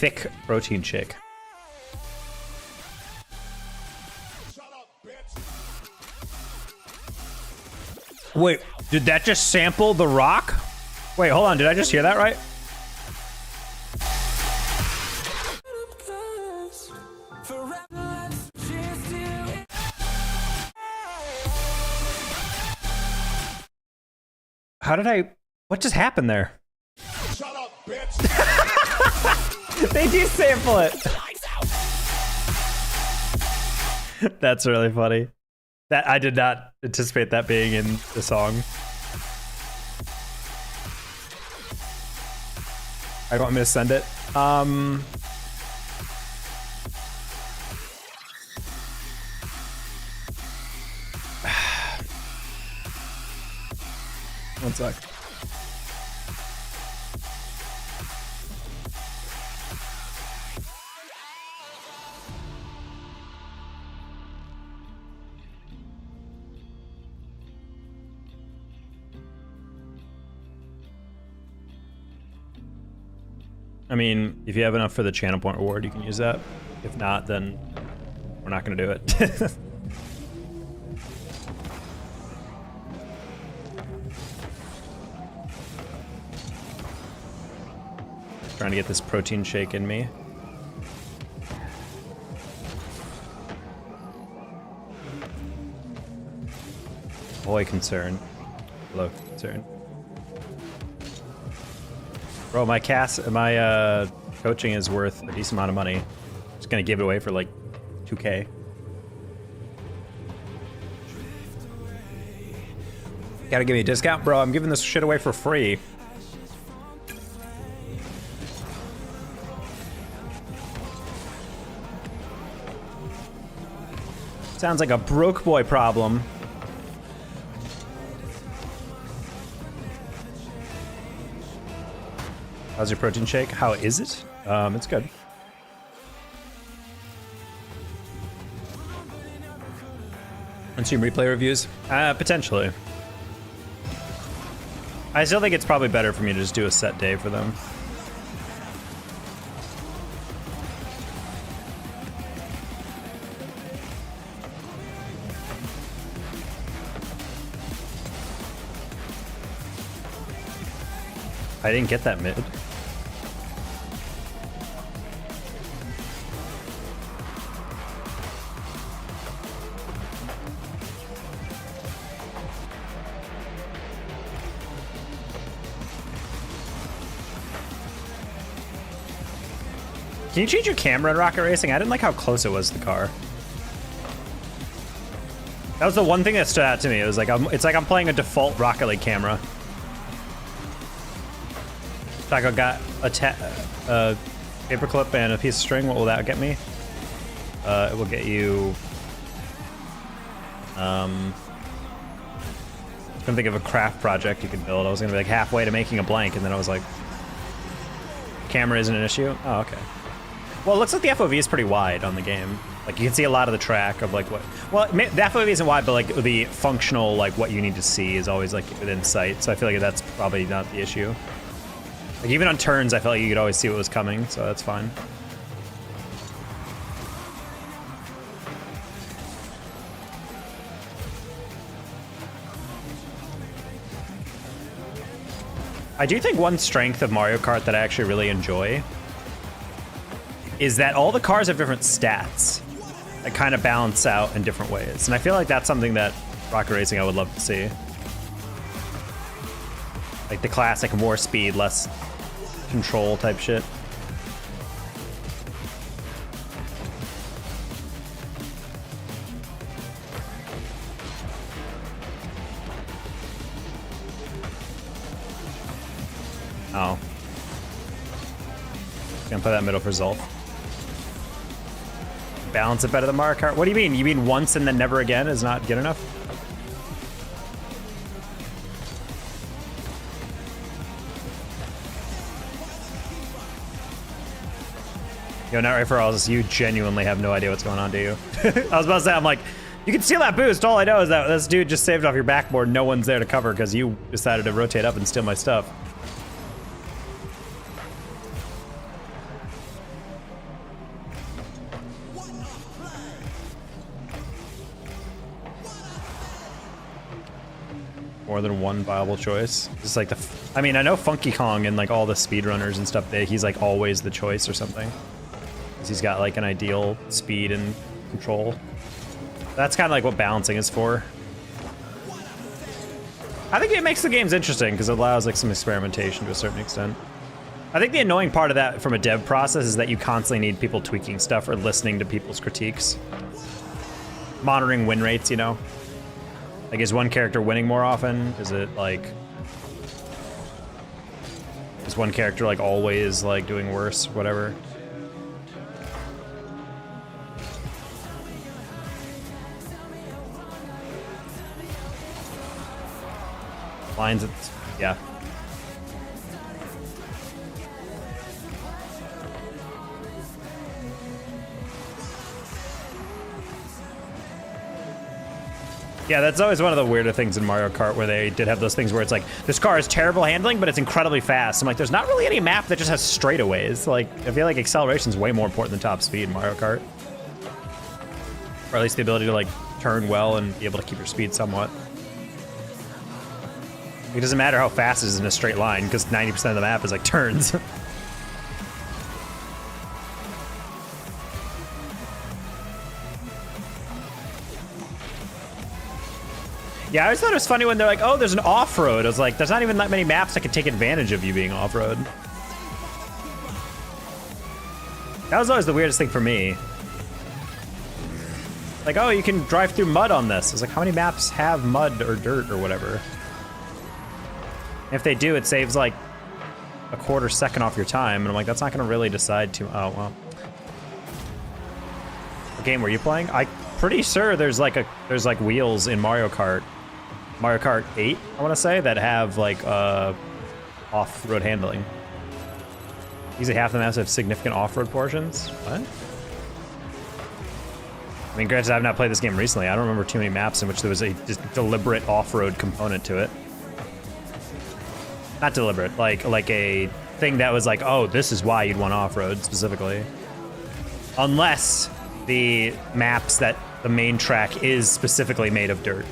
thick protein shake. Wait, did that just sample The Rock? Wait, hold on, did I just hear that right? How did I... What just happened there? Shut up, bitch! They do sample it. That's really funny. That I did not anticipate that being in the song. I want me to send it. One sec. I mean, if you have enough for the channel point reward, you can use that. If not, then we're not gonna do it. Trying to get this protein shake in me. Boy, concern. Hello, concern. Bro, my coaching is worth a decent amount of money. Just gonna give it away for like 2K. Gotta give me a discount, bro. I'm giving this shit away for free. Sounds like a broke boy problem. How's your protein shake? How is it? It's good. Consume replay reviews? Potentially. I still think it's probably better for me to just do a set day for them. I didn't get that mid. Can you change your camera in Rocket Racing? I didn't like how close it was to the car. That was the one thing that stood out to me. It was like it's like I'm playing a default Rocket League camera. Taco got a paperclip and a piece of string. What will that get me? It will get you. I'm gonna think of a craft project you could build. I was gonna be like halfway to making a blank, and then I was like, camera isn't an issue. Oh, okay. Well, it looks like the FOV is pretty wide on the game. Like you can see a lot of the track of like what. Well, the FOV isn't wide, but like the functional like what you need to see is always like within sight. So I feel like that's probably not the issue. Like even on turns, I felt like you could always see what was coming, so that's fine. I do think one strength of Mario Kart that I actually really enjoy is that all the cars have different stats that kind of balance out in different ways. And I feel like that's something that Rocket Racing I would love to see. Like the classic more speed, less control type shit. Oh. Gonna play that middle for Zolf. Balance it better than Mario Kart? What do you mean? You mean once and then never again is not good enough? Yo, not right for all this. You genuinely have no idea what's going on, do you? I was about to say, I'm like, you can steal that boost. All I know is that this dude just saved off your backboard. No one's there to cover because you decided to rotate up and steal my stuff. more than one viable choice. It's like I mean, I know Funky Kong and like all the speedrunners and stuff, he's like always the choice or something. Because he's got like an ideal speed and control. That's kind of like what balancing is for. I think it makes the games interesting because it allows like some experimentation to a certain extent. I think the annoying part of that from a dev process is that you constantly need people tweaking stuff or listening to people's critiques. Monitoring win rates, you know? Like, is one character winning more often? Is it like... Is one character like always like doing worse, whatever? Lines, yeah. Yeah, that's always one of the weirder things in Mario Kart where they did have those things where it's like, this car is terrible handling, but it's incredibly fast. I'm like, there's not really any map that just has straightaways. Like, I feel like acceleration is way more important than top speed in Mario Kart. Or at least the ability to like turn well and be able to keep your speed somewhat. It doesn't matter how fast it is in a straight line because 90% of the map is like turns. Yeah, I always thought it was funny when they're like, oh, there's an off-road. I was like, there's not even that many maps that can take advantage of you being off-road. That was always the weirdest thing for me. Like, oh, you can drive through mud on this. I was like, how many maps have mud or dirt or whatever? If they do, it saves like a quarter second off your time. And I'm like, that's not gonna really decide to, oh, well. What game were you playing? I'm pretty sure there's like wheels in Mario Kart 8, I wanna say, that have like off-road handling. Usually half the maps have significant off-road portions. What? I mean, granted, I've not played this game recently. I don't remember too many maps in which there was a just deliberate off-road component to it. Not deliberate, like a thing that was like, oh, this is why you'd want off-road specifically. Unless the maps that the main track is specifically made of dirt.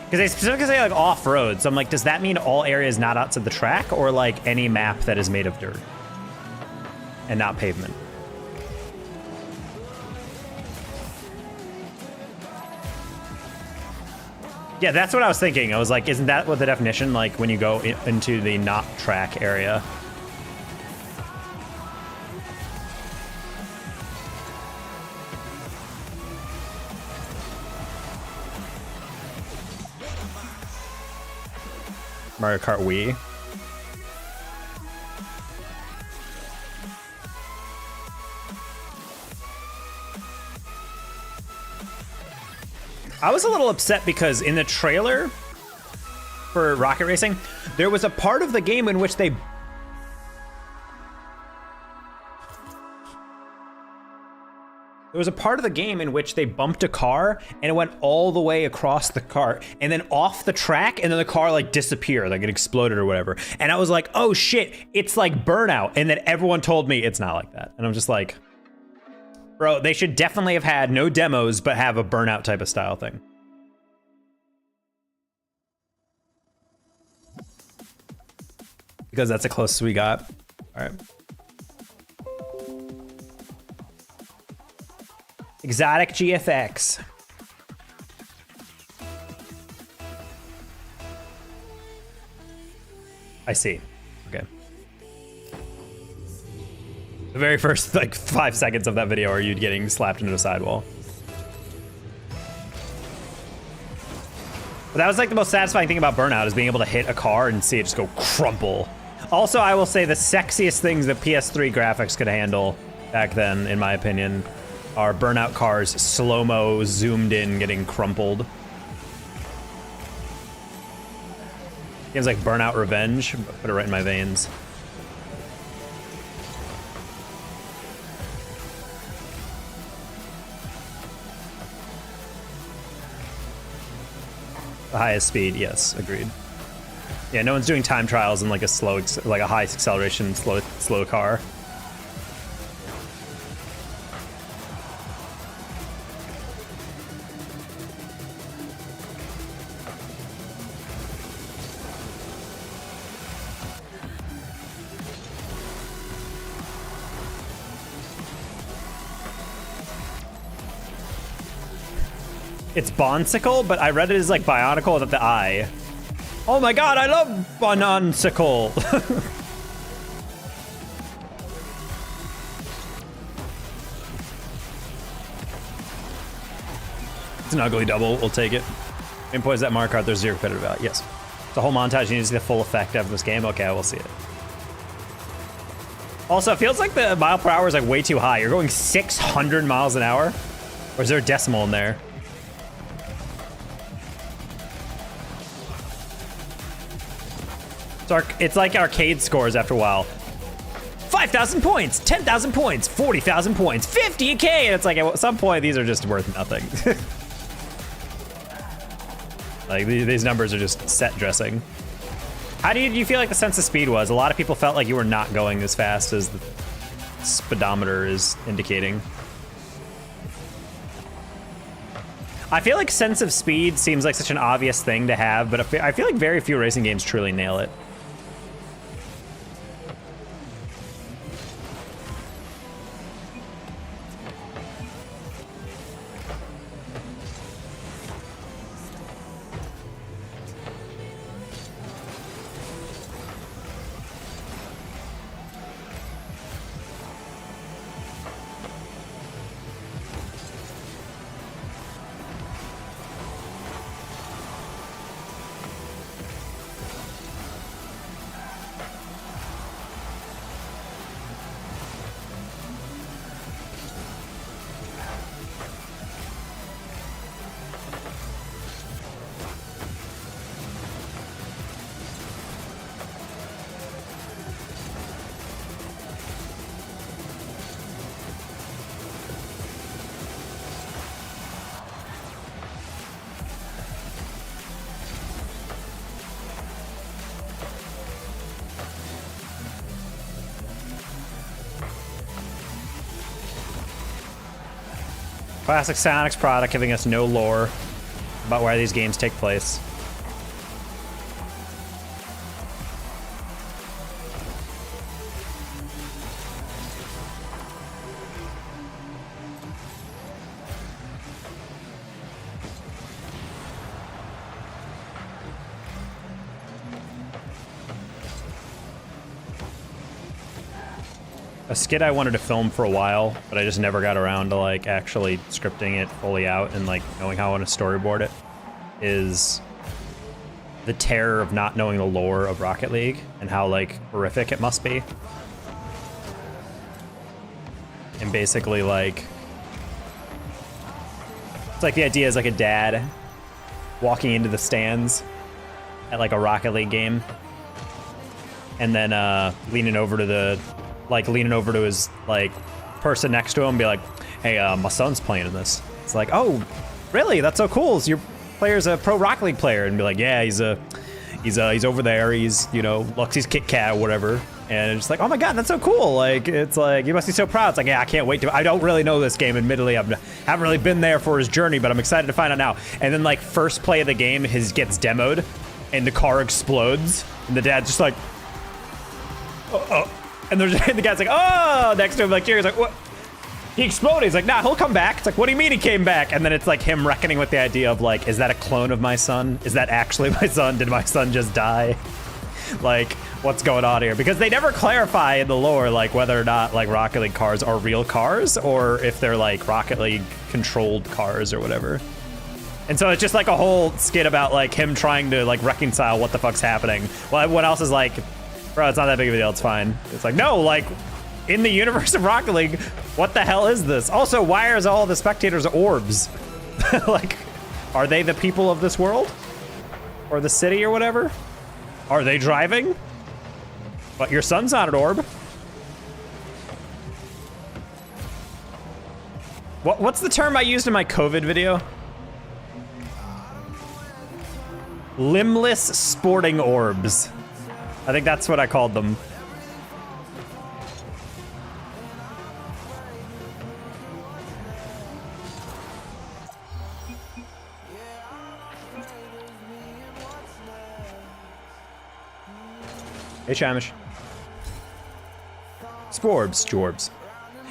Because they specifically say like off-road, so I'm like, does that mean all areas not outside the track or like any map that is made of dirt and not pavement? Yeah, that's what I was thinking. I was like, isn't that what the definition, like when you go into the not track area? Mario Kart Wii. I was a little upset because in the trailer for Rocket Racing, there was a part of the game in which they bumped a car and it went all the way across the cart and then off the track, and then the car like disappeared, like it exploded or whatever. And I was like, oh shit, it's like Burnout. And then everyone told me it's not like that. And I'm just like, bro, they should definitely have had no demos, but have a Burnout type of style thing. Because that's the closest we got. All right. Exotic GFX. I see. Okay. The very first like 5 seconds of that video are you getting slapped into a sidewall. But that was like the most satisfying thing about Burnout, is being able to hit a car and see it just go crumple. Also, I will say the sexiest things that PS3 graphics could handle back then, in my opinion, are Burnout cars slow-mo, zoomed in, getting crumpled. Games like Burnout Revenge, put it right in my veins. The highest speed, yes, agreed. Yeah, no one's doing time trials in like a like a high acceleration, slow car. It's Bonsicle, but I read it as like Bionicle without the I. Oh my god, I love Bononsicle. It's an ugly double, we'll take it. Impose that Mario Kart, there's 0 competitive value. Yes. The whole montage, you need to see the full effect of this game. Okay, we'll see it. Also, it feels like the mile per hour is like way too high. You're going 600 miles an hour? Or is there a decimal in there? It's like arcade scores after a while. 5,000 points, 10,000 points, 40,000 points, 50K! And it's like at some point, these are just worth nothing. Like these numbers are just set dressing. How do you feel like the sense of speed was? A lot of people felt like you were not going as fast as the speedometer is indicating. I feel like sense of speed seems like such an obvious thing to have, but I feel like very few racing games truly nail it. Classic Sonic's product giving us no lore about where these games take place. A skit I wanted to film for a while, but I just never got around to like actually scripting it fully out and like knowing how I want to storyboard it, is the terror of not knowing the lore of Rocket League and how like horrific it must be. And basically like, it's like the idea is like a dad walking into the stands at like a Rocket League game and then leaning over to his like person next to him and be like, hey, my son's playing in this. It's like, oh, really? That's so cool. So your player's a pro Rocket League player. And be like, yeah, he's over there. He's, you know, Luxie's Kit Kat or whatever. And it's like, oh my God, that's so cool. Like, it's like, you must be so proud. It's like, yeah, I can't wait to, I don't really know this game. Admittedly, I haven't really been there for his journey, but I'm excited to find out now. And then like first play of the game, his gets demoed and the car explodes. And the dad's just like, oh. And there's the guy's like, oh, next to him, like, Jerry's like, what? He exploded. He's like, nah, he'll come back. It's like, what do you mean he came back? And then it's like him reckoning with the idea of like, is that a clone of my son? Is that actually my son? Did my son just die? Like, what's going on here? Because they never clarify in the lore, like, whether or not like Rocket League cars are real cars or if they're like Rocket League controlled cars or whatever. And so it's just like a whole skit about like him trying to like reconcile what the fuck's happening. Well, everyone else is like, bro, it's not that big of a deal, it's fine. It's like, no, like, in the universe of Rocket League, what the hell is this? Also, why are all the spectators orbs? Like, are they the people of this world? Or the city or whatever? Are they driving? But your son's not an orb. What's the term I used in my COVID video? Limbless sporting orbs. I think that's what I called them. Hey, Shamish. Sporbs, Jorbs.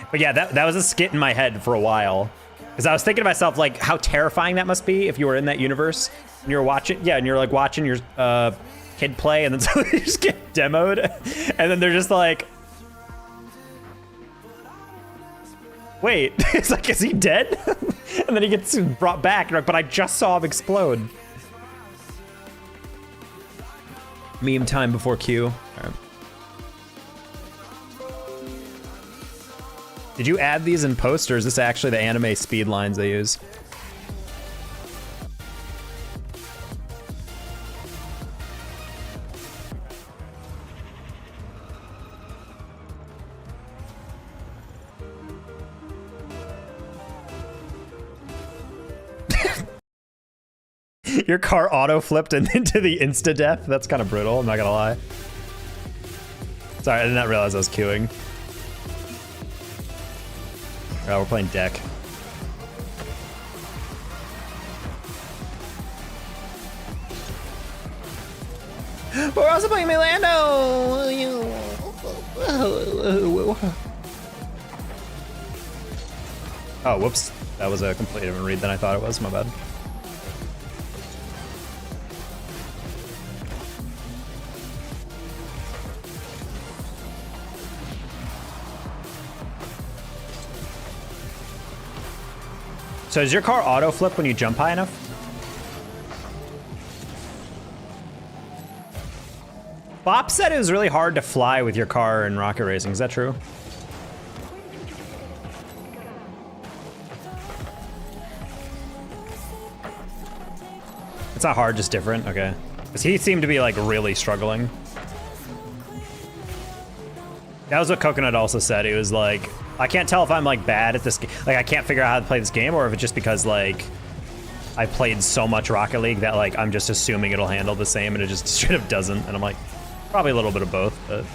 But yeah, that was a skit in my head for a while. Because I was thinking to myself, like, how terrifying that must be if you were in that universe and you're watching, and you're like watching your kid play, and then suddenly they just get demoed, and then they're just like, wait, it's like, is he dead? And then he gets brought back, and you're like, but I just saw him explode. Meme time before Q. All right. Did you add these in post, or is this actually the anime speed lines they use? Your car auto flipped into the insta death. That's kind of brutal, I'm not gonna lie. Sorry, I did not realize I was queuing. Oh, we're playing deck. We're also playing Milano. Oh, whoops. That was a completely different read than I thought it was. My bad. So does your car auto flip when you jump high enough? Bop said it was really hard to fly with your car in rocket racing. Is that true? It's not hard, just different. Okay. Because he seemed to be like really struggling. That was what Coconut also said. He was like, I can't tell if I'm like bad at this game. Like I can't figure out how to play this game, or if it's just because like I played so much Rocket League that like I'm just assuming it'll handle the same, and it just straight up doesn't. And I'm like, probably a little bit of both, but.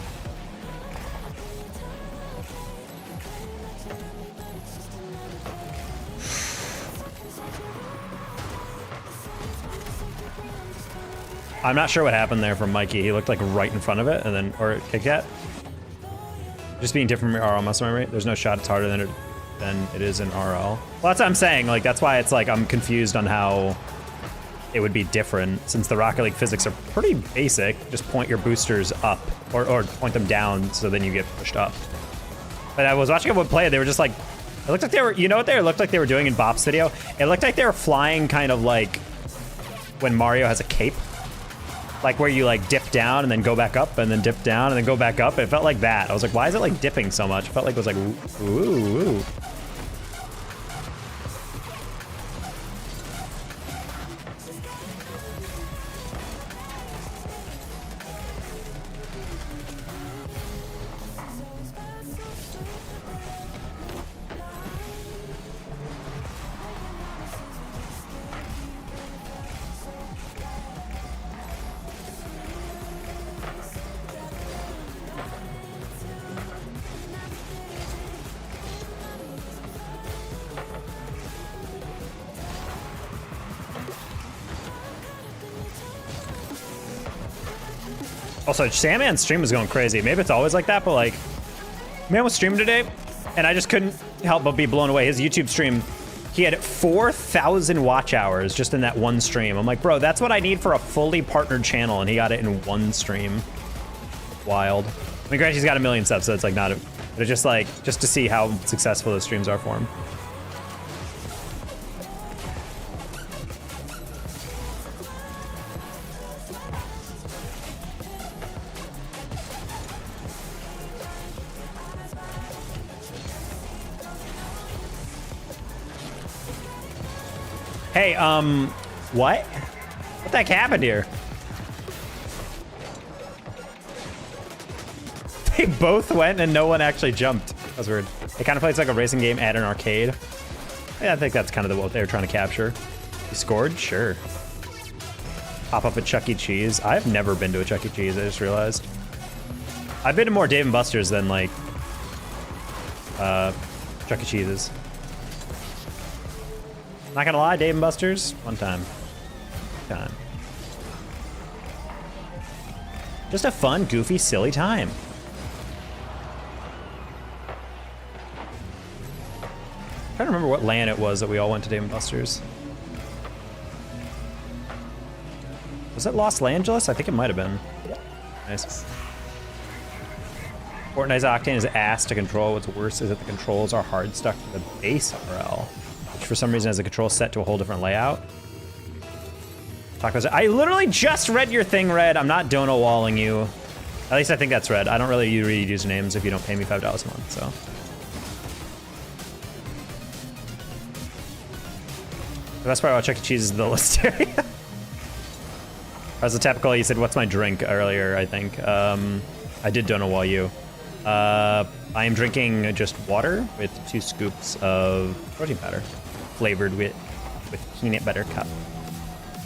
I'm not sure what happened there from Mikey. He looked like right in front of it, and then, or Kit Kat. Just being different from RL muscle memory. There's no shot it's harder than it is in RL. Well, that's what I'm saying. Like, that's why it's like I'm confused on how it would be different, since the Rocket League physics are pretty basic. Just point your boosters up, or point them down, so then you get pushed up. But I was watching everyone play, they were just like, it looked like they were, you know what they looked like they were doing in Bop's video? It looked like they were flying kind of like when Mario has a cape. Like where you like dip down and then go back up and then dip down and then go back up. It felt like that. I was like, why is it like dipping so much? It felt like it was like, ooh, ooh. Also, Sandman's stream was going crazy. Maybe it's always like that, but like, man was streaming today, and I just couldn't help but be blown away. His YouTube stream, he had 4,000 watch hours just in that one stream. I'm like, bro, that's what I need for a fully partnered channel, and he got it in one stream. Wild. I mean, granted, he's got 1 million subs, so it's like not a, but it's just like, just to see how successful those streams are for him. Hey, what? What the heck happened here? They both went and no one actually jumped. That's weird. It kind of plays like a racing game at an arcade. Yeah, I think that's kind of what they were trying to capture. You scored? Sure. Pop up at Chuck E. Cheese. I've never been to a Chuck E. Cheese, I just realized. I've been to more Dave & Buster's than like, Chuck E. Cheese's. Not gonna lie, Dave & Buster's, one time. Just a fun, goofy, silly time. trying to remember what LAN it was that we all went to Dave & Buster's. Was it Los Angeles? I think it might have been. Nice. Fortnite's Octane is ass to control. What's worse is that the controls are hard stuck to the base RL, which for some reason has the control set to a whole different layout. Tacos. I literally just read your thing, Red. I'm not dono walling you. At least I think that's Red. I don't really read usernames if you don't pay me $5 a month, so. The best part about Chuck E. Cheese is the Listeria. As a typical, you said, what's my drink earlier, I think. I did dono wall you. I am drinking just water with 2 scoops of protein powder, flavored with peanut butter cup,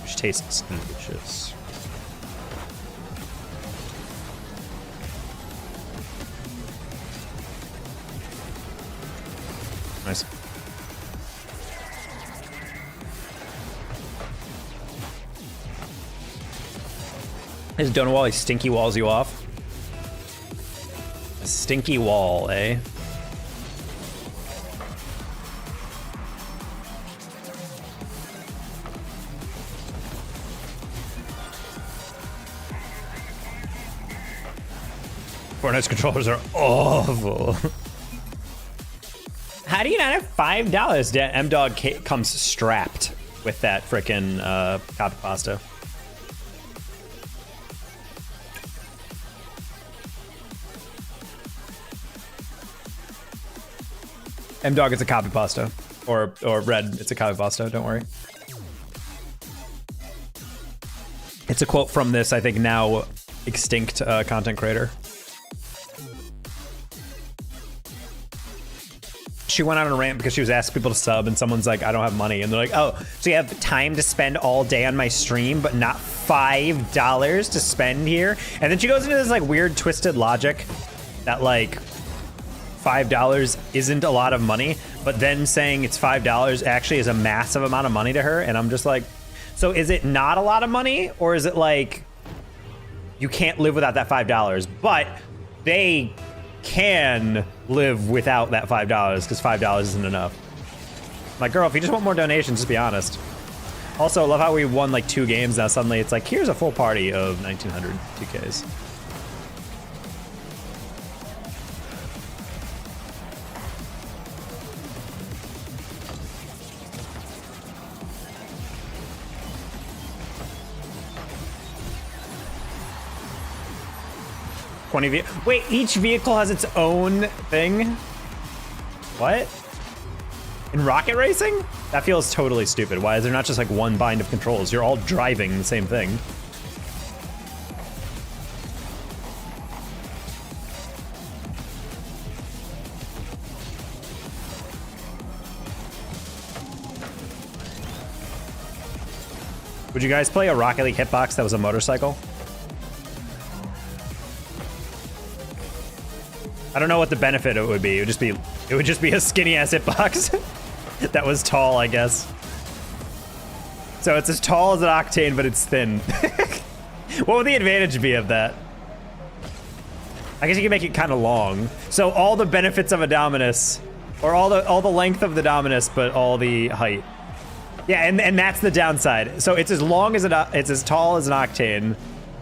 which tastes delicious. Nice. His donut wall, he stinky walls you off. A stinky wall, eh? Fortnite's controllers are awful. How do you not have $5? M-Dog comes strapped with that frickin' copy pasta. M-Dog, it's a copy pasta. Or Red, it's a copy pasta, don't worry. It's a quote from this, I think, now extinct content creator. She went on a rant because she was asking people to sub, and someone's like, I don't have money. And they're like, oh, so you have time to spend all day on my stream, but not $5 to spend here? And then she goes into this like weird twisted logic that like, $5 isn't a lot of money, but then saying it's $5 actually is a massive amount of money to her. And I'm just like, so is it not a lot of money, or is it like you can't live without that $5, but they can live without that $5 because $5 isn't enough? Like, girl, if you just want more donations, just be honest. Also, I love how we won like 2 games now. Suddenly it's like, here's a full party of 1900 2Ks. Wait, each vehicle has its own thing? What? In rocket racing? That feels totally stupid. Why is there not just like one bind of controls? You're all driving the same thing. Would you guys play a Rocket League hitbox that was a motorcycle? I don't know what the benefit it would be. It would just be a skinny ass hitbox that was tall, I guess. So it's as tall as an Octane, but it's thin. What would the advantage be of that? I guess you can make it kind of long. So all the benefits of a Dominus, or all the length of the Dominus, but all the height. Yeah, and that's the downside. So it's as long as it's as tall as an Octane.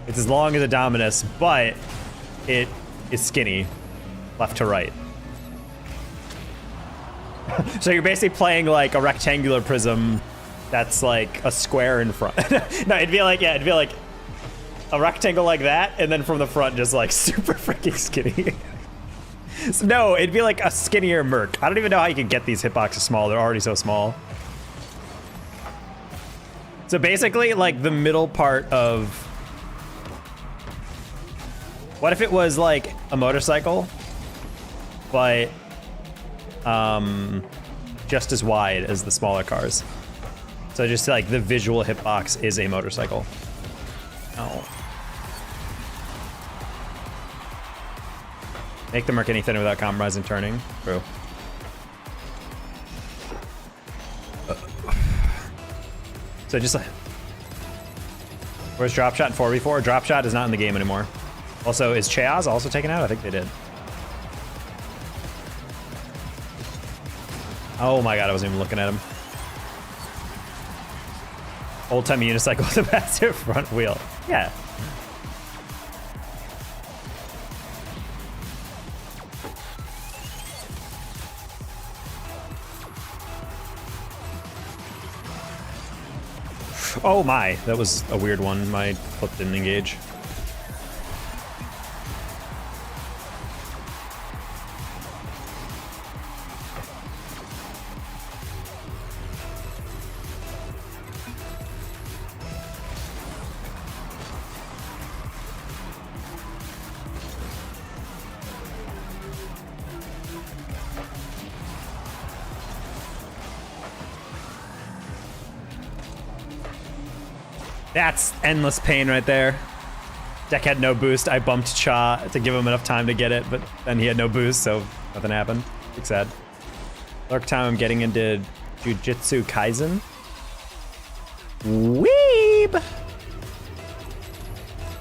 It's as long as a Dominus, but it is skinny. Left to right. So you're basically playing like a rectangular prism that's like a square in front. No, it'd be like a rectangle like that, and then from the front just like super freaking skinny. So no, it'd be like a skinnier Merc. I don't even know how you can get these hitboxes small. They're already so small. So basically like the middle part of... What if it was like a motorcycle? But just as wide as the smaller cars. So just like the visual hitbox is a motorcycle. Oh. Make the Merc any thinner without compromising turning. True. So just like... Where's Drop Shot in 4v4? Drop Shot is not in the game anymore. Also, is Chaz also taken out? I think they did. Oh my god, I wasn't even looking at him. Old time unicycle with a massive front wheel. Yeah. Oh my, that was a weird one. My flip didn't engage. That's endless pain right there. Deck had no boost. I bumped Cha to give him enough time to get it, but then he had no boost, so nothing happened. Big sad. Dark time I'm getting into Jujutsu Kaisen. Weeb!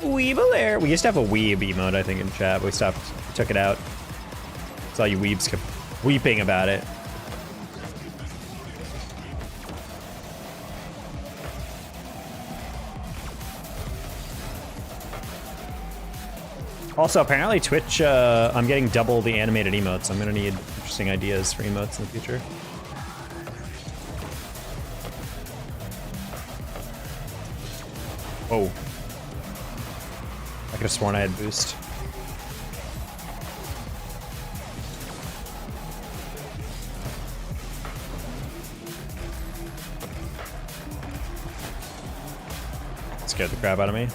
Weebalair. We used to have a weeb emote, I think, in chat, but we stopped. We took it out. Saw you weebs kept weeping about it. Also, apparently Twitch, I'm getting double the animated emotes. I'm gonna need interesting ideas for emotes in the future. Whoa. I could have sworn I had boost. Scared the crap out of me.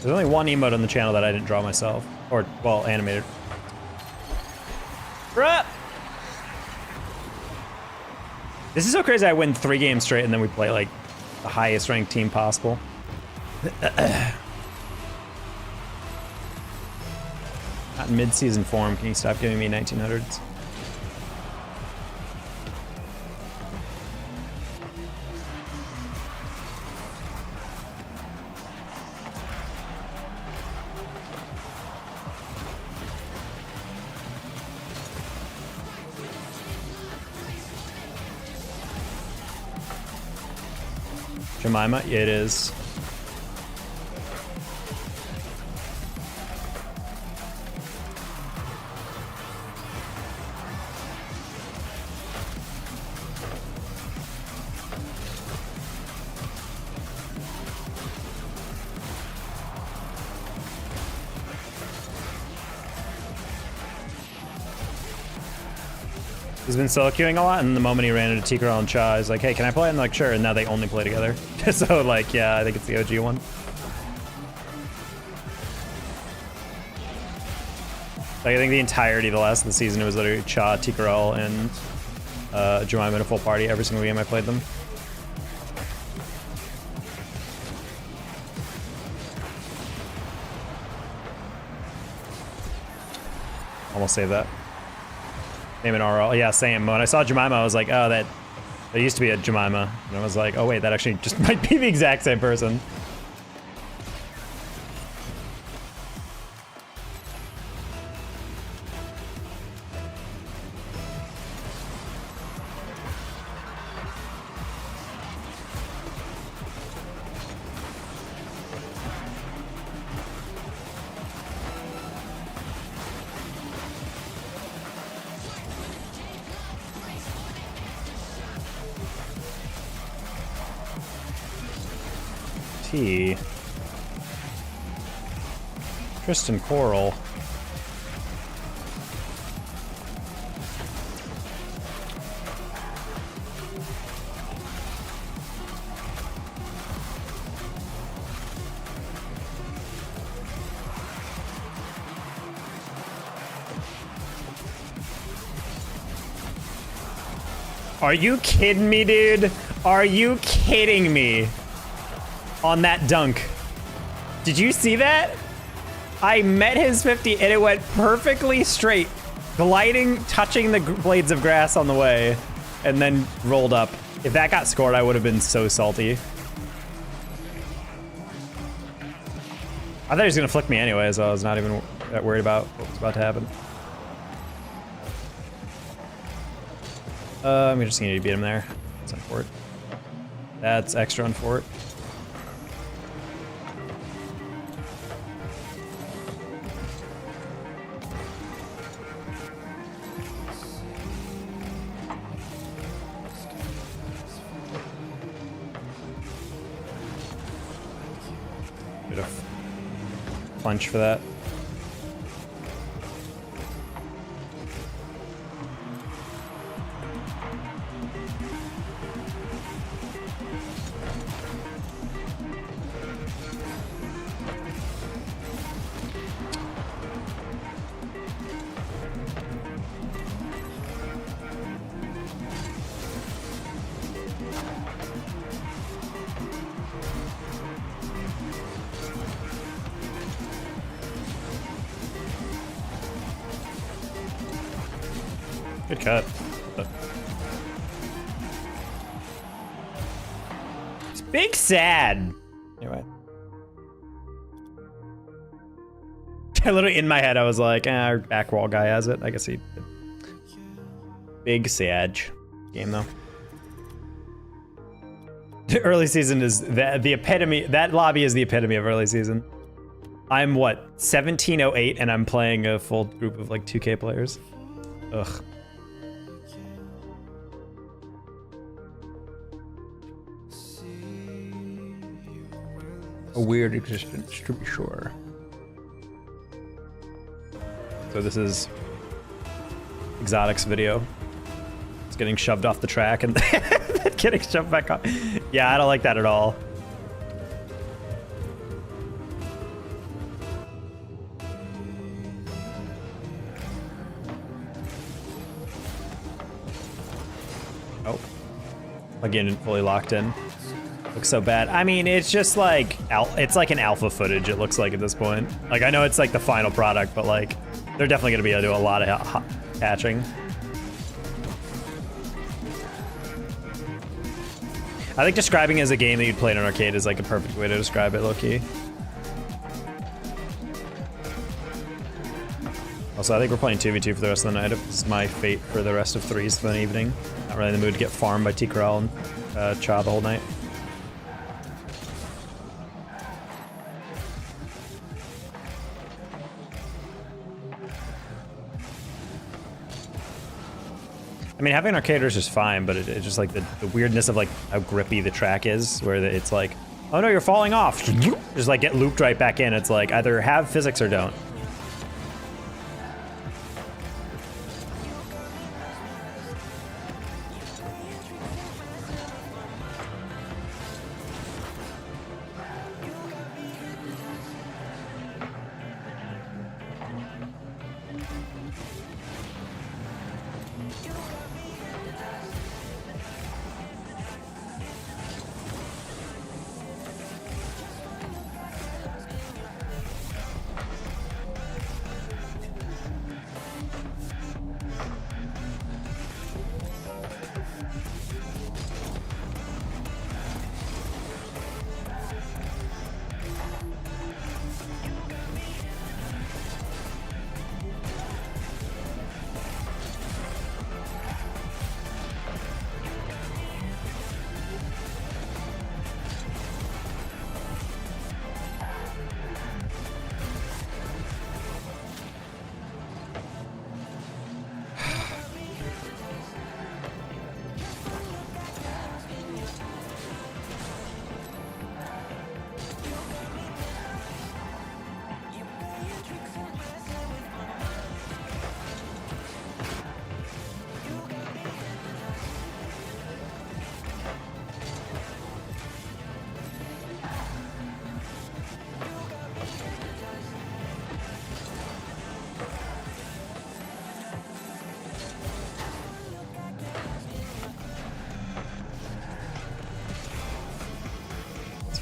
There's only one emote on the channel that I didn't draw myself. Or, well, animated. Bruh! This is so crazy. I win 3 games straight and then we play, like, the highest ranked team possible. Not in mid-season form. Can you stop giving me 1900s? Jemima? Yeah, it is. He's been solo queuing a lot, and the moment he ran into Tikral and Cha, he's like, hey, can I play? And they're like, sure, and now they only play together. So, like, yeah, I think it's the OG one. Like, I think the entirety of the last of the season, it was literally Cha, Tikral, and Jemima in a full party every single game I played them. Almost saved that. Name an RL. Yeah, same. When I saw Jemima, I was like, oh, that used to be a Jemima. And I was like, oh, wait, that actually just might be the exact same person. Tristan Coral. Are you kidding me, dude? Are you kidding me? On that dunk. Did you see that? I met his 50 and it went perfectly straight, gliding, touching the blades of grass on the way, and then rolled up. If that got scored, I would have been so salty. I thought he was gonna flick me anyway, so I was not even that worried about what was about to happen. I'm just gonna need to beat him there. That's on fort. That's extra on fort. Bit of punch for that. Good cut. It's big sad. Anyway. Literally in my head, I was like, our back wall guy has it. I guess he did. Big sad game though. The early season is the epitome. That lobby is the epitome of early season. I'm what, 1708 and I'm playing a full group of like 2K players. Ugh. A weird existence, to be sure. So this is Exotic's video. It's getting shoved off the track and then getting shoved back on. Yeah, I don't like that at all. Oh. Again, fully locked in. Looks so bad. I mean, it's just like, it's like an alpha footage, it looks like at this point. Like, I know it's like the final product, but like, they're definitely gonna be able to do a lot of patching. I think describing it as a game that you'd play in an arcade is like a perfect way to describe it, low-key. Also, I think we're playing 2v2 for the rest of the night. This is my fate for the rest of threes for the evening. Not really in the mood to get farmed by T-Corral and Cha the whole night. I mean, having arcaders is fine, but it's just like the weirdness of like how grippy the track is, where it's like, oh no, you're falling off. Just like get looped right back in. It's like either have physics or don't.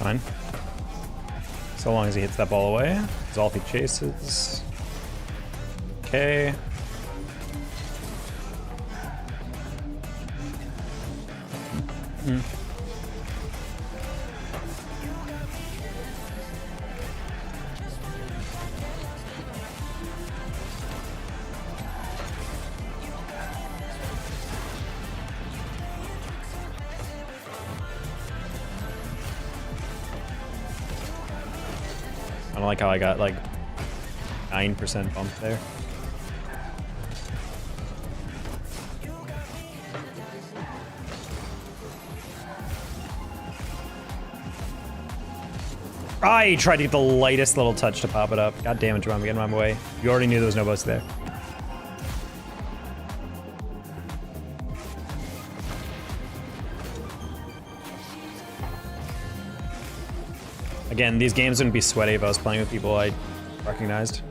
Fine. So long as he hits that ball away. Zolfi chases. Okay. I don't like how I got like 9% bump there. I tried to get the lightest little touch to pop it up. God damn it, Jerome, get in my way. You already knew there was no boats there. Again, these games wouldn't be sweaty if I was playing with people I recognized.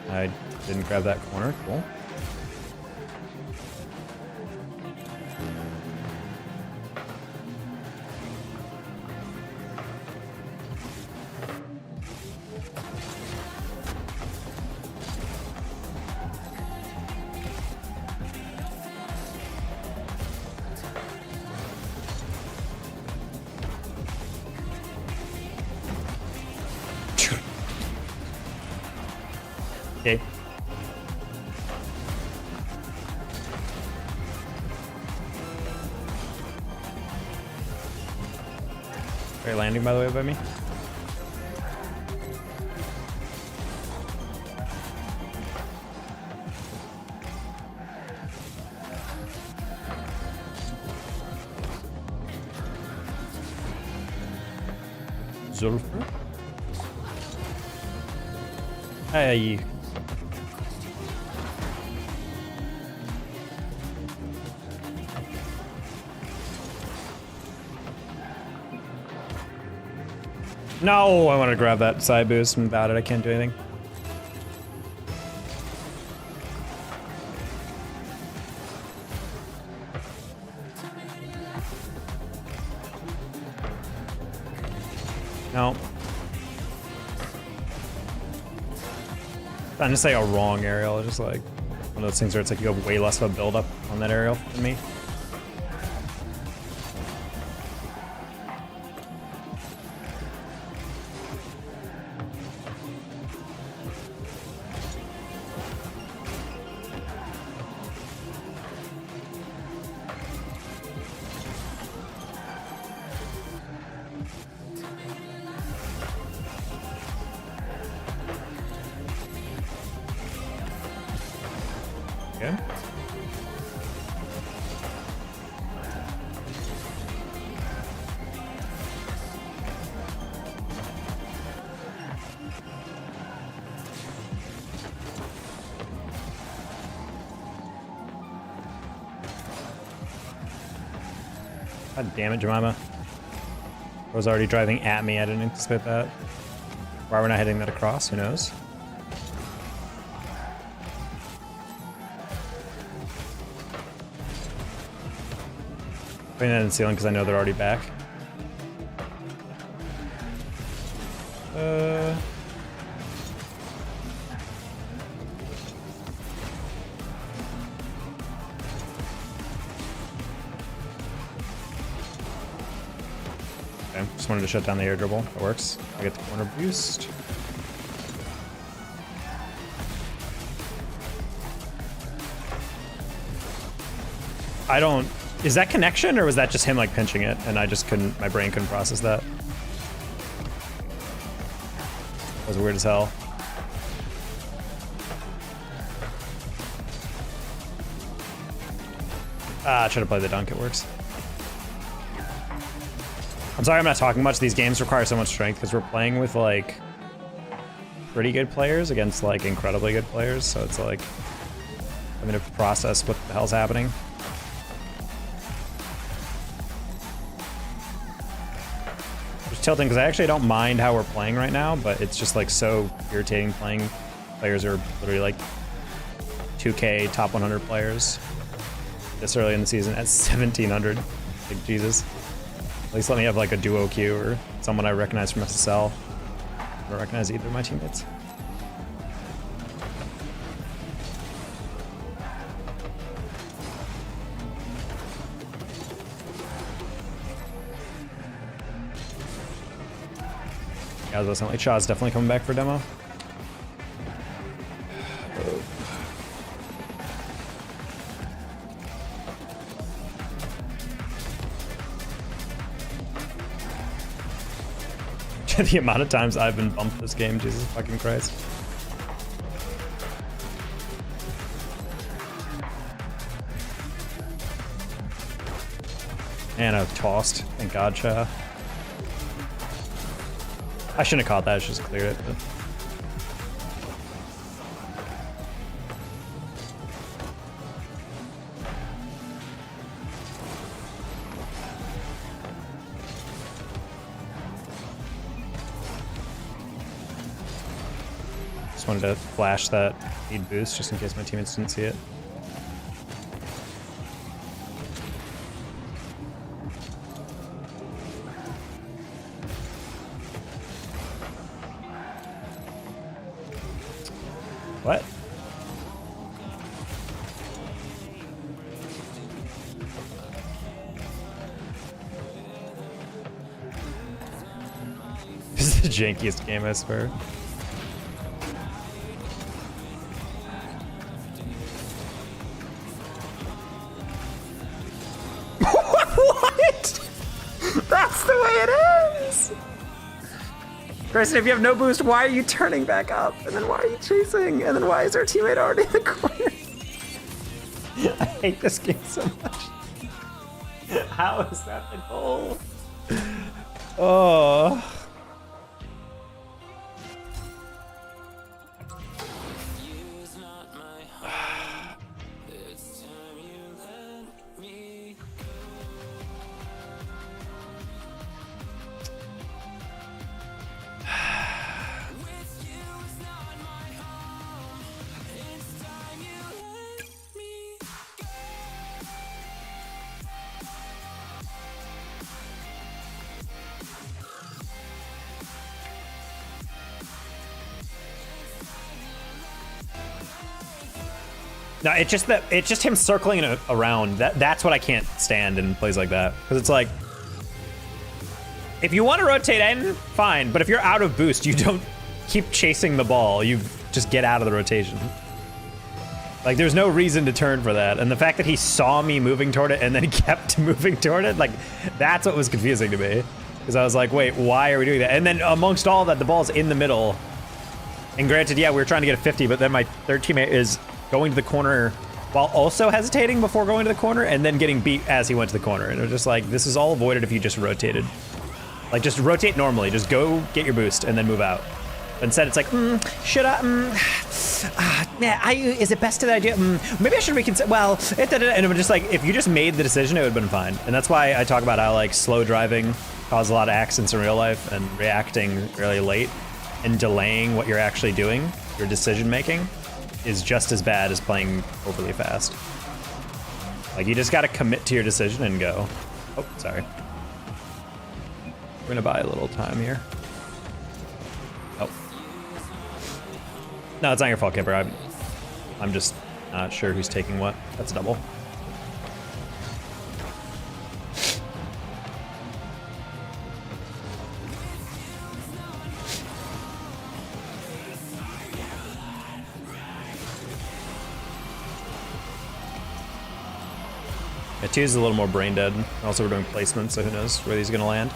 I didn't grab that corner, cool. Okay. Great landing, by the way, by me. Zulfer. Hey. No, I want to grab that side boost. I'm about it. I can't do anything. No. Not to say a wrong aerial, it's just like one of those things where it's like you have way less of a build up on that aerial than me. Okay. God damn it, Jemima. I was already driving at me. I didn't anticipate that. Why we're not hitting that across? Who knows? Putting that in the ceiling because I know they're already back. Okay, just wanted to shut down the air dribble. That works. I get the corner boost. I don't... Is that connection, or was that just him like pinching it and I just couldn't, my brain couldn't process that? That was weird as hell. Ah, I should have played the dunk, it works. I'm sorry I'm not talking much. These games require so much strength because we're playing with like pretty good players against like incredibly good players, so it's like I'm gonna process what the hell's happening. Tilting because I actually don't mind how we're playing right now, but it's just like so irritating playing players are literally like 2K top 100 players this early in the season at 1,700. Like, Jesus. At least let me have like a duo queue or someone I recognize from SSL. I don't recognize either of my teammates. Yeah, I was listening. Like, Shaw's definitely coming back for demo. The amount of times I've been bumped this game, Jesus fucking Christ. And I've tossed. Thank God, Cha. I shouldn't have caught that, I should just cleared it. But... just wanted to flash that speed boost just in case my teammates didn't see it. What? This is the jankiest game, I swear. What? That's the way it is! Grayson, if you have no boost, why are you turning back up? And then why are you chasing? And then why is our teammate already in the corner? I hate this game so much. How is that the goal? Oh. No, it's just him circling around. That's what I can't stand in plays like that. Because it's like, if you want to rotate in, fine. But if you're out of boost, you don't keep chasing the ball. You just get out of the rotation. Like, there's no reason to turn for that. And the fact that he saw me moving toward it and then kept moving toward it, like, that's what was confusing to me. Because I was like, wait, why are we doing that? And then amongst all that, the ball's in the middle. And granted, yeah, we were trying to get a 50, but then my third teammate is going to the corner while also hesitating before going to the corner and then getting beat as he went to the corner. And it was just like, this is all avoided if you just rotated. Like, just rotate normally. Just go get your boost and then move out. Instead, it's like, should I, is it best that I do, maybe I should reconsider, well, and it was just like, if you just made the decision, it would have been fine. And that's why I talk about how, like, slow driving causes a lot of accidents in real life and reacting really late and delaying what you're actually doing, your decision making, is just as bad as playing overly fast. Like, you just gotta commit to your decision and go. Oh, sorry. We're gonna buy a little time here. Oh. No, it's not your fault, Kipper. I'm just not sure who's taking what. That's a double. Yeah, 2 is a little more brain dead. Also, we're doing placement, so who knows where these are gonna land.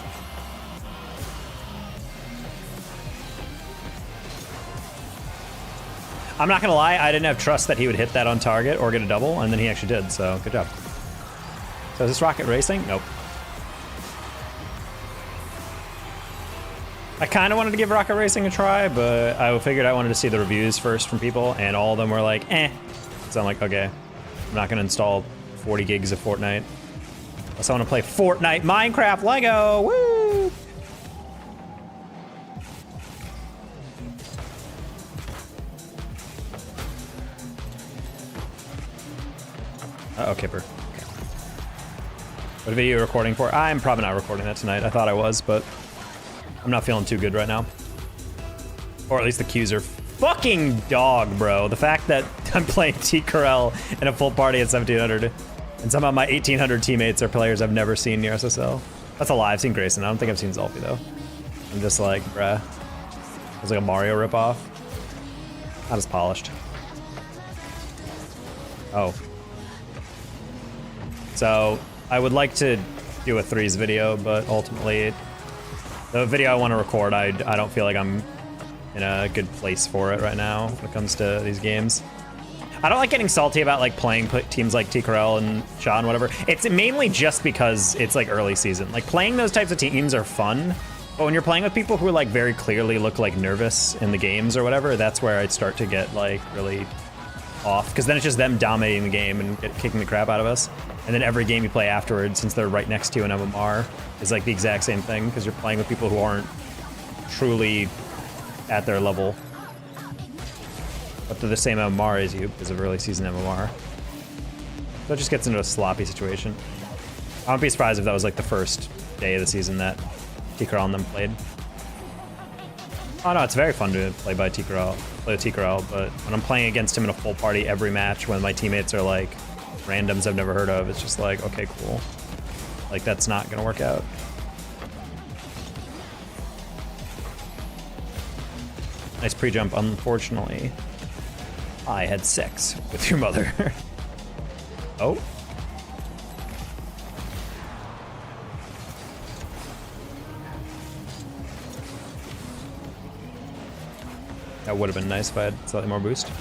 I'm not gonna lie, I didn't have trust that he would hit that on target or get a double, and then he actually did, so good job. So is this rocket racing? Nope. I kind of wanted to give rocket racing a try, but I figured I wanted to see the reviews first from people, and all of them were like, eh. So I'm like, okay, I'm not gonna install 40 gigs of Fortnite. Unless I want to play Fortnite, Minecraft, Lego, woo! Okay, per. What video are you recording for? I'm probably not recording that tonight. I thought I was, but I'm not feeling too good right now. Or at least the queues are fucking dog, bro. The fact that I'm playing T. Corel in a full party at 1700, and some of my 1800 teammates are players I've never seen near SSL. That's a lie. I've seen Grayson. I don't think I've seen Zolfi though. I'm just like, bruh. It's like a Mario ripoff. Not as polished. Oh. So I would like to do a threes video, but ultimately the video I want to record, I don't feel like I'm in a good place for it right now when it comes to these games. I don't like getting salty about like playing teams like T. Corel and Shaw and whatever. It's mainly just because it's like early season. Like playing those types of teams are fun, but when you're playing with people who like very clearly look like nervous in the games or whatever, that's where I'd start to get like really off, because then it's just them dominating the game and kicking the crap out of us. And then every game you play afterwards, since they're right next to you in MMR, is like the exact same thing, because you're playing with people who aren't truly at their level, up to the same MMR as you because of early season MMR. So it just gets into a sloppy situation. I wouldn't be surprised if that was like the first day of the season that T. Corel and them played. Oh no, it's very fun to play by T. Corel, play with T. Corel, but when I'm playing against him in a full party every match, when my teammates are like randoms I've never heard of, it's just like, okay, cool. Like that's not gonna work out. Nice pre-jump, unfortunately. I had sex with your mother. Oh. That would have been nice if I had slightly more boost.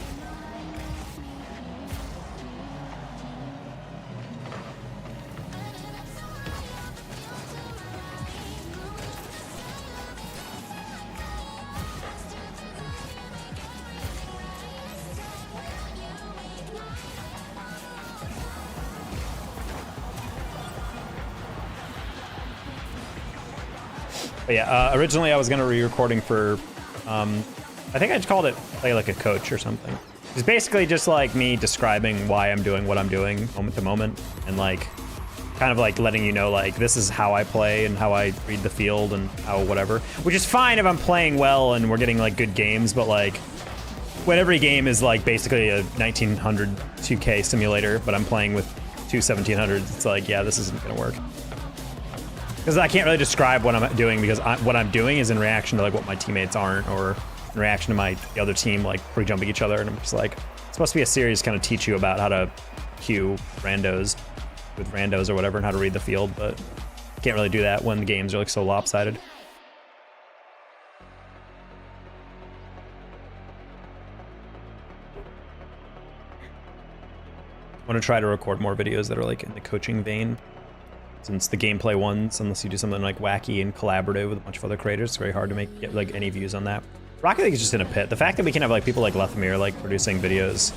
But yeah, originally I was gonna re-recording for, I think I just called it Play Like a Coach or something. It's basically just like me describing why I'm doing what I'm doing moment to moment, and like kind of like letting you know like this is how I play and how I read the field and how whatever. Which is fine if I'm playing well and we're getting like good games, but like when every game is like basically a 1900 2K simulator, but I'm playing with two 1700s, it's like, yeah, this isn't gonna work. Because I can't really describe what I'm doing, because what I'm doing is in reaction to like what my teammates aren't, or in reaction to the other team like pre-jumping each other, and I'm just like, it's supposed to be a series to kind of teach you about how to queue randos with randos or whatever and how to read the field, but can't really do that when the games are like so lopsided. I want to try to record more videos that are like in the coaching vein. Since the gameplay ones, unless you do something like wacky and collaborative with a bunch of other creators, it's very hard to get like any views on that. Rocket League is just in a pit. The fact that we can have like people like Lethamir like producing videos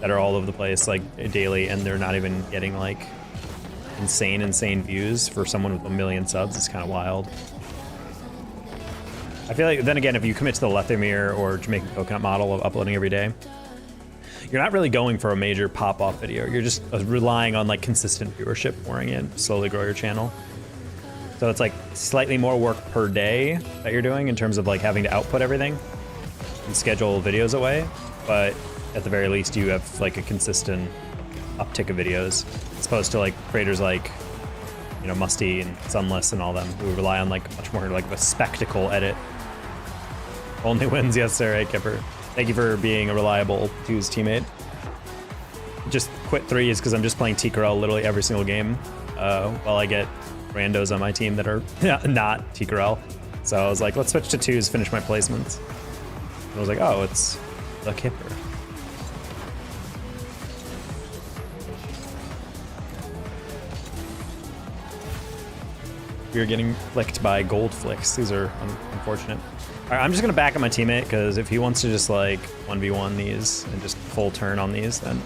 that are all over the place like daily, and they're not even getting like insane views for someone with 1 million subs is kind of wild. I feel like then again, if you commit to the Lethamir or Jamaican Coconut model of uploading every day, you're not really going for a major pop-off video. You're just relying on like consistent viewership pouring in to slowly grow your channel. So it's like slightly more work per day that you're doing in terms of like having to output everything and schedule videos away. But at the very least, you have like a consistent uptick of videos, as opposed to like creators like, you know, Musty and Sunless and all them who rely on like much more like a spectacle edit. Only wins, yes sir, hey Kipper. Thank you for being a reliable twos teammate. Just quit threes because I'm just playing T. Corel literally every single game, while I get randos on my team that are not T. Corel. So I was like, let's switch to twos, finish my placements. And I was like, oh, it's the Kipper. You're getting flicked by gold flicks. These are unfortunate. All right, I'm just gonna back up my teammate, because if he wants to just like 1v1 these and just full turn on these, then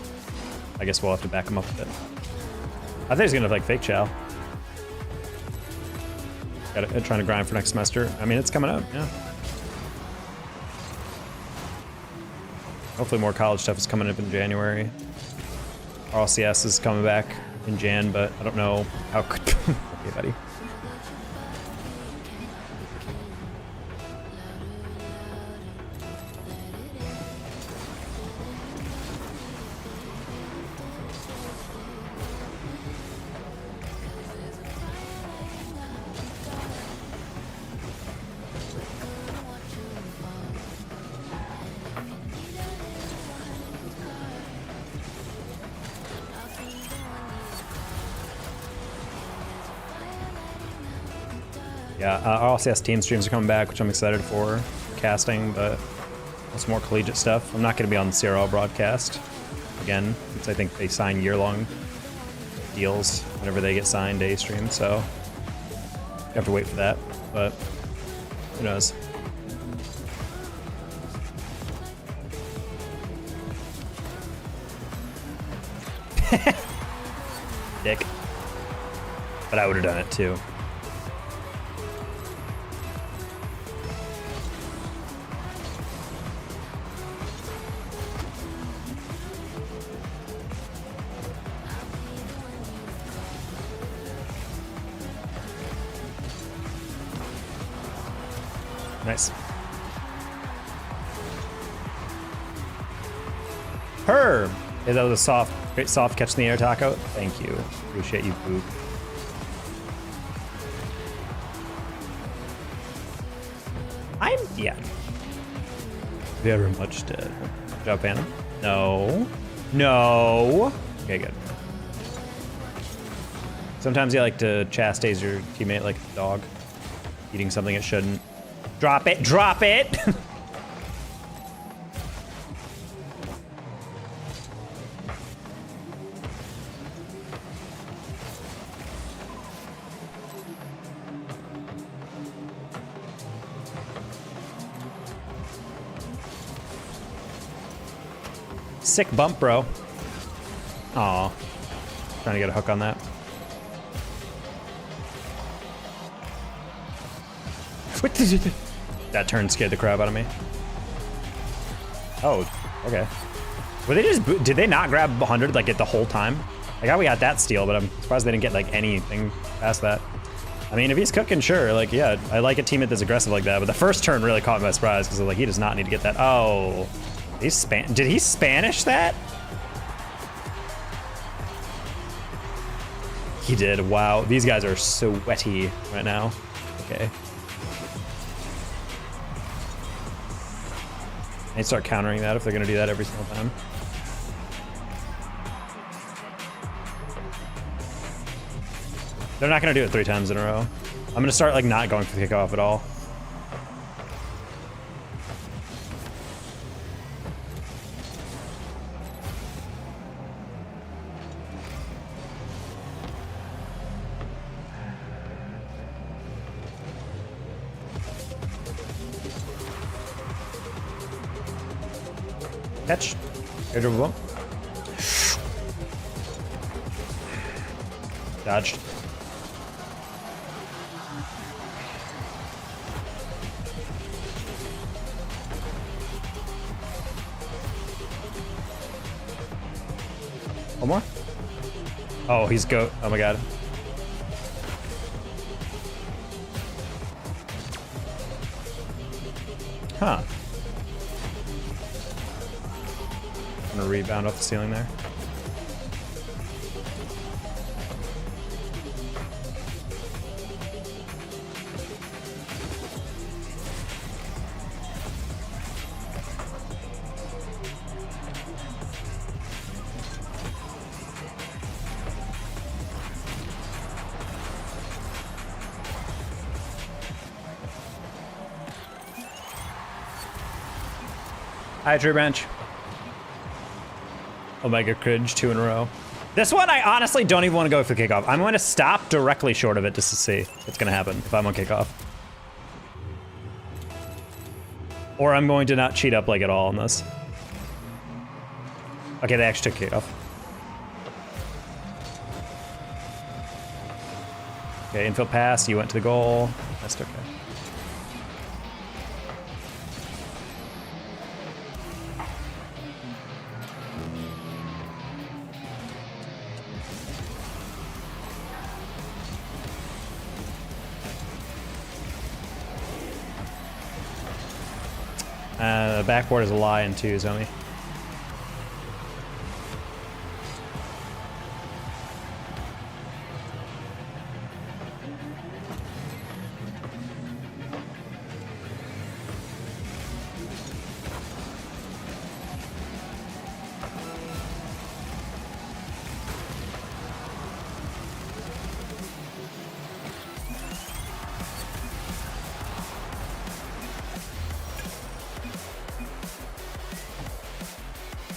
I guess we'll have to back him up a bit. I think he's gonna like fake chow. Got it, trying to grind for next semester. I mean, it's coming up, yeah. Hopefully more college stuff is coming up in January. RLCS is coming back in Jan, but I don't know how good. Okay, buddy. Yeah, RLCS team streams are coming back, which I'm excited for. Casting, but some more collegiate stuff. I'm not going to be on the CRL broadcast again, since I think they sign year-long deals whenever they get signed day stream, so you have to wait for that, but who knows. Dick. But I would have done it too. Nice. Herb! Hey, that was a great soft catch in the air taco. Thank you. Appreciate you, Poop. I'm dead. Very much dead. Good job, Phantom. No. No. Okay, good. Sometimes you like to chastise your teammate like a dog. Eating something it shouldn't. Drop it, drop it! Sick bump, bro. Aw. Trying to get a hook on that. What did you do? That turn scared the crap out of me. Oh, okay. Were they just, did they not grab 100 like it the whole time? Like how we got that steal, but I'm surprised they didn't get like anything past that. I mean, if he's cooking, sure, like, yeah, I like a teammate that's aggressive like that, but the first turn really caught me by surprise because like he does not need to get that. Oh, did he Spanish that? He did, wow. These guys are sweaty right now. Okay. I need to start countering that if they're going to do that every single time. They're not going to do it 3 times in a row. I'm going to start like not going for the kickoff at all. Catch. Air dribble bump. Dodged. One more? Oh, he's goat. Oh my god. Huh. I'm gonna rebound off the ceiling there. Hi, True Bench. Omega Cringe 2 in a row. This one, I honestly don't even want to go for the kickoff. I'm going to stop directly short of it just to see what's going to happen if I'm on kickoff. Or I'm going to not cheat up like at all on this. Okay, they actually took kickoff. Okay, infield pass, you went to the goal. That's okay. The backboard is a lie in 2, Zomi.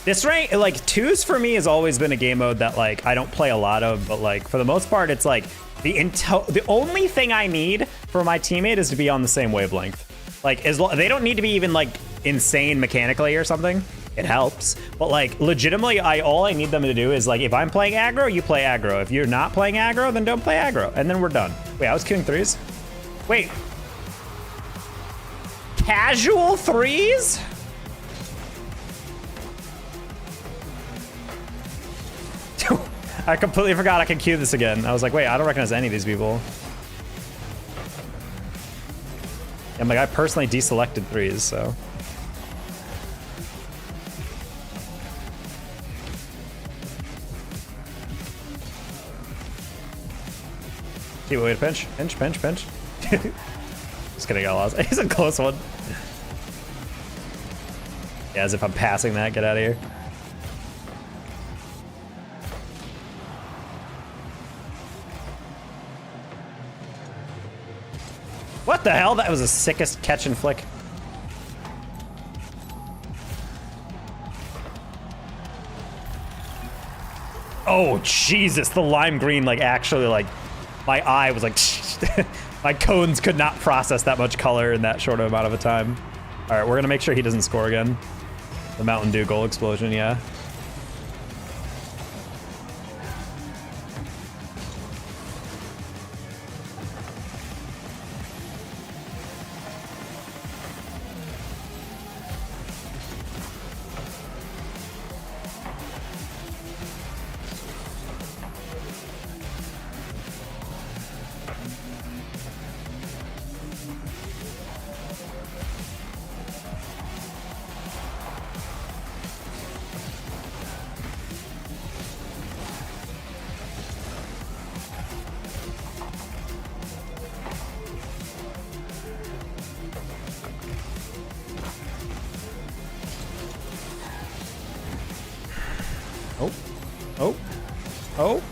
This rank, like 2s for me has always been a game mode that like I don't play a lot of, but like for the most part, it's like the only thing I need for my teammate is to be on the same wavelength. Like they don't need to be even like insane mechanically or something. It helps, but like legitimately, all I need them to do is like if I'm playing aggro, you play aggro. If you're not playing aggro, then don't play aggro, and then we're done. Wait, I was queuing 3s. Wait, casual 3s? I completely forgot I could queue this again. I was like, wait, I don't recognize any of these people. I'm like, I personally deselected 3s, so. Keep wait, pinch. Just kidding, I lost. He's a close one. Yeah, as if I'm passing that. Get out of here. What the hell? That was the sickest catch and flick. Oh, Jesus. The lime green, like, actually, like, my eye was like, my cones could not process that much color in that short amount of a time. All right, we're going to make sure he doesn't score again. The Mountain Dew goal explosion, yeah. Oh.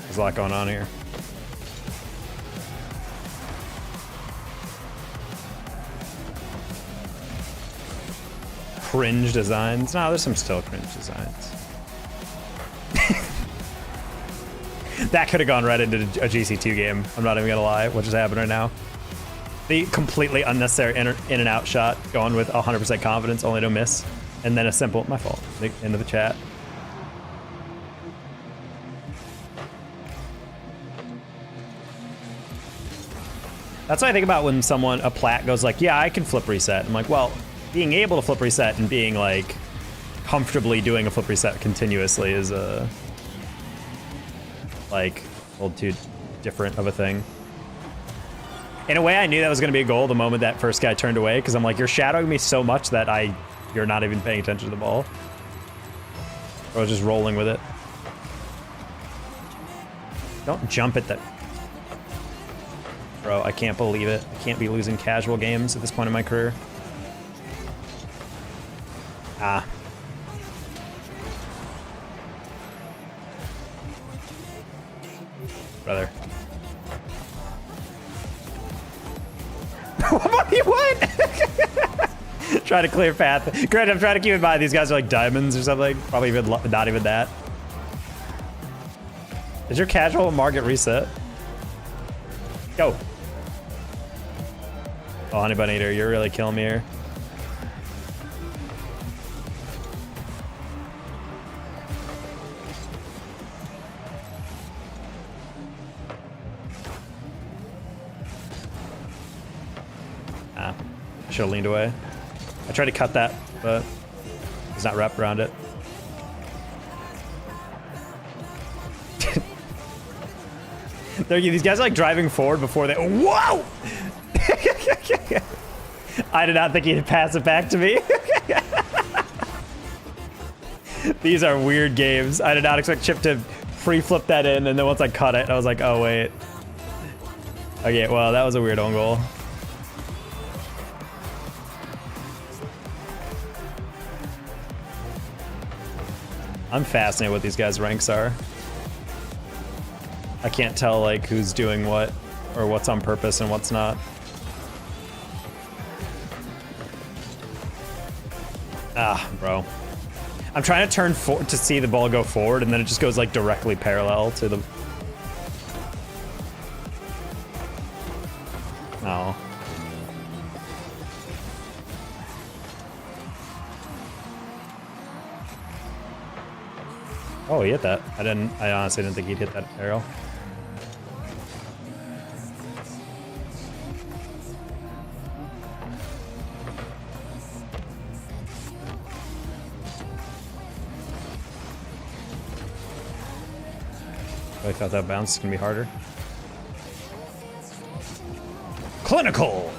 There's a lot going on here. Cringe designs? No, there's some still cringe designs. That could have gone right into a GC2 game. I'm not even gonna lie, what just happened right now. The completely unnecessary in and out shot, going with 100% confidence, only to miss. And then a simple, my fault, into the chat. That's what I think about when someone, a plat goes like, yeah, I can flip reset. I'm like, well, being able to flip reset and being like comfortably doing a flip reset continuously is like a little too different of a thing. In a way, I knew that was going to be a goal the moment that first guy turned away, because I'm like, you're shadowing me so much that you're not even paying attention to the ball. I was just rolling with it. Don't jump at that. Bro, I can't believe it. I can't be losing casual games at this point in my career. Ah. Brother. What? Try to clear path. Granted, I'm trying to keep in mind these guys are like diamonds or something. Probably even not even that. Is your casual market reset? Go. Oh, Honey Bunny Eater, you're really killing me here. Ah, I should have leaned away. I tried to cut that, but it's not wrapped around it. These guys are like driving forward before they. Whoa! I did not think he'd pass it back to me. These are weird games. I did not expect Chip to free-flip that in, and then once I cut it, I was like, oh, wait. Okay, well, that was a weird own goal. I'm fascinated what these guys' ranks are. I can't tell, like, who's doing what, or what's on purpose and what's not. Ah, bro. I'm trying to turn to see the ball go forward, and then it just goes like directly parallel to the. Oh. Oh, he hit that. I honestly didn't think he'd hit that arrow. I thought that bounce was gonna be harder. Clinical!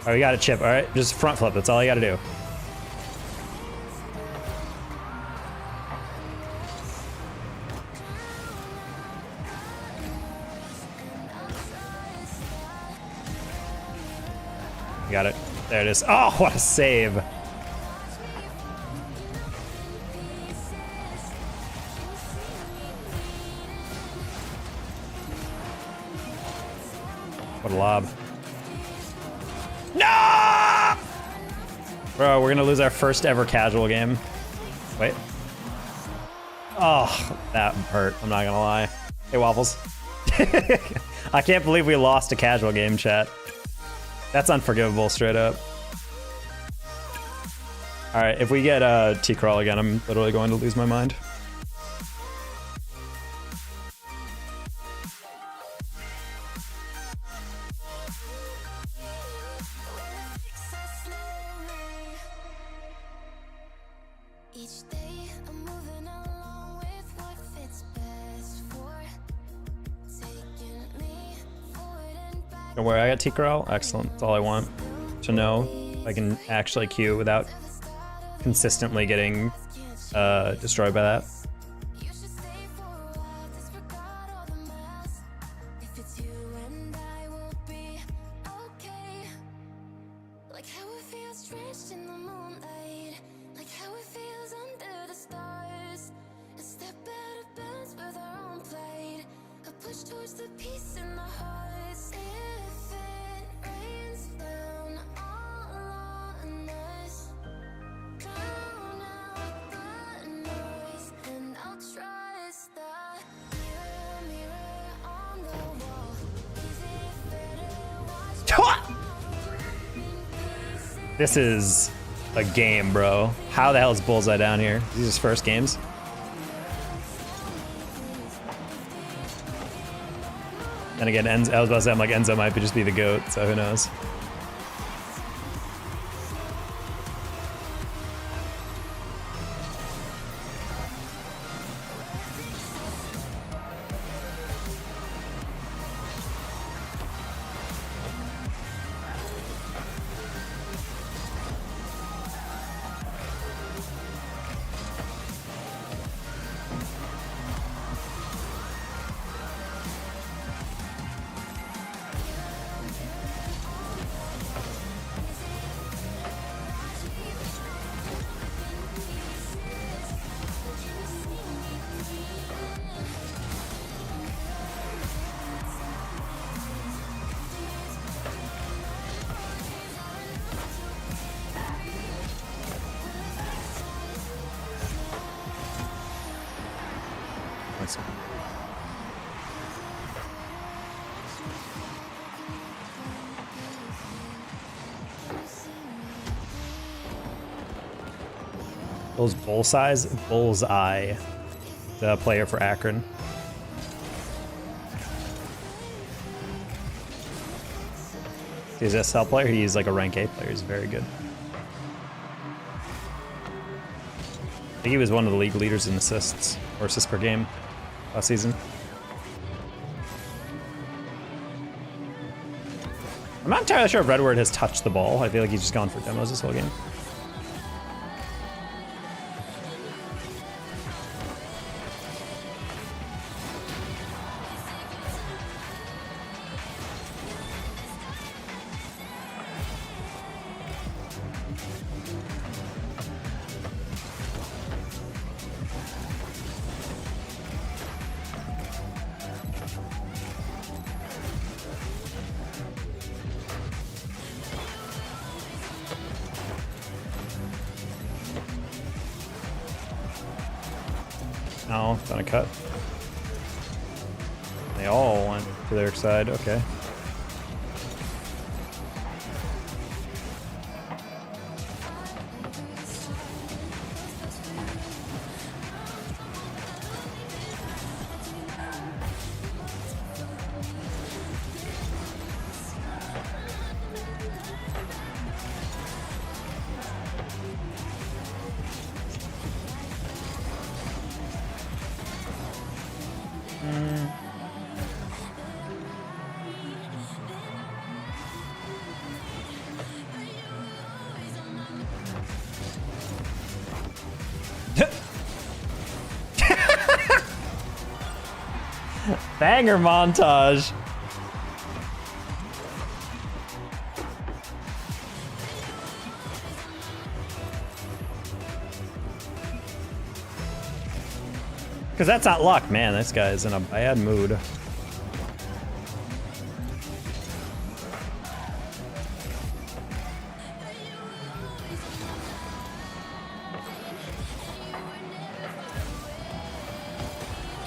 Oh, you got a chip, alright? Just front flip, that's all you gotta do. You got it. There it is. Oh, what a save! What a lob. No! Bro, we're gonna lose our first ever casual game. Wait. Oh, that hurt. I'm not gonna lie. Hey, Waffles. I can't believe we lost a casual game, chat. That's unforgivable, straight up. Alright, if we get T-Crawl again, I'm literally going to lose my mind. Don't worry, I got T-Corral. Excellent. That's all I want to know. I can actually queue without consistently getting destroyed by that. This is a game, bro. How the hell is Bullseye down here? These are his first games. And again, I was about to say, I'm like, Enzo might just be the GOAT, so who knows? Nice. Those Bullseye, the player for Akron. He's a SL player. He's like a rank A player. He's very good. think he was one of the league leaders in assists, or assists per game last season. I'm not entirely sure if Redward has touched the ball. I feel like he's just gone for demos this whole game. No, it's on a cut. They all went to their side, okay. Banger montage. Because that's not luck, man. This guy's in a bad mood.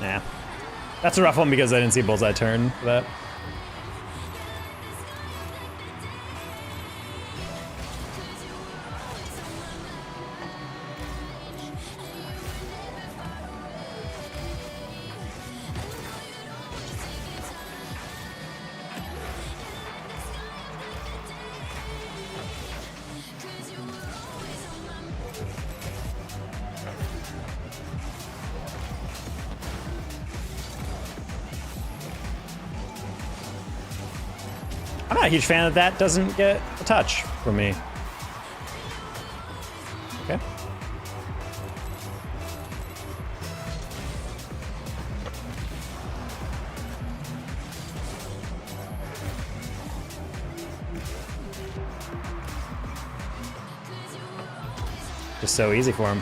Nah. That's a rough one because I didn't see Bullseye turn for that. I'm not a huge fan of that doesn't get a touch from me. Okay. Just so easy for him.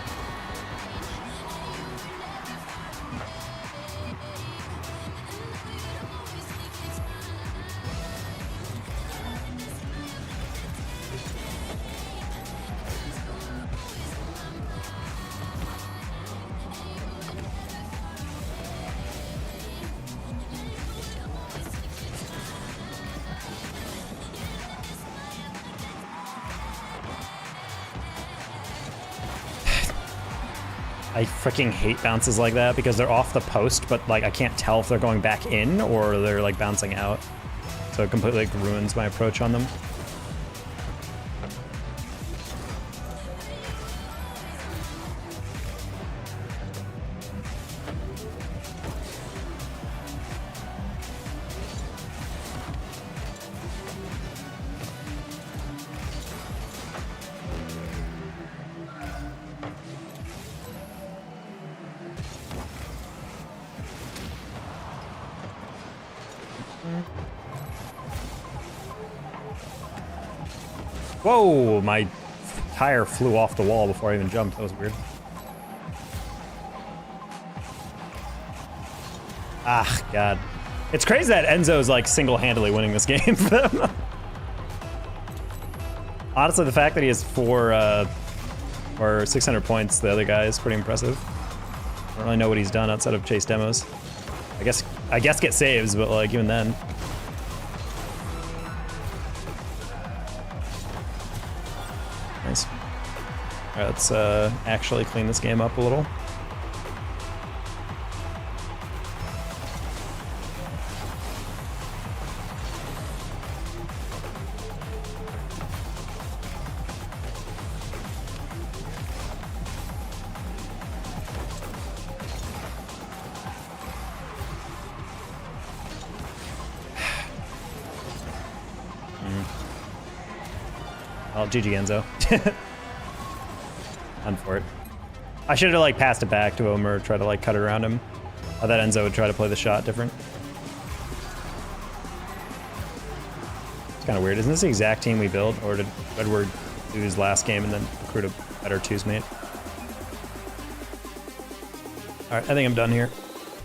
I freaking hate bounces like that because they're off the post, but like I can't tell if they're going back in or they're like bouncing out. So it completely like ruins my approach on them. Whoa, my tire flew off the wall before I even jumped. That was weird. Ah, God. It's crazy that Enzo's like single-handedly winning this game for them. Honestly, the fact that he has 4 or 600 points, the other guy, is pretty impressive. I don't really know what he's done outside of chase demos. I guess get saves, but like even then. Nice. All right, let's actually clean this game up a little. Oh, GG Enzo. On for it. I should have like passed it back to him or try to like cut it around him. I thought Enzo would try to play the shot different. It's kind of weird. Isn't this the exact team we built, or did Edward do his last game and then recruit a better twos mate? All right, I think I'm done here.